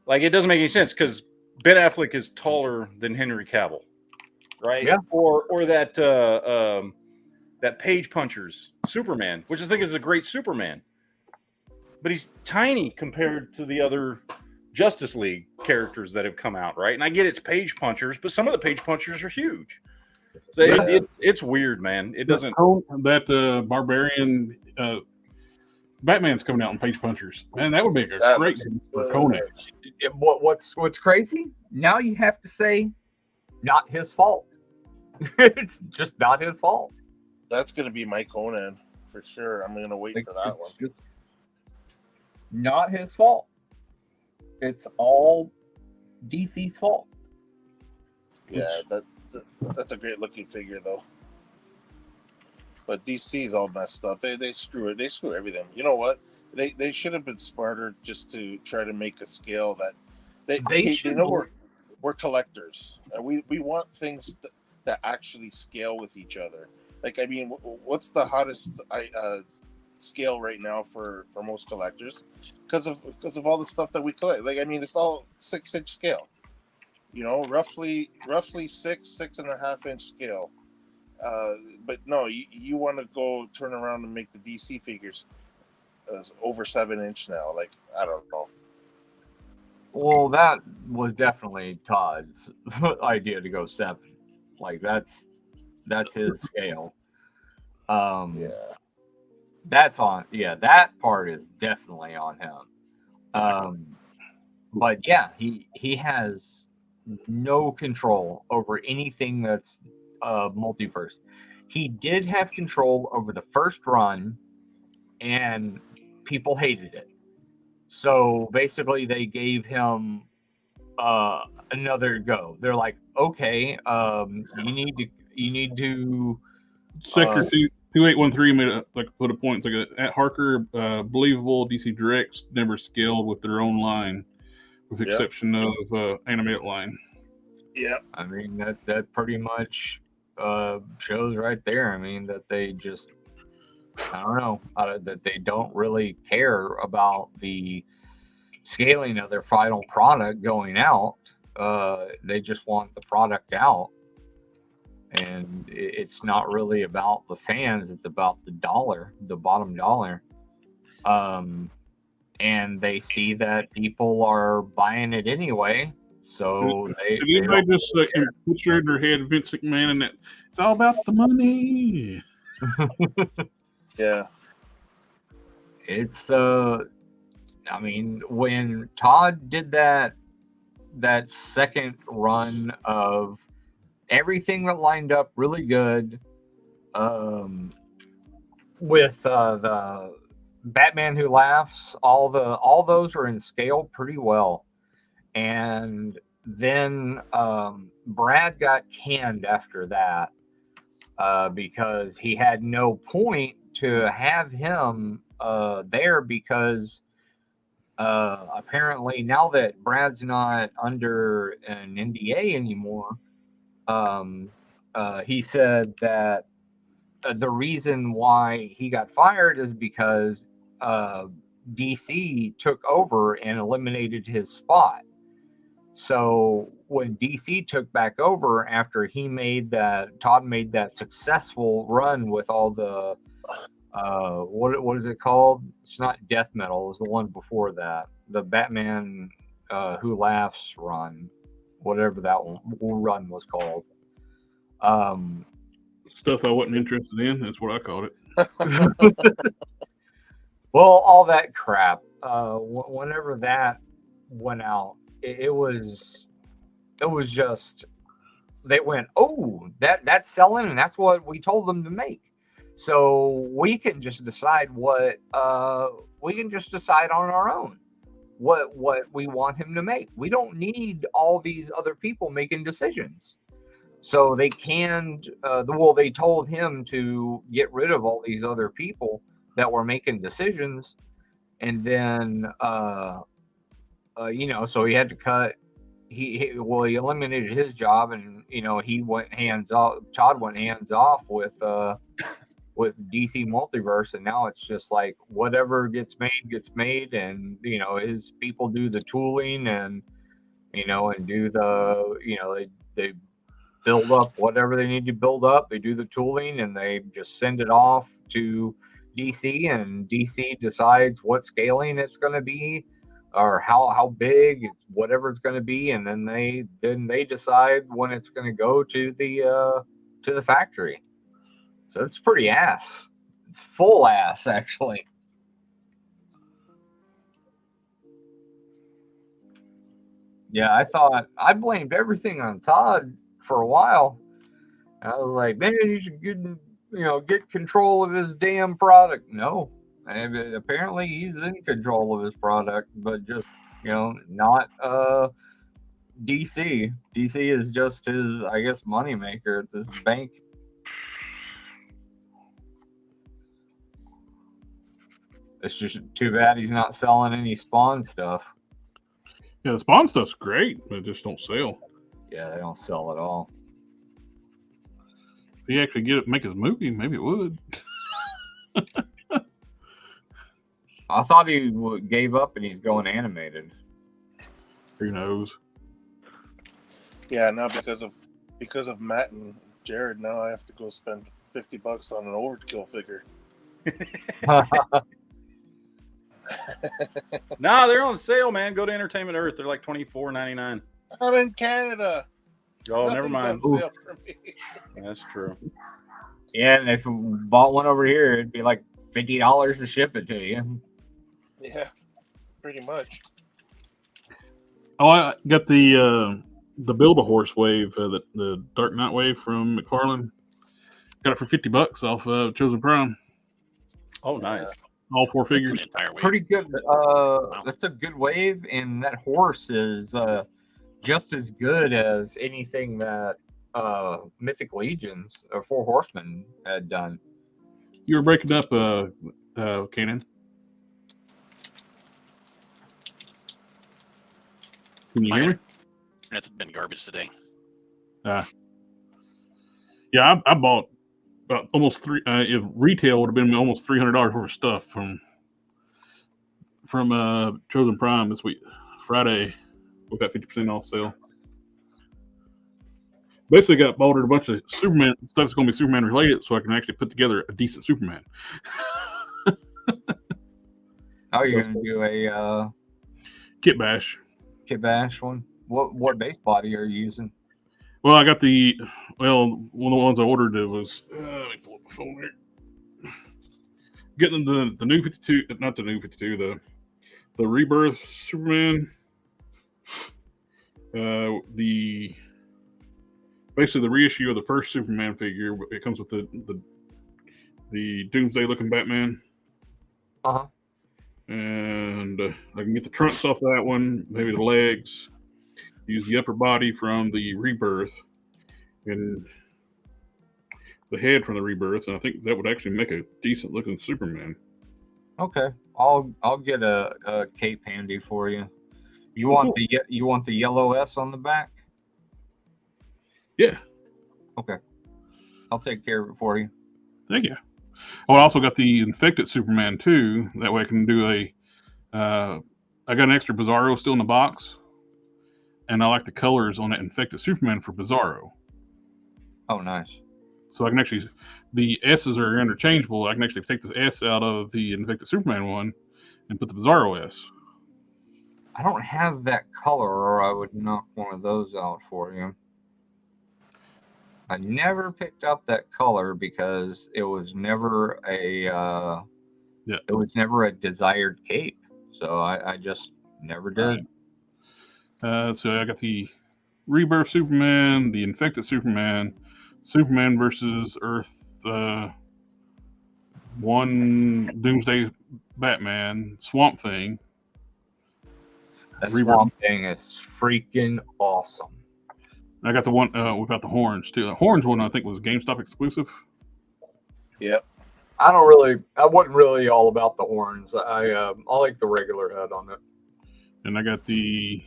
Like, it doesn't make any sense because Ben Affleck is taller than Henry Cavill, right? Yeah. Or that that Page Puncher's Superman, which I think is a great Superman, but he's tiny compared to the other Justice League characters that have come out, right? And I get it's Page Punchers, but some of the Page Punchers are huge. So it's weird, man. It doesn't. That Barbarian Batman's coming out in Page Punchers. Man, that would be a great for Conan. What's crazy? Now you have to say, not his fault. It's just not his fault. That's going to be my Conan for sure. I'm going to wait for that one. Just not his fault. It's all DC's fault. Yeah, that's a great looking figure though. But DC's all messed up. They screw it. They screw everything. You know what? They should have been smarter just to try to make a scale that they know we're collectors and we want things that actually scale with each other. Like, I mean, what's the hottest scale right now for most collectors? Because of all the stuff that we collect. Like, I mean, it's all 6-inch scale. Roughly 6.5 inch scale. But no, you want to go turn around and make the DC figures over 7-inch now. Like, I don't know. Well, that was definitely Todd's idea to go 7. Like, That's his scale. Yeah. That's on. Yeah, that part is definitely on him. But yeah, he has no control over anything that's multiverse. He did have control over the first run, and people hated it. So basically, they gave him another go. They're like, okay, you need to Sector 2813 made a put a point. It's like at Harker, believable DC Directs never scaled with their own line, with the Yep. exception of animated line. Yeah. I mean, that pretty much shows right there. I mean, that they just, I don't know, that they don't really care about the scaling of their final product going out. They just want the product out. And it's not really about the fans, it's about the dollar, the bottom dollar. And they see that people are buying it anyway. So Did anybody just picture in their head Vince McMahon and that it's all about the money? Yeah. It's I mean, when Todd did that second run of everything that lined up really good, with the Batman Who Laughs, all those are in scale pretty well. And then Brad got canned after that because he had no point to have him there, because apparently now that Brad's not under an NDA anymore, he said that the reason why he got fired is because DC took over and eliminated his spot. So when DC took back over after Todd made that successful run with all the what is it called? It's not Death Metal. It was the one before that, the Batman Who Laughs run, whatever that run was called. Stuff I wasn't interested in. That's what I called it. Well, all that crap. Whenever that went out, it was just, they went, oh, that's selling, and that's what we told them to make. So we can just decide on our own what we want him to make. We don't need all these other people making decisions. So they they told him to get rid of all these other people that were making decisions, and then so he had to cut. He eliminated his job, and he went hands off. Todd went hands off with DC Multiverse, and now it's just like whatever gets made, and his people do the tooling, and and do the they build up whatever they need to build up. They do the tooling, and they just send it off to DC, and DC decides what scaling it's going to be, or how big, whatever it's going to be, and then they decide when it's going to go to the factory. So it's pretty ass. It's full ass, actually. Yeah, I blamed everything on Todd for a while. I was like, man, you should get control of his damn product. No, apparently he's in control of his product, but just not DC. DC is just his, I guess, moneymaker at this bank. It's just too bad he's not selling any Spawn stuff. Yeah, the Spawn stuff's great, but it just don't sell. Yeah, they don't sell at all. If he actually make his movie, maybe it would. I thought he gave up and he's going animated. Who knows? Yeah, now because of Matt and Jared, now I have to go spend $50 on an Overkill figure. Nah, they're on sale, man. Go to Entertainment Earth. They're like $24.99. I'm in Canada. Oh, never Nothing's mind. on sale for me. That's true. Yeah, and if you bought one over here, it'd be like $50 to ship it to you. Yeah, pretty much. Oh, I got the Build-A-Horse wave, the Dark Knight wave from McFarlane. Got it for $50 off Chosen Prime. Oh, nice. All 4 The figures. entire wave. Pretty good. That's a good wave, and that horse is just as good as anything that Mythic Legions or Four Horsemen had done. You were breaking up, Kanan. Can you hear me? It's been garbage today. Yeah, I bought about almost if retail would have been almost $300 worth of stuff from Chosen Prime this week, Friday. We got 50% off sale. Basically, ordered a bunch of Superman stuff that's going to be Superman related, so I can actually put together a decent Superman. How are you going to do a Kit bash. Kit Bash one? What base body are you using? Well, I got one of the ones I ordered was let me pull up the phone here. Getting the new 52, not the new 52, the Rebirth Superman. Basically the reissue of the first Superman figure. It comes with the Doomsday looking Batman. Uh-huh. And I can get the trunks off that one, maybe the legs. Use the upper body from the Rebirth and the head from the Rebirth, and I think that would actually make a decent looking Superman. Okay, I'll get a cape handy for you. You want the yellow S on the back? Yeah. Okay, I'll take care of it for you. Thank you. Oh, I also got the Infected Superman too. That way I can do I got an extra Bizarro still in the box, and I like the colors on that Infected Superman for Bizarro. Oh, nice. So I can actually, the S's are interchangeable. I can actually take the S out of the Infected Superman one and put the Bizarro S. I don't have that color, or I would knock one of those out for you. I never picked up that color because it was never a it was never a desired cape, so I just never did. So I got the Rebirth Superman, the Infected Superman, Superman versus Earth 1 Doomsday Batman, Swamp Thing. That Swamp Thing is freaking awesome. I got the one without the horns too. The horns one I think was GameStop exclusive. Yep. I wasn't really all about the horns. I like the regular head on it. And I got the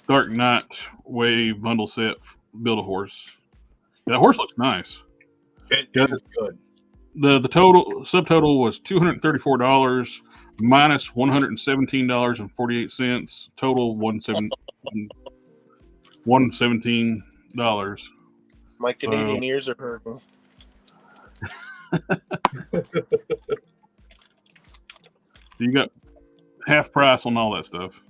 Dark Knight Wave bundle set, Build-A-Horse. That horse looks nice. It is good. The subtotal was $234 minus $117.48. Total $117. My Canadian ears are hurting. You got half price on all that stuff.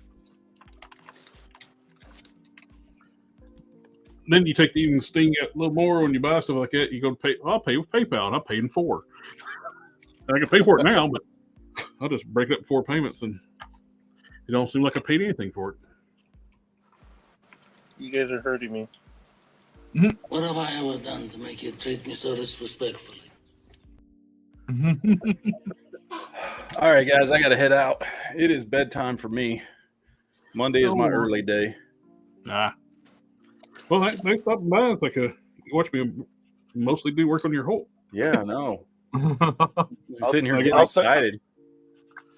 Then you take the even sting a little more when you buy stuff like that. You go to pay. I'll pay with PayPal, and I paid in 4. I can pay for it now, but I'll just break it up 4 payments, and it don't seem like I paid anything for it. You guys are hurting me. What have I ever done to make you treat me so disrespectfully? All right, guys, I got to head out. It is bedtime for me. Monday is my early day. Well, thanks for stopping by. It's like you watch me mostly do work on your hole. Yeah, I know. Sitting here getting excited.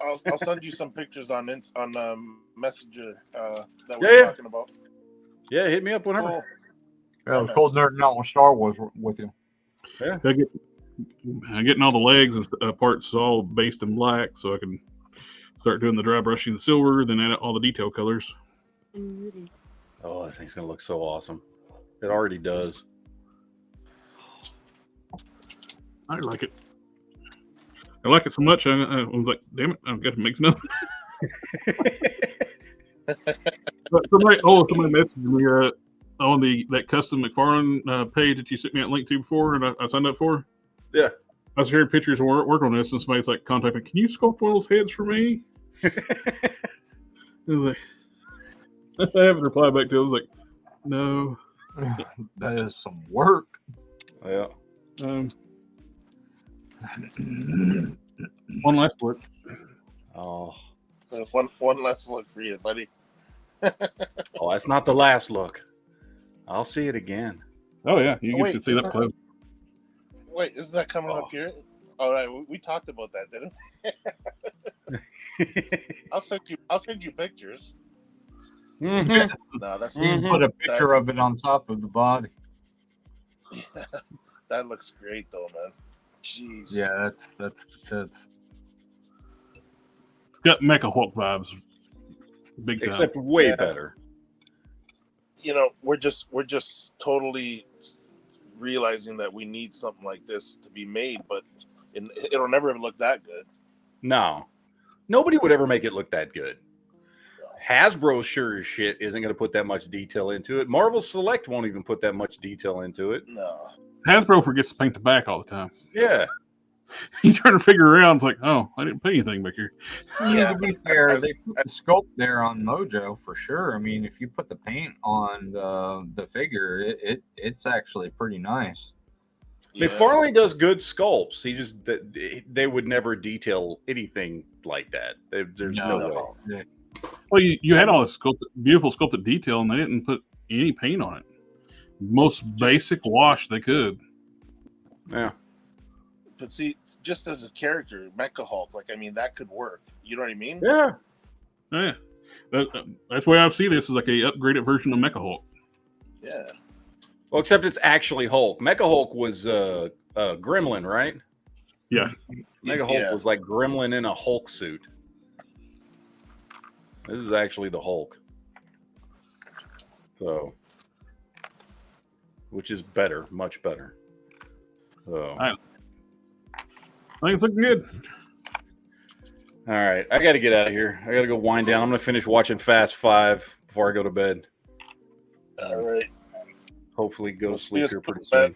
I'll send you some pictures on Messenger that we're talking about. Yeah, hit me up whenever. Cool. Yeah, it's cool nerding out with Star Wars with you. Yeah. I'm getting all the legs and parts all based in black, so I can start doing the dry brushing the silver, then add all the detail colors. Oh, that thing's gonna look so awesome. It already does. I like it. I like it so much. I was like, damn it, I've got to make another. Somebody messaged me. on that custom McFarlane page that you sent me that link to before, and I signed up for. Yeah. I was sharing pictures of work on this, and somebody's like contacting, can you sculpt one of those heads for me? I was like, I haven't replied back to it. I was like, no. That is some work. Yeah. One last look. Oh. One last look for you, buddy. Oh, that's not the last look. I'll see it again. Oh yeah, you get to see that isn't close. Wait, isn't that coming up here? All right, we talked about that, didn't we? I'll send you pictures. Mm-hmm. No, that's You can put a picture of it on top of the body. That looks great though, man. Jeez. Yeah, that's it. It's got Mecha Hulk vibes. Big time. Except way better. You know, we're just totally realizing that we need something like this to be made, but it'll never look that good. No. Nobody would ever make it look that good. Hasbro sure as shit isn't going to put that much detail into it. Marvel Select won't even put that much detail into it. No. Hasbro forgets to paint the back all the time. Yeah. You trying to figure around, it's like, oh, I didn't put anything back here. Yeah, to be fair, they put the sculpt there on Mojo for sure. I mean, if you put the paint on the figure, it's actually pretty nice. Yeah. McFarlane does good sculpts. He just they would never detail anything like that. There's no way. Well, you had all this beautiful sculpted detail, and they didn't put any paint on it. Most basic wash they could. Yeah. But see, just as a character, Mecha Hulk, like, I mean, that could work. You know what I mean? Yeah. Yeah. That's why I see this as like a upgraded version of Mecha Hulk. Yeah. Well, except it's actually Hulk. Mecha Hulk was Gremlin, right? Yeah. Mecha Hulk was like Gremlin in a Hulk suit. This is actually the Hulk. So, which is better, much better. So, I think it's looking good. All right, I got to get out of here. I got to go wind down. I'm going to finish watching Fast 5 before I go to bed. All right. Hopefully go to sleep here pretty soon.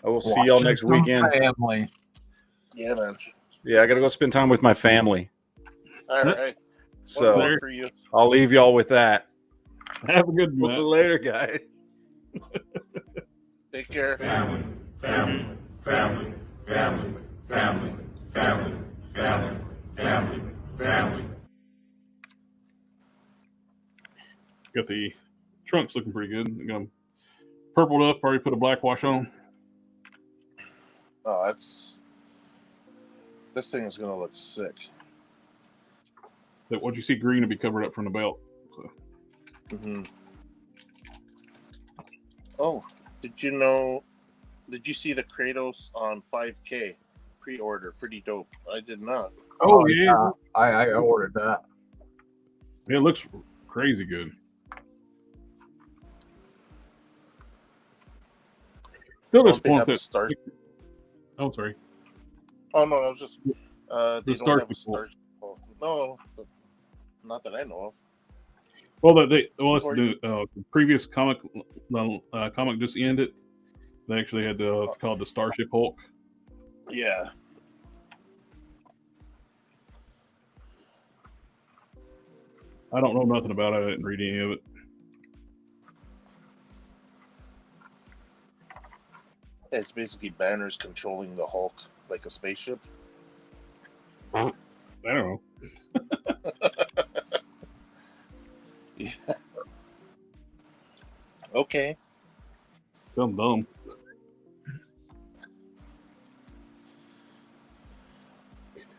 I will see y'all next weekend. Family. Yeah, man. Yeah, I got to go spend time with my family. All right. So for you. I'll leave y'all with that. Have a good one. Later, guys. Take care. Family, family, family, family, family, family, family, family, family. Got the trunks looking pretty good. Got them purpled up. Already put a black wash on them. Oh, this thing is gonna look sick. That what you see green will be covered up from the belt. So. Mm-hmm. Oh, did you see the Kratos on 5K pre-order? Pretty dope. I did not. Oh yeah. I ordered that. It looks crazy good. Still disappointed. Oh, sorry. Oh no, I was just they the don't have a Starship. No, not that I know of. Well, it's the previous comic just ended. They actually had it's called the Starship Hulk. Yeah. I don't know nothing about it. I didn't read any of it. Yeah, it's basically banners controlling the Hulk like a spaceship. I don't know. Yeah. Okay. Dumb.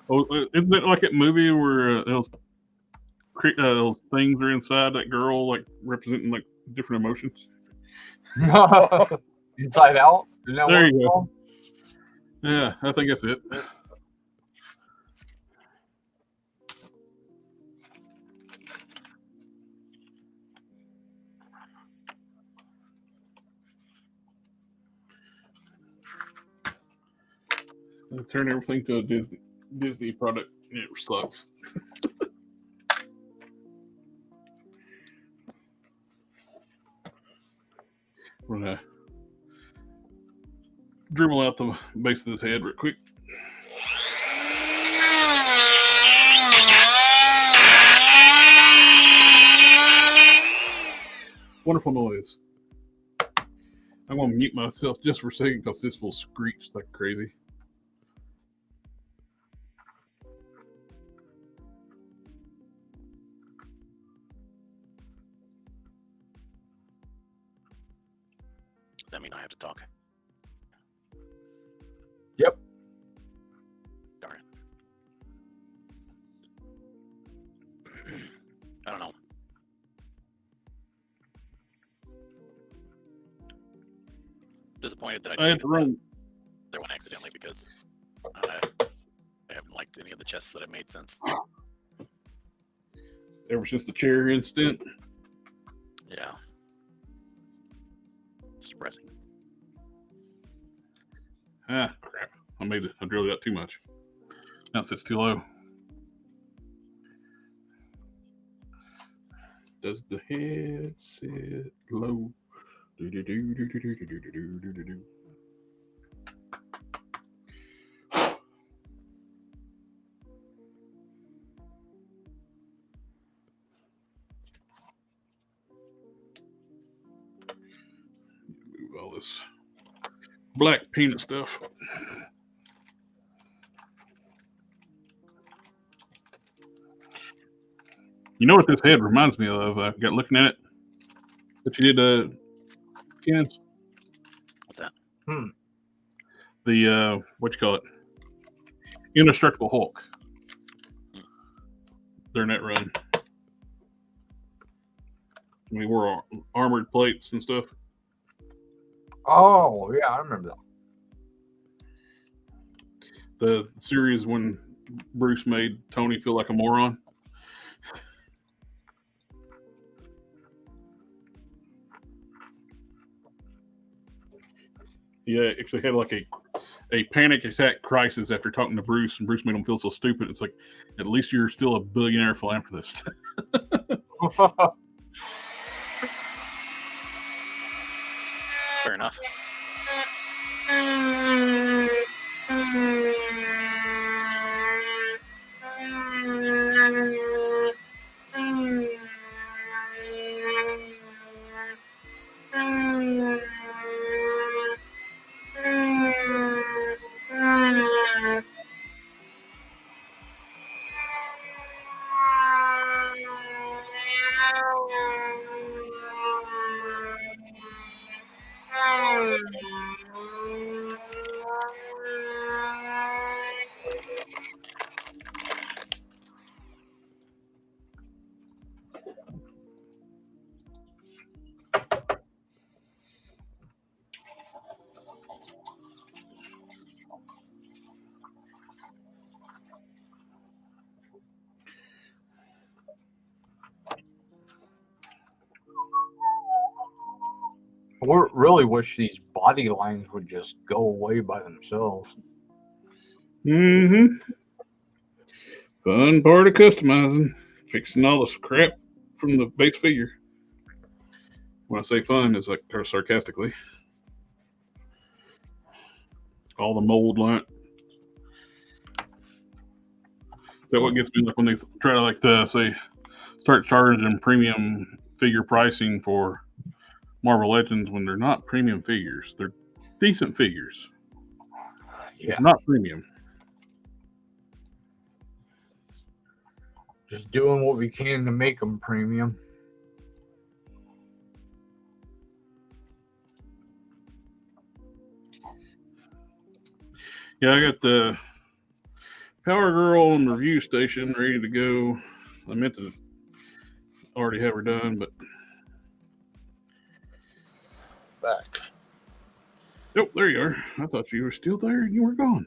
Oh, isn't it like that movie where those things are inside that girl, like representing like different emotions? Inside Out? There you go. Yeah, I think that's it. Turn everything to a Disney product. It sucks. We're gonna dribble out the base of this head real quick. Wonderful noise. I'm gonna mute myself just for a second because this will screech like crazy. Does that mean I have to talk? Yep. Darn it. I don't know. Disappointed that I had to run. The other one accidentally because I haven't liked any of the chests that I've made since. Ever since the chair incident. Yeah. It's depressing. Ah, crap. I drilled it out too much. Now it sits too low. Does the head sit low? Do do do do do do do do do do do do. Move all this black peanut stuff. You know what this head reminds me of? I got looking at it. That you did, Ken? What's that? The what you call it? Indestructible Hulk. During that run, we wore armored plates and stuff. Oh yeah, I remember that. The series when Bruce made Tony feel like a moron. Yeah, actually had like a panic attack crisis after talking to Bruce, and Bruce made him feel so stupid. It's like, at least you're still a billionaire philanthropist. Fair enough. I really wish these body lines would just go away by themselves. Mm-hmm. Fun part of customizing, fixing all this crap from the base figure. When I say fun, it's like sarcastically. All the mold line. That what gets me like when they try to say start charging premium figure pricing for Marvel Legends when they're not premium figures. They're decent figures. Yeah. Not premium. Just doing what we can to make them premium. Yeah, I got the Power Girl and review station ready to go. I meant to already have her done, but Back. oh, there you are. I thought you were still there and you were gone.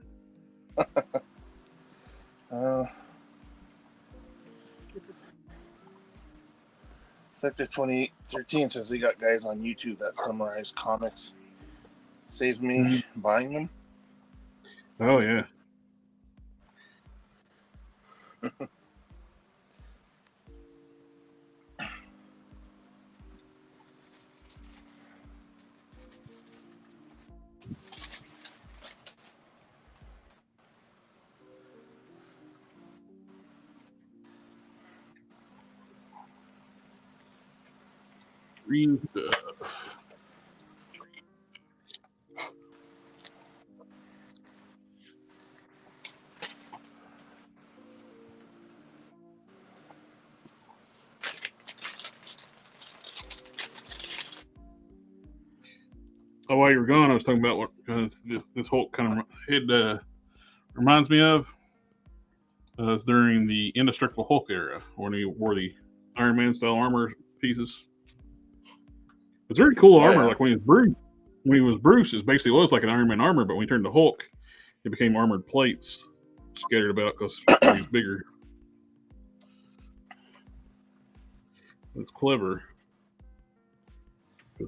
Sector 2013 says they got guys on YouTube that summarize comics. Saves me buying them. Oh, yeah. green stuff. Oh, while you were gone, I was talking about what this Hulk kind of reminds me of. It's during the Indestructible Hulk era when he wore the Iron Man style armor pieces. It's very cool armor. Like when he was Bruce, it basically was like an Iron Man armor, but when he turned to Hulk, it became armored plates scattered about because he's bigger. It's clever.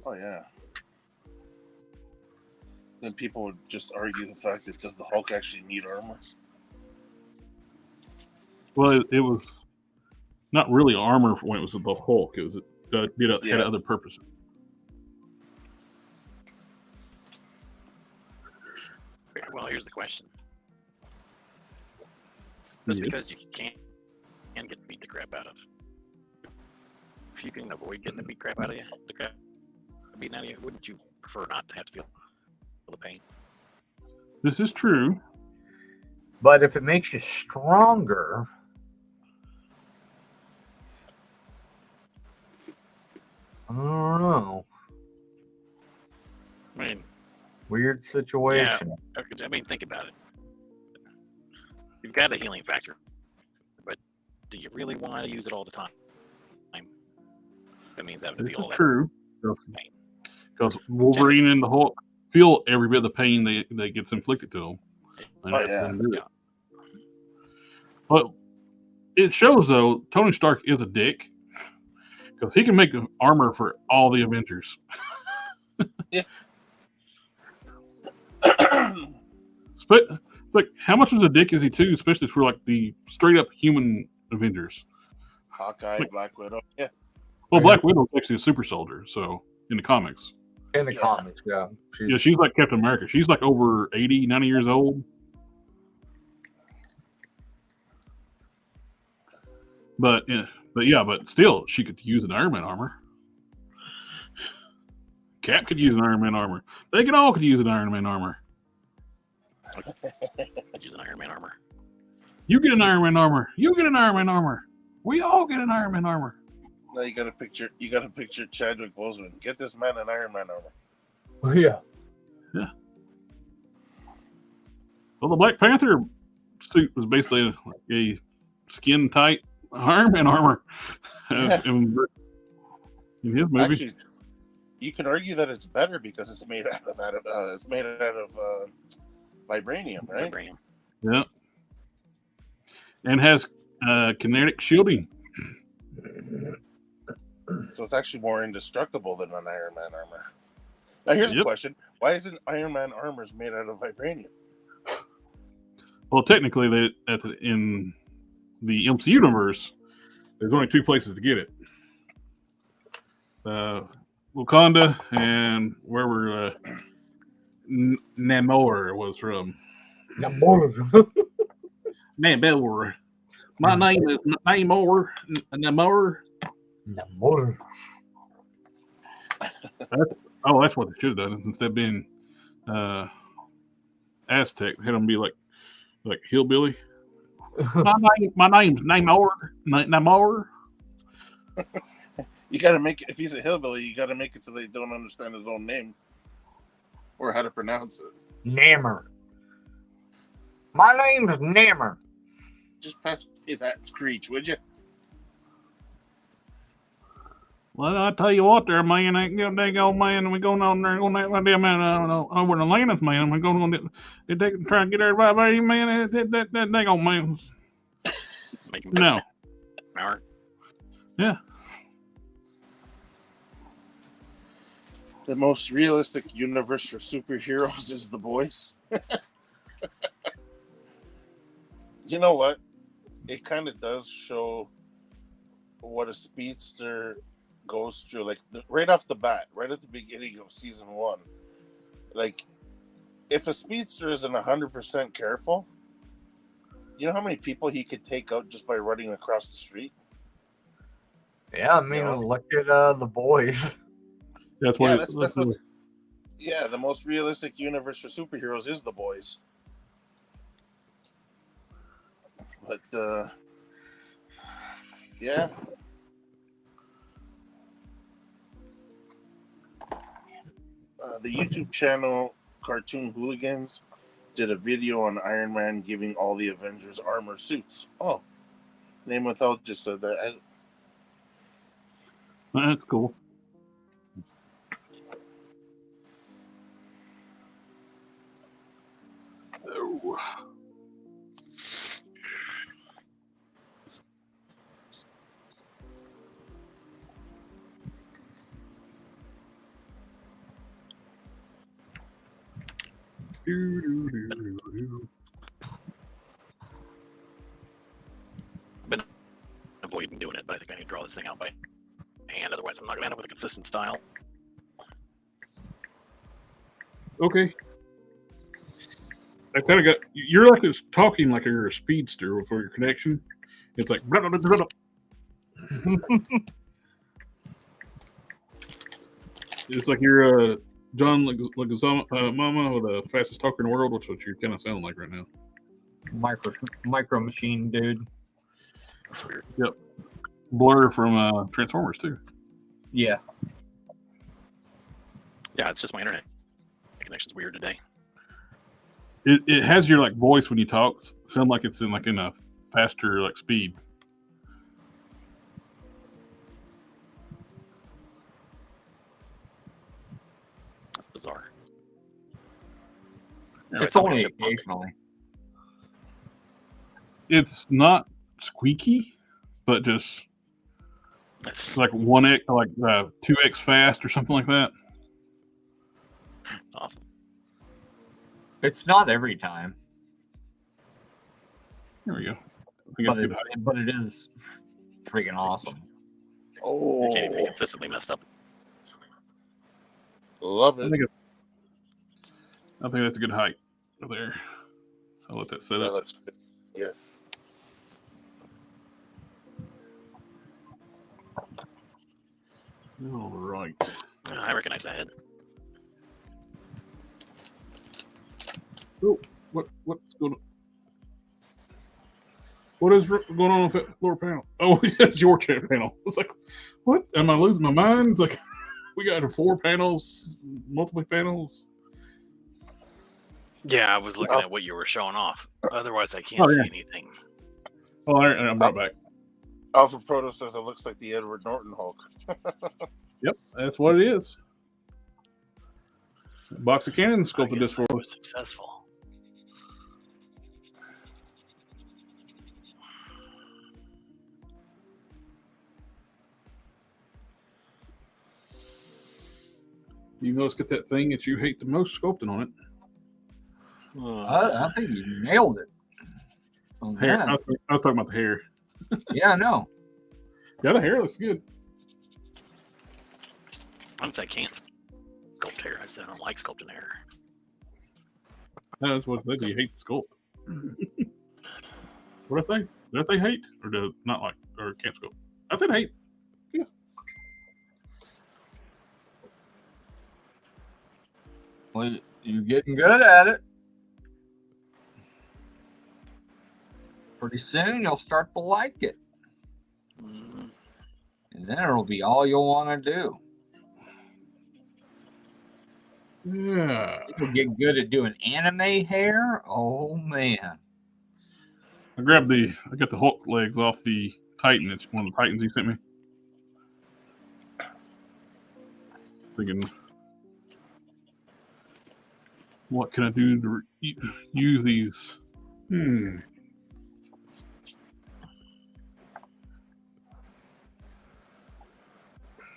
Oh yeah. Then people would just argue the fact that does the Hulk actually need armor? Well, it was not really armor when it was the Hulk. It was had other purposes. Well, here's the question. Just because you can get beat the crap out of. If you can avoid getting the crap out of you, beaten out of you, wouldn't you prefer not to have to feel the pain? This is true. But if it makes you stronger, I don't know. I mean, weird situation. Yeah, I mean, think about it. You've got a healing factor, but do you really want to use it all the time? That means having to This feel all is that true. pain. Because Wolverine and the Hulk feel every bit of the pain that gets inflicted to them. But it shows, though, Tony Stark is a dick. Because he can make armor for all the Avengers. Yeah. It's like, how much of a dick is he, too? Especially for, like, the straight-up human Avengers. Hawkeye, Black Widow. Yeah. Well, Black Widow's actually a super soldier, so, in the comics. In the comics, yeah. She's like Captain America. She's like over 80, 90 years old. But still, she could use an Iron Man armor. Cap could use an Iron Man armor. They could use an Iron Man armor. Use an Iron Man armor. You get an Iron Man armor. You get an Iron Man armor. We all get an Iron Man armor. Now you got to picture Chadwick Boseman. Get this man an Iron Man armor. Oh, yeah. Yeah. Well, the Black Panther suit was basically a skin tight Iron Man armor. In his movie. Actually, you can argue that it's better because it's made out of vibranium, right? Vibranium. Yeah. And has kinetic shielding. So it's actually more indestructible than an Iron Man armor. Now here's a question. Why isn't Iron Man armors made out of vibranium? Well, technically, in the MCU universe, there's only two places to get it. Wakanda and wherever Namor was from. Namor. Namor. My name is Namor. Namor. Namor. That's what they should have done. Instead of being Aztec, had them be like hillbilly. my name's Namor. Namor. You got to make it. If he's a hillbilly, you got to make it so they don't understand his own name or how to pronounce it. Namor. My name's Namor. Just pass me that screech, would you? Well, I tell you what, there, man. They go, man. We going on there, going that damn man over in Atlantis, man. We're going to try to get everybody, man. That they go, man. No. Yeah. The most realistic universe for superheroes is The Boys. You know what? It kind of does show what a speedster goes through. Like right off the bat, right at the beginning of season 1. Like, if a speedster isn't 100% careful, you know how many people he could take out just by running across the street? Yeah, I mean, look at The Boys. That's what. Yeah, That's that's what what. Yeah, the most realistic universe for superheroes is The Boys. But yeah. The YouTube channel Cartoon Hooligans did a video on Iron Man giving all the Avengers armor suits. Oh, Name Without just said that. That's cool. Oh. Been avoiding doing it, but I think I need to draw this thing out by hand. Otherwise, I'm not going to end up with a consistent style. Okay. I kind of got. You're like this talking like you're a speedster for your connection. It's like. Blah, blah, blah, blah, blah. It's like you're John Mama with the fastest talker in the world, which is what you kind of sound like right now. Micro machine dude. That's weird. Yep. Blur from Transformers too. Yeah. Yeah, it's just my internet connection's weird today. It has your like voice when you talk. Sound like it's in a faster like speed. That's bizarre. It's only occasionally. It's not squeaky, but just it's like 1x, like 2x fast or something like that. Awesome. It's not every time. There we go. I think that's good. But it is freaking awesome. Oh, You can't even be consistently messed up. Love it. I think that's a good height over there. So I'll let that set up. Yes. All right. I recognize that head. Oh, what's going on? What is going on with that floor panel? Oh, it's your chair panel. It's like, what? Am I losing my mind? It's like, we got 4 panels, multiple panels. Yeah, I was looking at what you were showing off. Otherwise, I can't see anything. Oh, I'm right back. Alpha Proto says it looks like the Edward Norton Hulk. Yep, that's what it is. Box of Cannon sculpted this for was successful. You know, let's get that thing that you hate the most sculpting on it. I think you nailed it. Hair. I was talking about the hair. Yeah, I know. Yeah, the hair looks good. I can't sculpt hair. I said I don't like sculpting hair. That's what I said. You hate the sculpt. What did I say? Did I say hate or did I not like or can't sculpt? I said hate. Yeah. Well, you're getting good at it. Pretty soon you'll start to like it. And then it'll be all you'll want to do. Yeah. You'll get good at doing anime hair. Oh man. I got the Hulk legs off the Titan. It's one of the Titans he sent me. Thinking, what can I do to use these?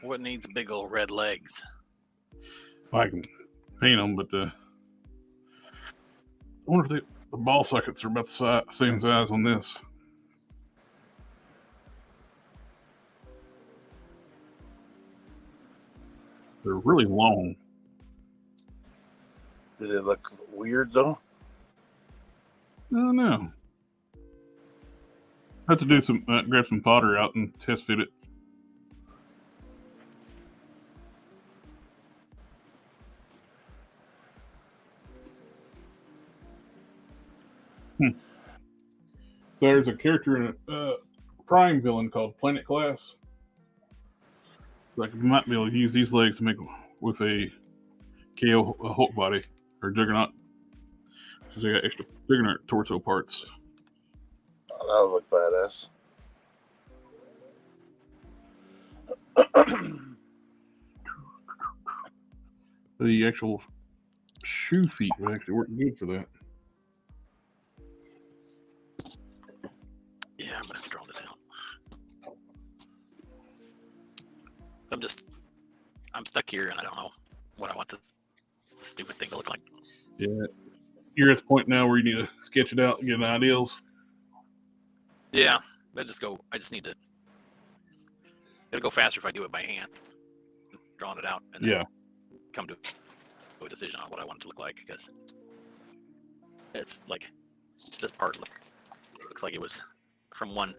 What needs big old red legs? I can paint them, but I wonder if the ball sockets are about the same size on this. They're really long. Do they look weird though? I don't know. I have to do some grab some fodder out and test fit it. So there's a character in a Prime villain called Planet Class. So I might be able to use these legs to make with a KO Hulk body or Juggernaut. Since they got extra Juggernaut torso parts. Oh, that would look badass. The actual shoe feet would actually work good for that. Yeah, I'm gonna have to draw this out. I'm stuck here, and I don't know what I want the stupid thing to look like. Yeah, you're at the point now where you need to sketch it out and get ideas. Yeah, I just need to. It'll go faster if I do it by hand, drawing it out, and then come to a decision on what I want it to look like. Because it's like this part looks like it was from one,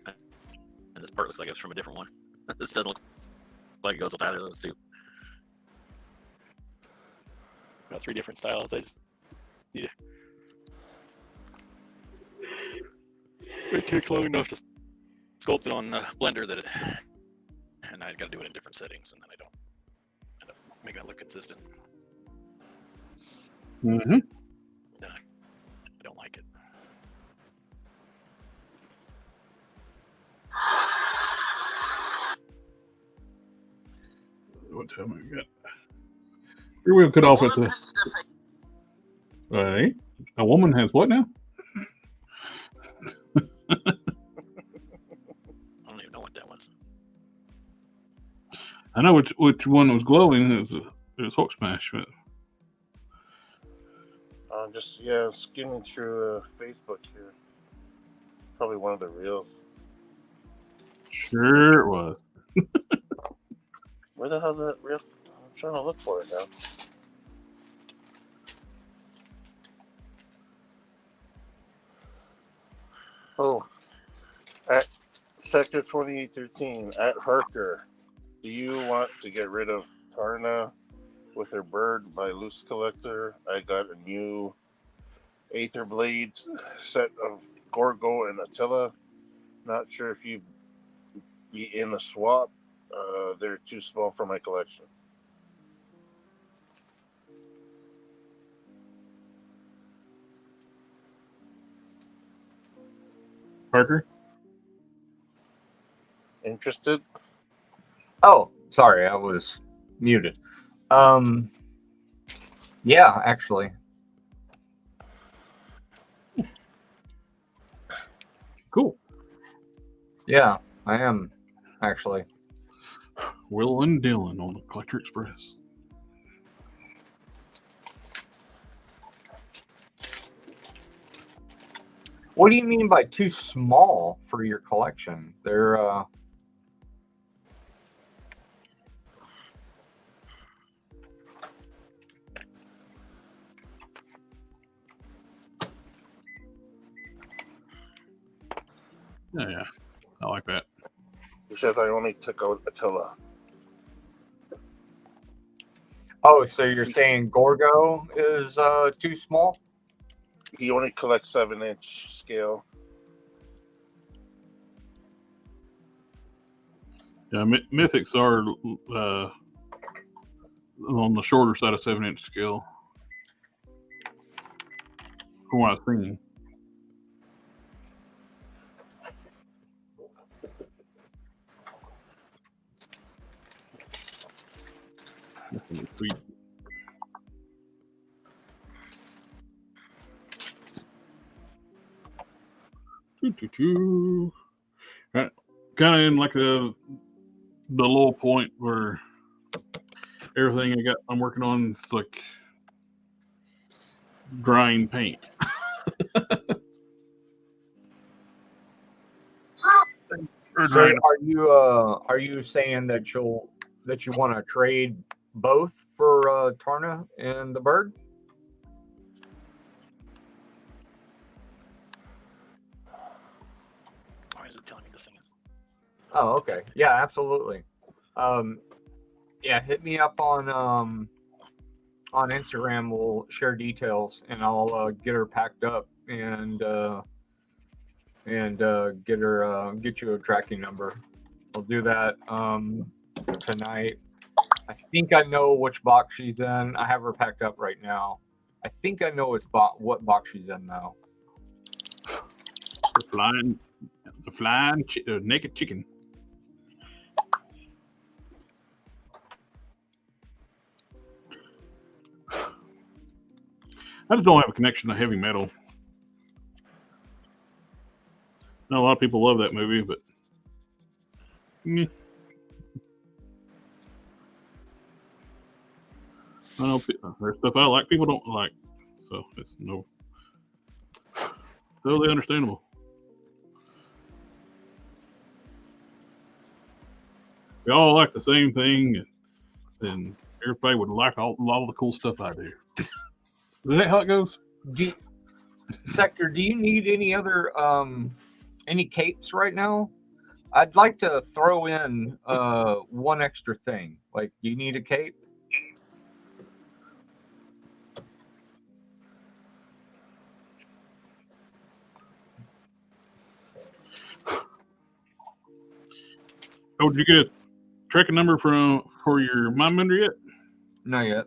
and this part looks like it was from a different one. This doesn't look like it goes with either of those two. Got 3 different styles. I just need to. It takes long enough to sculpt it on Blender and I got to do it in different settings, and then I don't end up making it look consistent. Mm-hmm. Then I don't like it. What time I got? Here we cut off at the. Right. A woman has what now? I don't even know what that was. I know which one was glowing. It was Hulk Smash. But... I'm just skimming through Facebook here. Probably one of the reels. Sure it was. Where the hell is that reel? I'm trying to look for it now. Oh, at Sector 2813 at Harker. Do you want to get rid of Tarna with her bird by Loose Collector? I got a new Aether Blade set of Gorgo and Attila. Not sure if you'd be in a swap. They're too small for my collection. Parker? Interested? Oh, sorry, I was muted. Yeah, actually. Cool. Yeah, I am actually. Will and Dylan on the Collector Express. What do you mean by too small for your collection? They're Yeah, I like that. He says I only took out Attila. Oh, so you're saying Gorgo is too small? He only collects 7-inch scale. Yeah, Mythics are on the shorter side of 7-inch scale. From what I've seen. Sweet. Right. Kind of in like the low point where everything I'm working on is like drying paint. So are you saying that you want to trade both for Tarna and the bird? Why is it telling me this thing is? Oh, okay. Yeah, absolutely. Yeah, hit me up on Instagram. We'll share details, and I'll get her packed up and and get you a tracking number. I'll do that tonight. I think I know which box she's in. I have her packed up right now. I think I know what box she's in now. The flying naked chicken. I just don't have a connection to heavy metal. I know a lot of people love that movie, but I know there's stuff I like people don't like, so it's totally understandable. We all like the same thing, and everybody would like all the cool stuff I do. Is that how it goes? Sector, do you need any other any capes right now? I'd like to throw in one extra thing. Like, do you need a cape? Oh, did you get a tracking number for your Mind Bender yet? Not yet.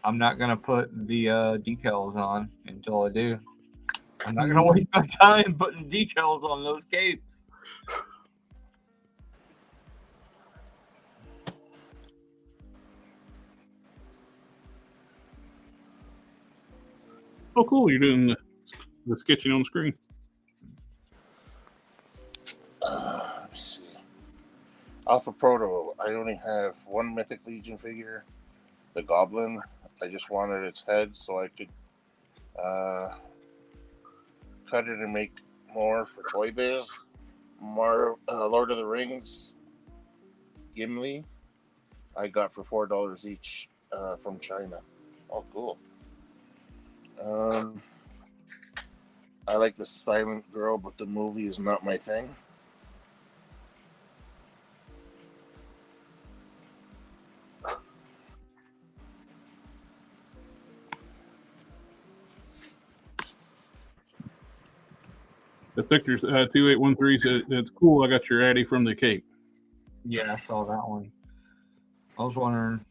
I'm not gonna put the decals on until I do. I'm not gonna waste my time putting decals on those capes. Oh, cool! You're doing the sketching on the screen. Let me see. Alpha Proto. I only have one Mythic Legion figure, the Goblin. I just wanted its head so I could cut it and make more for Toy Biz. More Lord of the Rings, Gimli. I got for $4 each from China. Oh, cool. I like the Silent Girl, but the movie is not my thing. The Sector 2813 said, "That's cool. I got your Addy from the Cape." Yeah, I saw that one. I was wondering,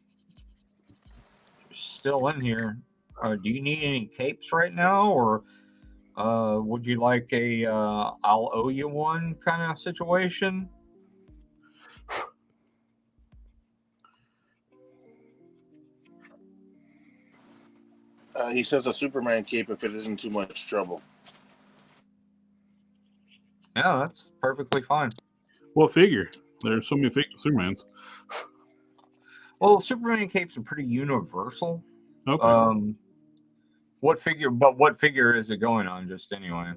still in here. Do you need any capes right now, or would you like a I'll owe you one kind of situation? He says a Superman cape if it isn't too much trouble. Yeah, that's perfectly fine. What figure? There's so many Supermans. Well, Superman capes are pretty universal. Okay. What figure is it going on? Just anyway,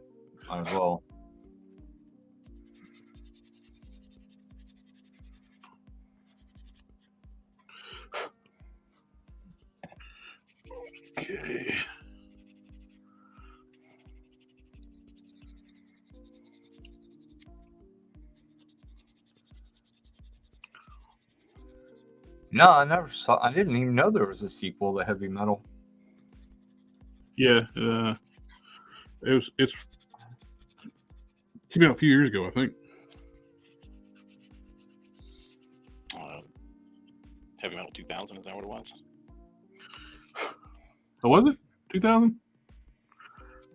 as well. Okay. No, I never saw. I didn't even know there was a sequel to Heavy Metal. Yeah, it's came out a few years ago, I think. Heavy Metal 2000, is that what it was? Oh, was it 2000?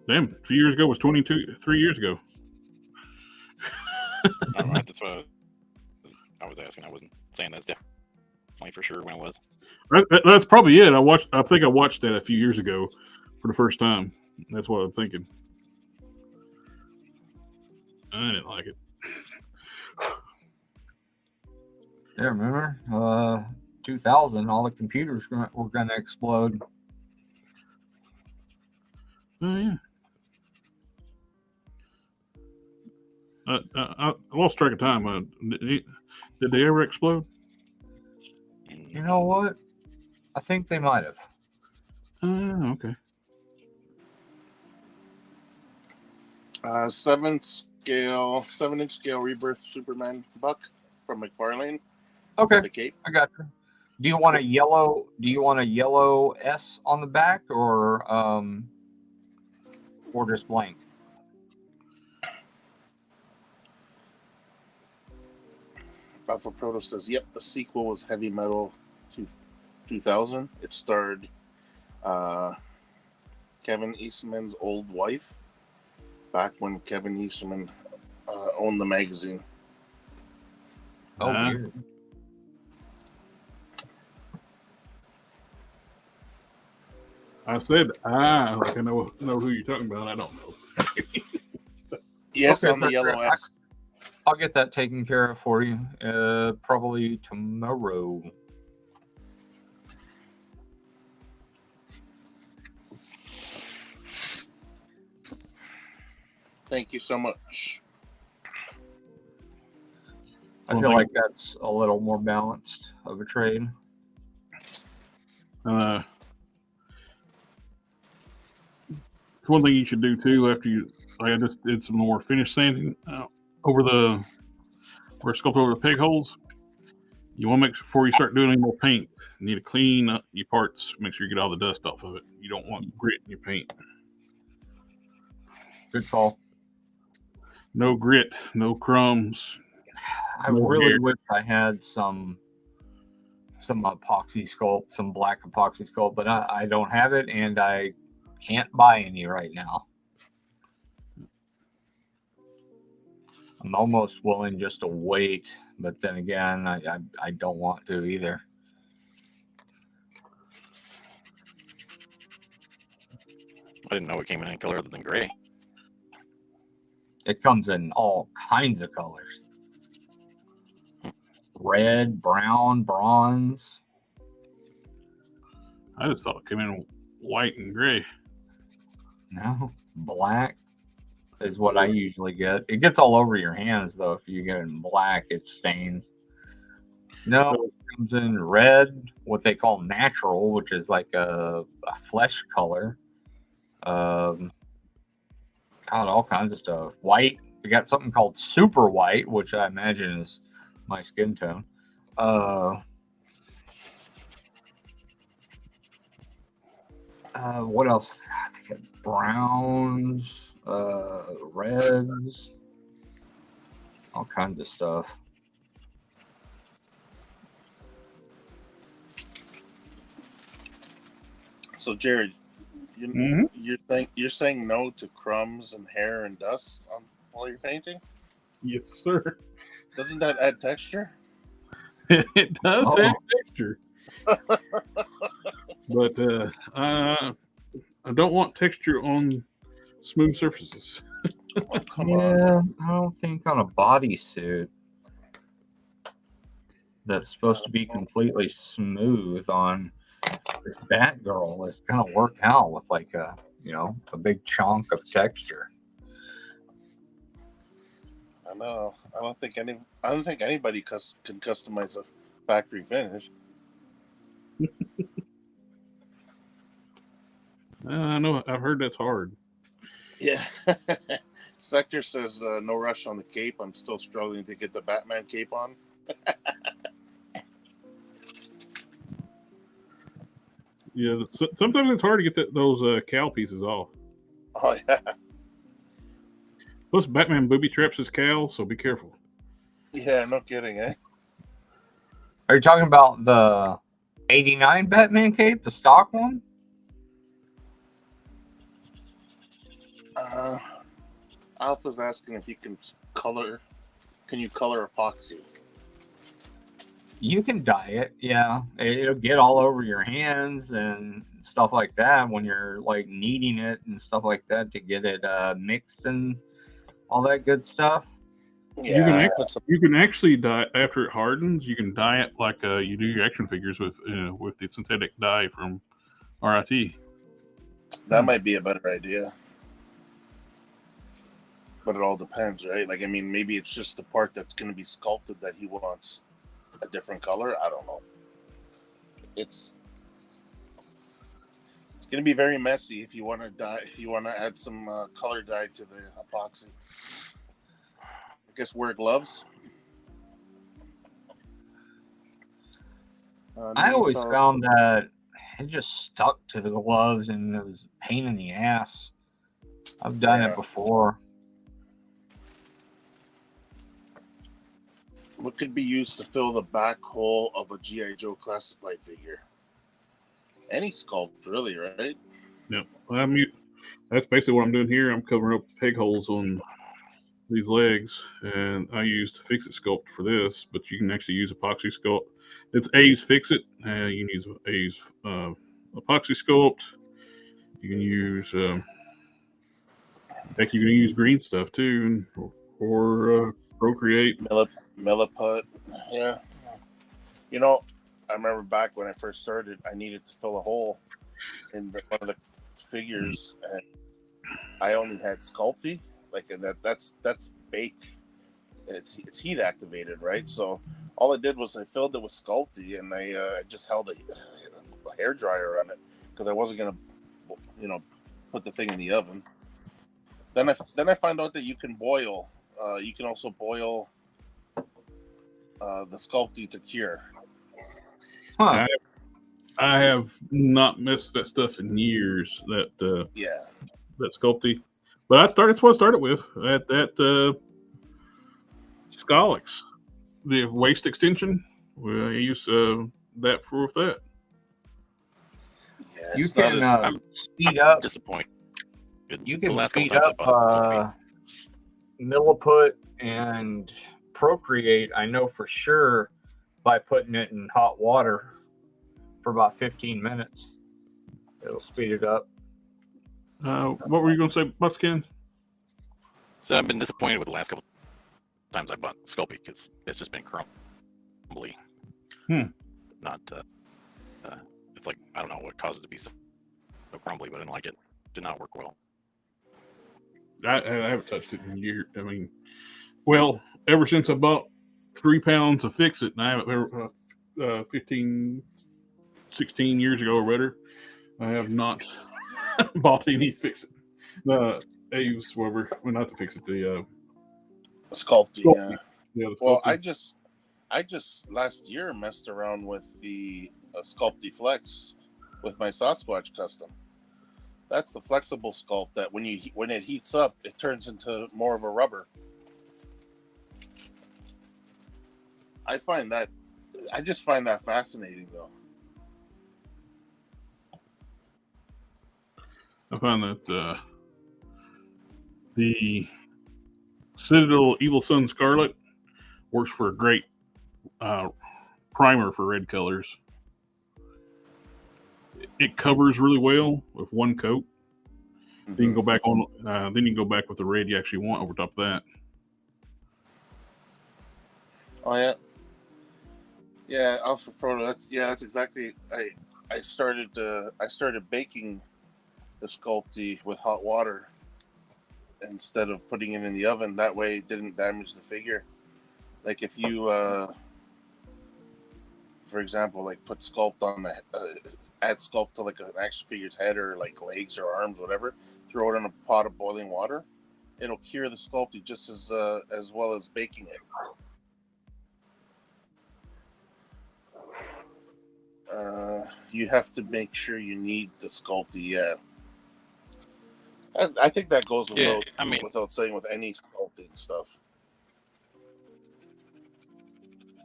Damn, a few years ago was 3 years ago. All right, that's what I was asking. I wasn't saying that's definitely for sure when it was. That's probably it. I think I watched that a few years ago for the first time. That's what I'm thinking. I didn't like it. Yeah, remember? 2000, all the computers were going to explode. Oh, yeah. I lost track of time. Did they ever explode? You know what? I think they might have. Okay. 7-inch scale Rebirth Superman buck from McFarlane. Okay, The cape. I got you. Do you want a yellow? Do you want a yellow S on the back, or just blank? Alpha Proto says, "Yep, the sequel was Heavy Metal 2000. It starred Kevin Eastman's old wife, back when Kevin Eastman owned the magazine." Oh, weird. I said, like I know who you're talking about. I don't know. Yes, Okay, on the yellow S. I'll get that taken care of for you. Probably tomorrow. Thank you so much. I feel like that's a little more balanced of a trade. One thing you should do too after you, like I just did some more finish sanding over the where sculpt over the peg holes. You want to make sure before you start doing any more paint, you need to clean up your parts. Make sure you get all the dust off of it. You don't want grit in your paint. Good call. No grit, no crumbs. I really wish I had some epoxy sculpt, some black epoxy sculpt, but I don't have it, and I can't buy any right now. I'm almost willing just to wait, but then again, I don't want to either. I didn't know it came in any color other than gray. It comes in all kinds of colors. Red, brown, bronze. I just thought it came in white and gray. No, black is what I usually get. It gets all over your hands, though. If you get it in black, it stains. No, it comes in red, what they call natural, which is like a flesh color. God, all kinds of stuff. White. We got something called super white, which I imagine is my skin tone. What else? I think it's browns, reds, all kinds of stuff. So, Jared, you're saying no to crumbs and hair and dust while you're painting? Yes, sir. Doesn't that add texture? It does add texture. But I don't want texture on smooth surfaces. Oh, come on. I don't think on a bodysuit that's supposed to be completely smooth on this Batgirl is going to work out with like a big chunk of texture. I know. I don't think anybody can customize a factory finish. I know. I've heard that's hard. Yeah. Sector says no rush on the cape. I'm still struggling to get the Batman cape on. Yeah. Sometimes it's hard to get those cowl pieces off. Oh yeah. Plus, Batman booby traps his cowl, so be careful. Yeah. No kidding, eh? Are you talking about the '89 Batman cape, the stock one? Alpha's asking if you can color. Can you color epoxy? You can dye it, yeah. It'll get all over your hands and stuff like that when you're like kneading it and stuff like that to get it mixed and all that good stuff. Yeah, you can actually dye after it hardens. You can dye it like you do your action figures with the synthetic dye from RIT. That might be a better idea. But it all depends, right? Like, I mean, maybe it's just the part that's going to be sculpted that he wants a different color. I don't know. It's going to be very messy if you want to dye. If you want to add some color dye to the epoxy. I guess wear gloves. I always found that it just stuck to the gloves and it was a pain in the ass. I've done it before. What could be used to fill the back hole of a G.I. Joe classified figure? Any sculpt, really, right? Yep. That's basically what I'm doing here. I'm covering up peg holes on these legs, and I used Fix It Sculpt for this, but you can actually use epoxy sculpt. It's A's Fix It. You can use A's epoxy sculpt. You can use, heck, you can use green stuff too, or Procreate. Milliput. Yeah. You know, I remember back when I first started, I needed to fill a hole in one of the figures, and I only had Sculpty. Like that's baked. It's heat activated, right? So all I did was I filled it with Sculpty, and I just held a hair dryer on it because I wasn't gonna, put the thing in the oven. Then I found out that you can boil. You can also boil the Sculpty to cure. Huh. I have not missed that stuff in years. That Sculpty, but that's what I started with at that Scalix, the waist extension. I use that for that. Yeah, you can speed up. Disappointed. You can speed up Milliput and Procreate. I know for sure by putting it in hot water for about 15 minutes. It'll speed it up. What were you going to say, Buskins? So I've been disappointed with the last couple times I bought Sculpey because it's just been crumbly. Not. It's like I don't know what caused it to be so crumbly, but I didn't like it. Did not work well. I haven't touched it in years. I mean, well, ever since I bought 3 pounds of Fix It, and I haven't ever 15, 16 years ago or better, I have not bought any Fix It. The A's, whatever, well, not the Fix It, the Sculpty. Yeah. Yeah, the Sculpty. Well, I just last year messed around with the Sculpty Flex with my Sasquatch custom. That's the flexible sculpt that when it heats up, it turns into more of a rubber. I just find that fascinating, though. I found that the Citadel Evil Sun Scarlet works for a great primer for red colors. It covers really well with one coat. Mm-hmm. Then you can go back on. Then you can go back with the red you actually want over top of that. Oh yeah, yeah. Alpha Proto. That's exactly. I started baking the Sculpty with hot water instead of putting it in the oven. That way, it didn't damage the figure. Like if you, for example, like put sculpt on the. Add sculpt to like an action figure's head or like legs or arms, whatever. Throw it in a pot of boiling water. It'll cure the Sculpty just as well as baking it. You have to make sure you need the Sculpty. Yeah, I think that goes without saying with any sculpting stuff.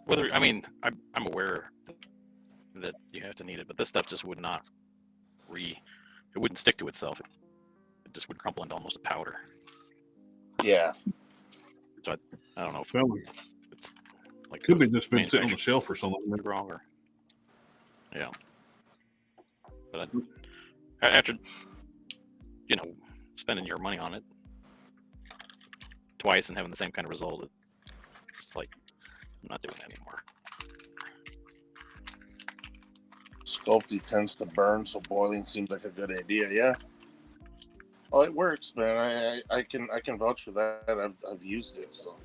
I'm aware that you have to need it, but this stuff just would not it wouldn't stick to itself. It just would crumple into almost a powder. Yeah. So I don't know if it's like could be just been sitting on the shelf or something wrong, or yeah. But after spending your money on it twice and having the same kind of result, it's just like I'm not doing it anymore. Sculpty tends to burn, so boiling seems like a good idea. Yeah. Well, it works, man. I can vouch for that. I've used it, so.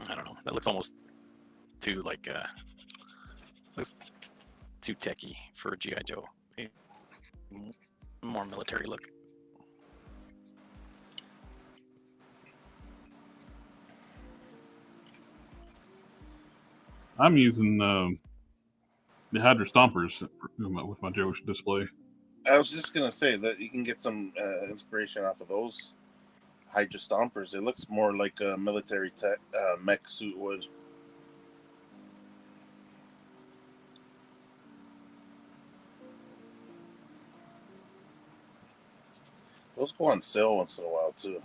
I don't know. That looks almost too like looks too techy for a GI Joe. More military look. I'm using the Hydra Stompers with my Joe display. I was just gonna say that you can get some inspiration off of those Hydra Stompers. It looks more like a military mech suit would. Those go on sale once in a while too.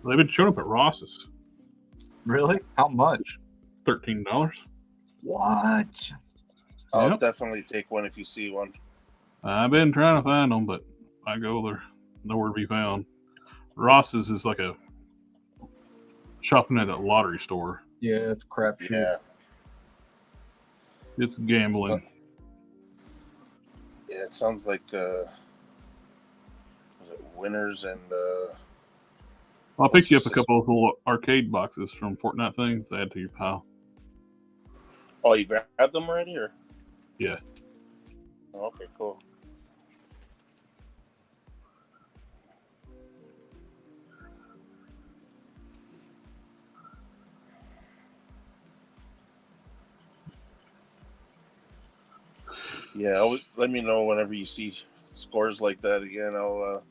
They've been showing up at Ross's. Really? How much? $13. What? I'll definitely take one if you see one. I've been trying to find them, but I go there, nowhere to be found. Ross's is like a shopping at a lottery store. Yeah, it's crap shit. Yeah. It's gambling. Yeah, it sounds like was it Winners and I'll pick you up a couple of little arcade boxes from Fortnite things to add to your pile. Oh, you grabbed them already, or? Yeah. Oh, okay, cool. Yeah, let me know whenever you see scores like that again. I'll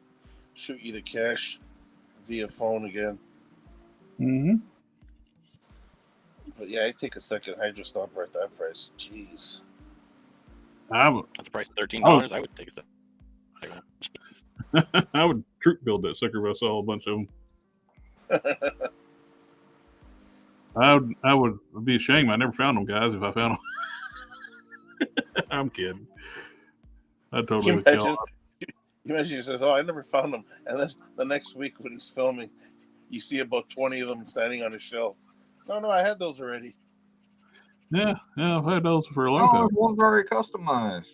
shoot you the cash via phone again. Mm-hmm. But yeah, I take a second Hydra Stomper at that price. Jeez. I would. At the price of $13, I would take a second. I would troop build that sucker if I saw a bunch of them. I would be ashamed. I never found them, guys. If I found them. I'm kidding. I totally would kill. You imagine he says, "Oh, I never found them," and then the next week when he's filming, you see about 20 of them standing on a shelf. No, I had those already. Yeah, I've had those for a long time. One's already customized.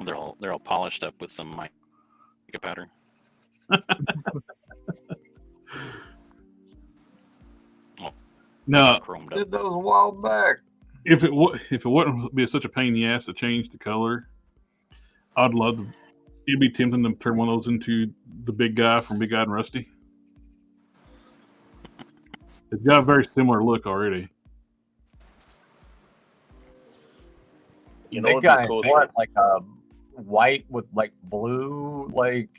They're all polished up with some mica pattern. No, did those a while back. If it wouldn't be such a pain in the ass to change the color, I'd love to. It'd be tempting to turn one of those into the big guy from Big Eyed and Rusty. It's got a very similar look already. You know, big guy, cool what, like a white with like blue, like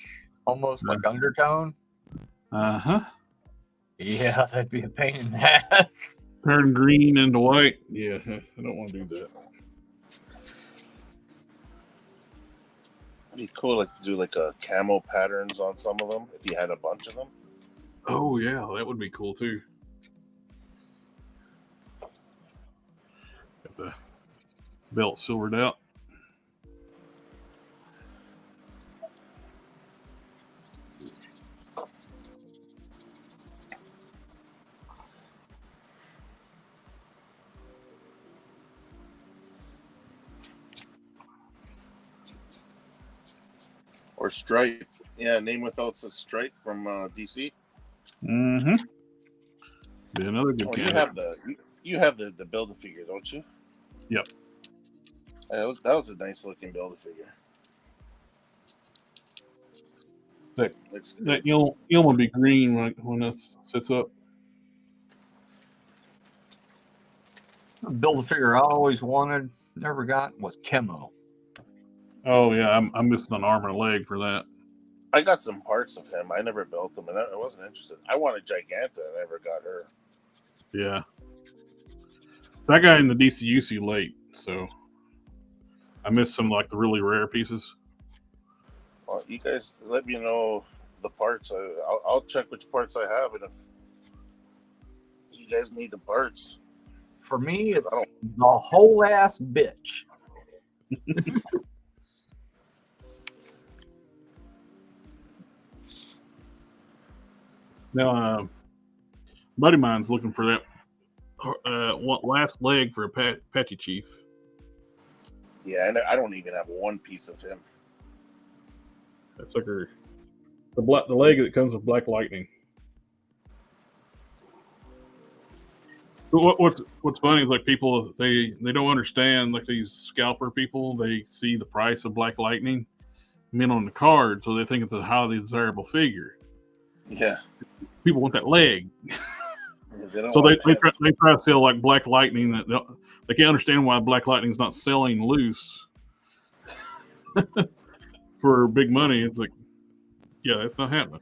almost like undertone. Uh-huh. Yeah, that'd be a pain in the ass. Turn green into white. Yeah, I don't want to do that. It'd be cool, like to do like a camo patterns on some of them if you had a bunch of them. Oh yeah, that would be cool too. Got the belt silvered out. Or Stripe. Yeah, Name Without's a Stripe from DC. Mm-hmm. Be another good candidate. You have the Build-A-Figure, don't you? Yep. That was a nice looking Build-A-Figure. That you'll want to be green when that sits up. Build-A-Figure I always wanted, never got, was Chemo. Oh yeah, I'm missing an arm and a leg for that. I got some parts of him. I never built them, and I wasn't interested. I wanted Giganta. I never got her. Yeah. So I got in the DCUC late, so I missed some like the really rare pieces. Well, you guys let me know the parts. I'll check which parts I have, and if you guys need the parts. For me, it's the whole ass bitch. Now, a buddy of mine's looking for that last leg for a Apache Chief. Yeah, and I don't even have one piece of him. That sucker the leg that comes with Black Lightning. But what's funny is like people they don't understand, like these scalper people, they see the price of Black Lightning mint on the card, so they think it's a highly desirable figure. Yeah. People want that leg. Yeah, So they try to sell like Black Lightning. They can't understand why Black Lightning's not selling loose for big money. It's like, yeah, that's not happening.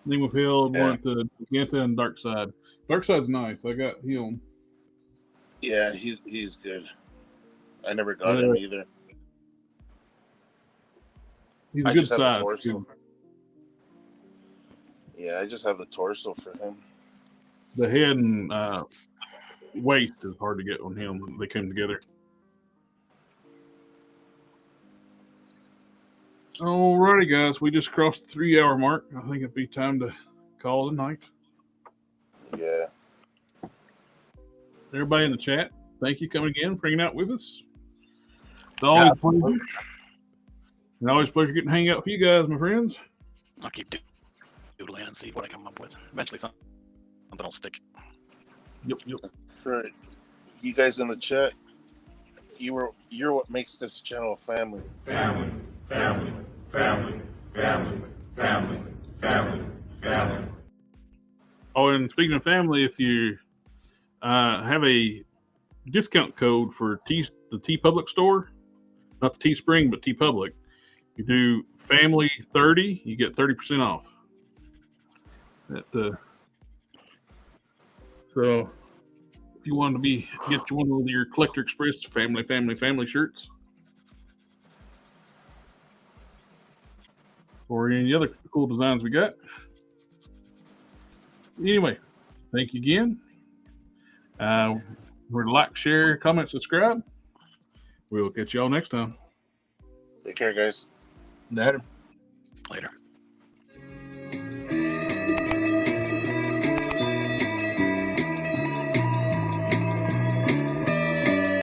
Name of Hell, want the Ganta and Dark Side. Dark Side's nice. I got him. Yeah, he's good. I never got him either. He's a good have size. the torso. Yeah, I just have the torso for him. The head and waist is hard to get on him. They came together. Alrighty, guys. We just crossed the 3-hour mark. I think it'd be time to call it a night. Yeah. Everybody in the chat, thank you coming again, for hanging out with us. It's always a pleasure. And always a pleasure getting to hang out with you guys, my friends. I'll keep doodling and see what I come up with. Eventually, something will stick. Yep. Right. You guys in the chat, you're what makes this channel a family. Family, family, family, family, family, family, family. Oh, and speaking of family, if you have a discount code for the TeePublic store, not the Teespring, but TeePublic, you do family 30, you get 30% off. So if you want to get you one of your Collector Express family shirts, or any other cool designs we got. Anyway, thank you again. We're to like, share, comment, subscribe. We'll catch y'all next time. Take care, guys. Later. Later.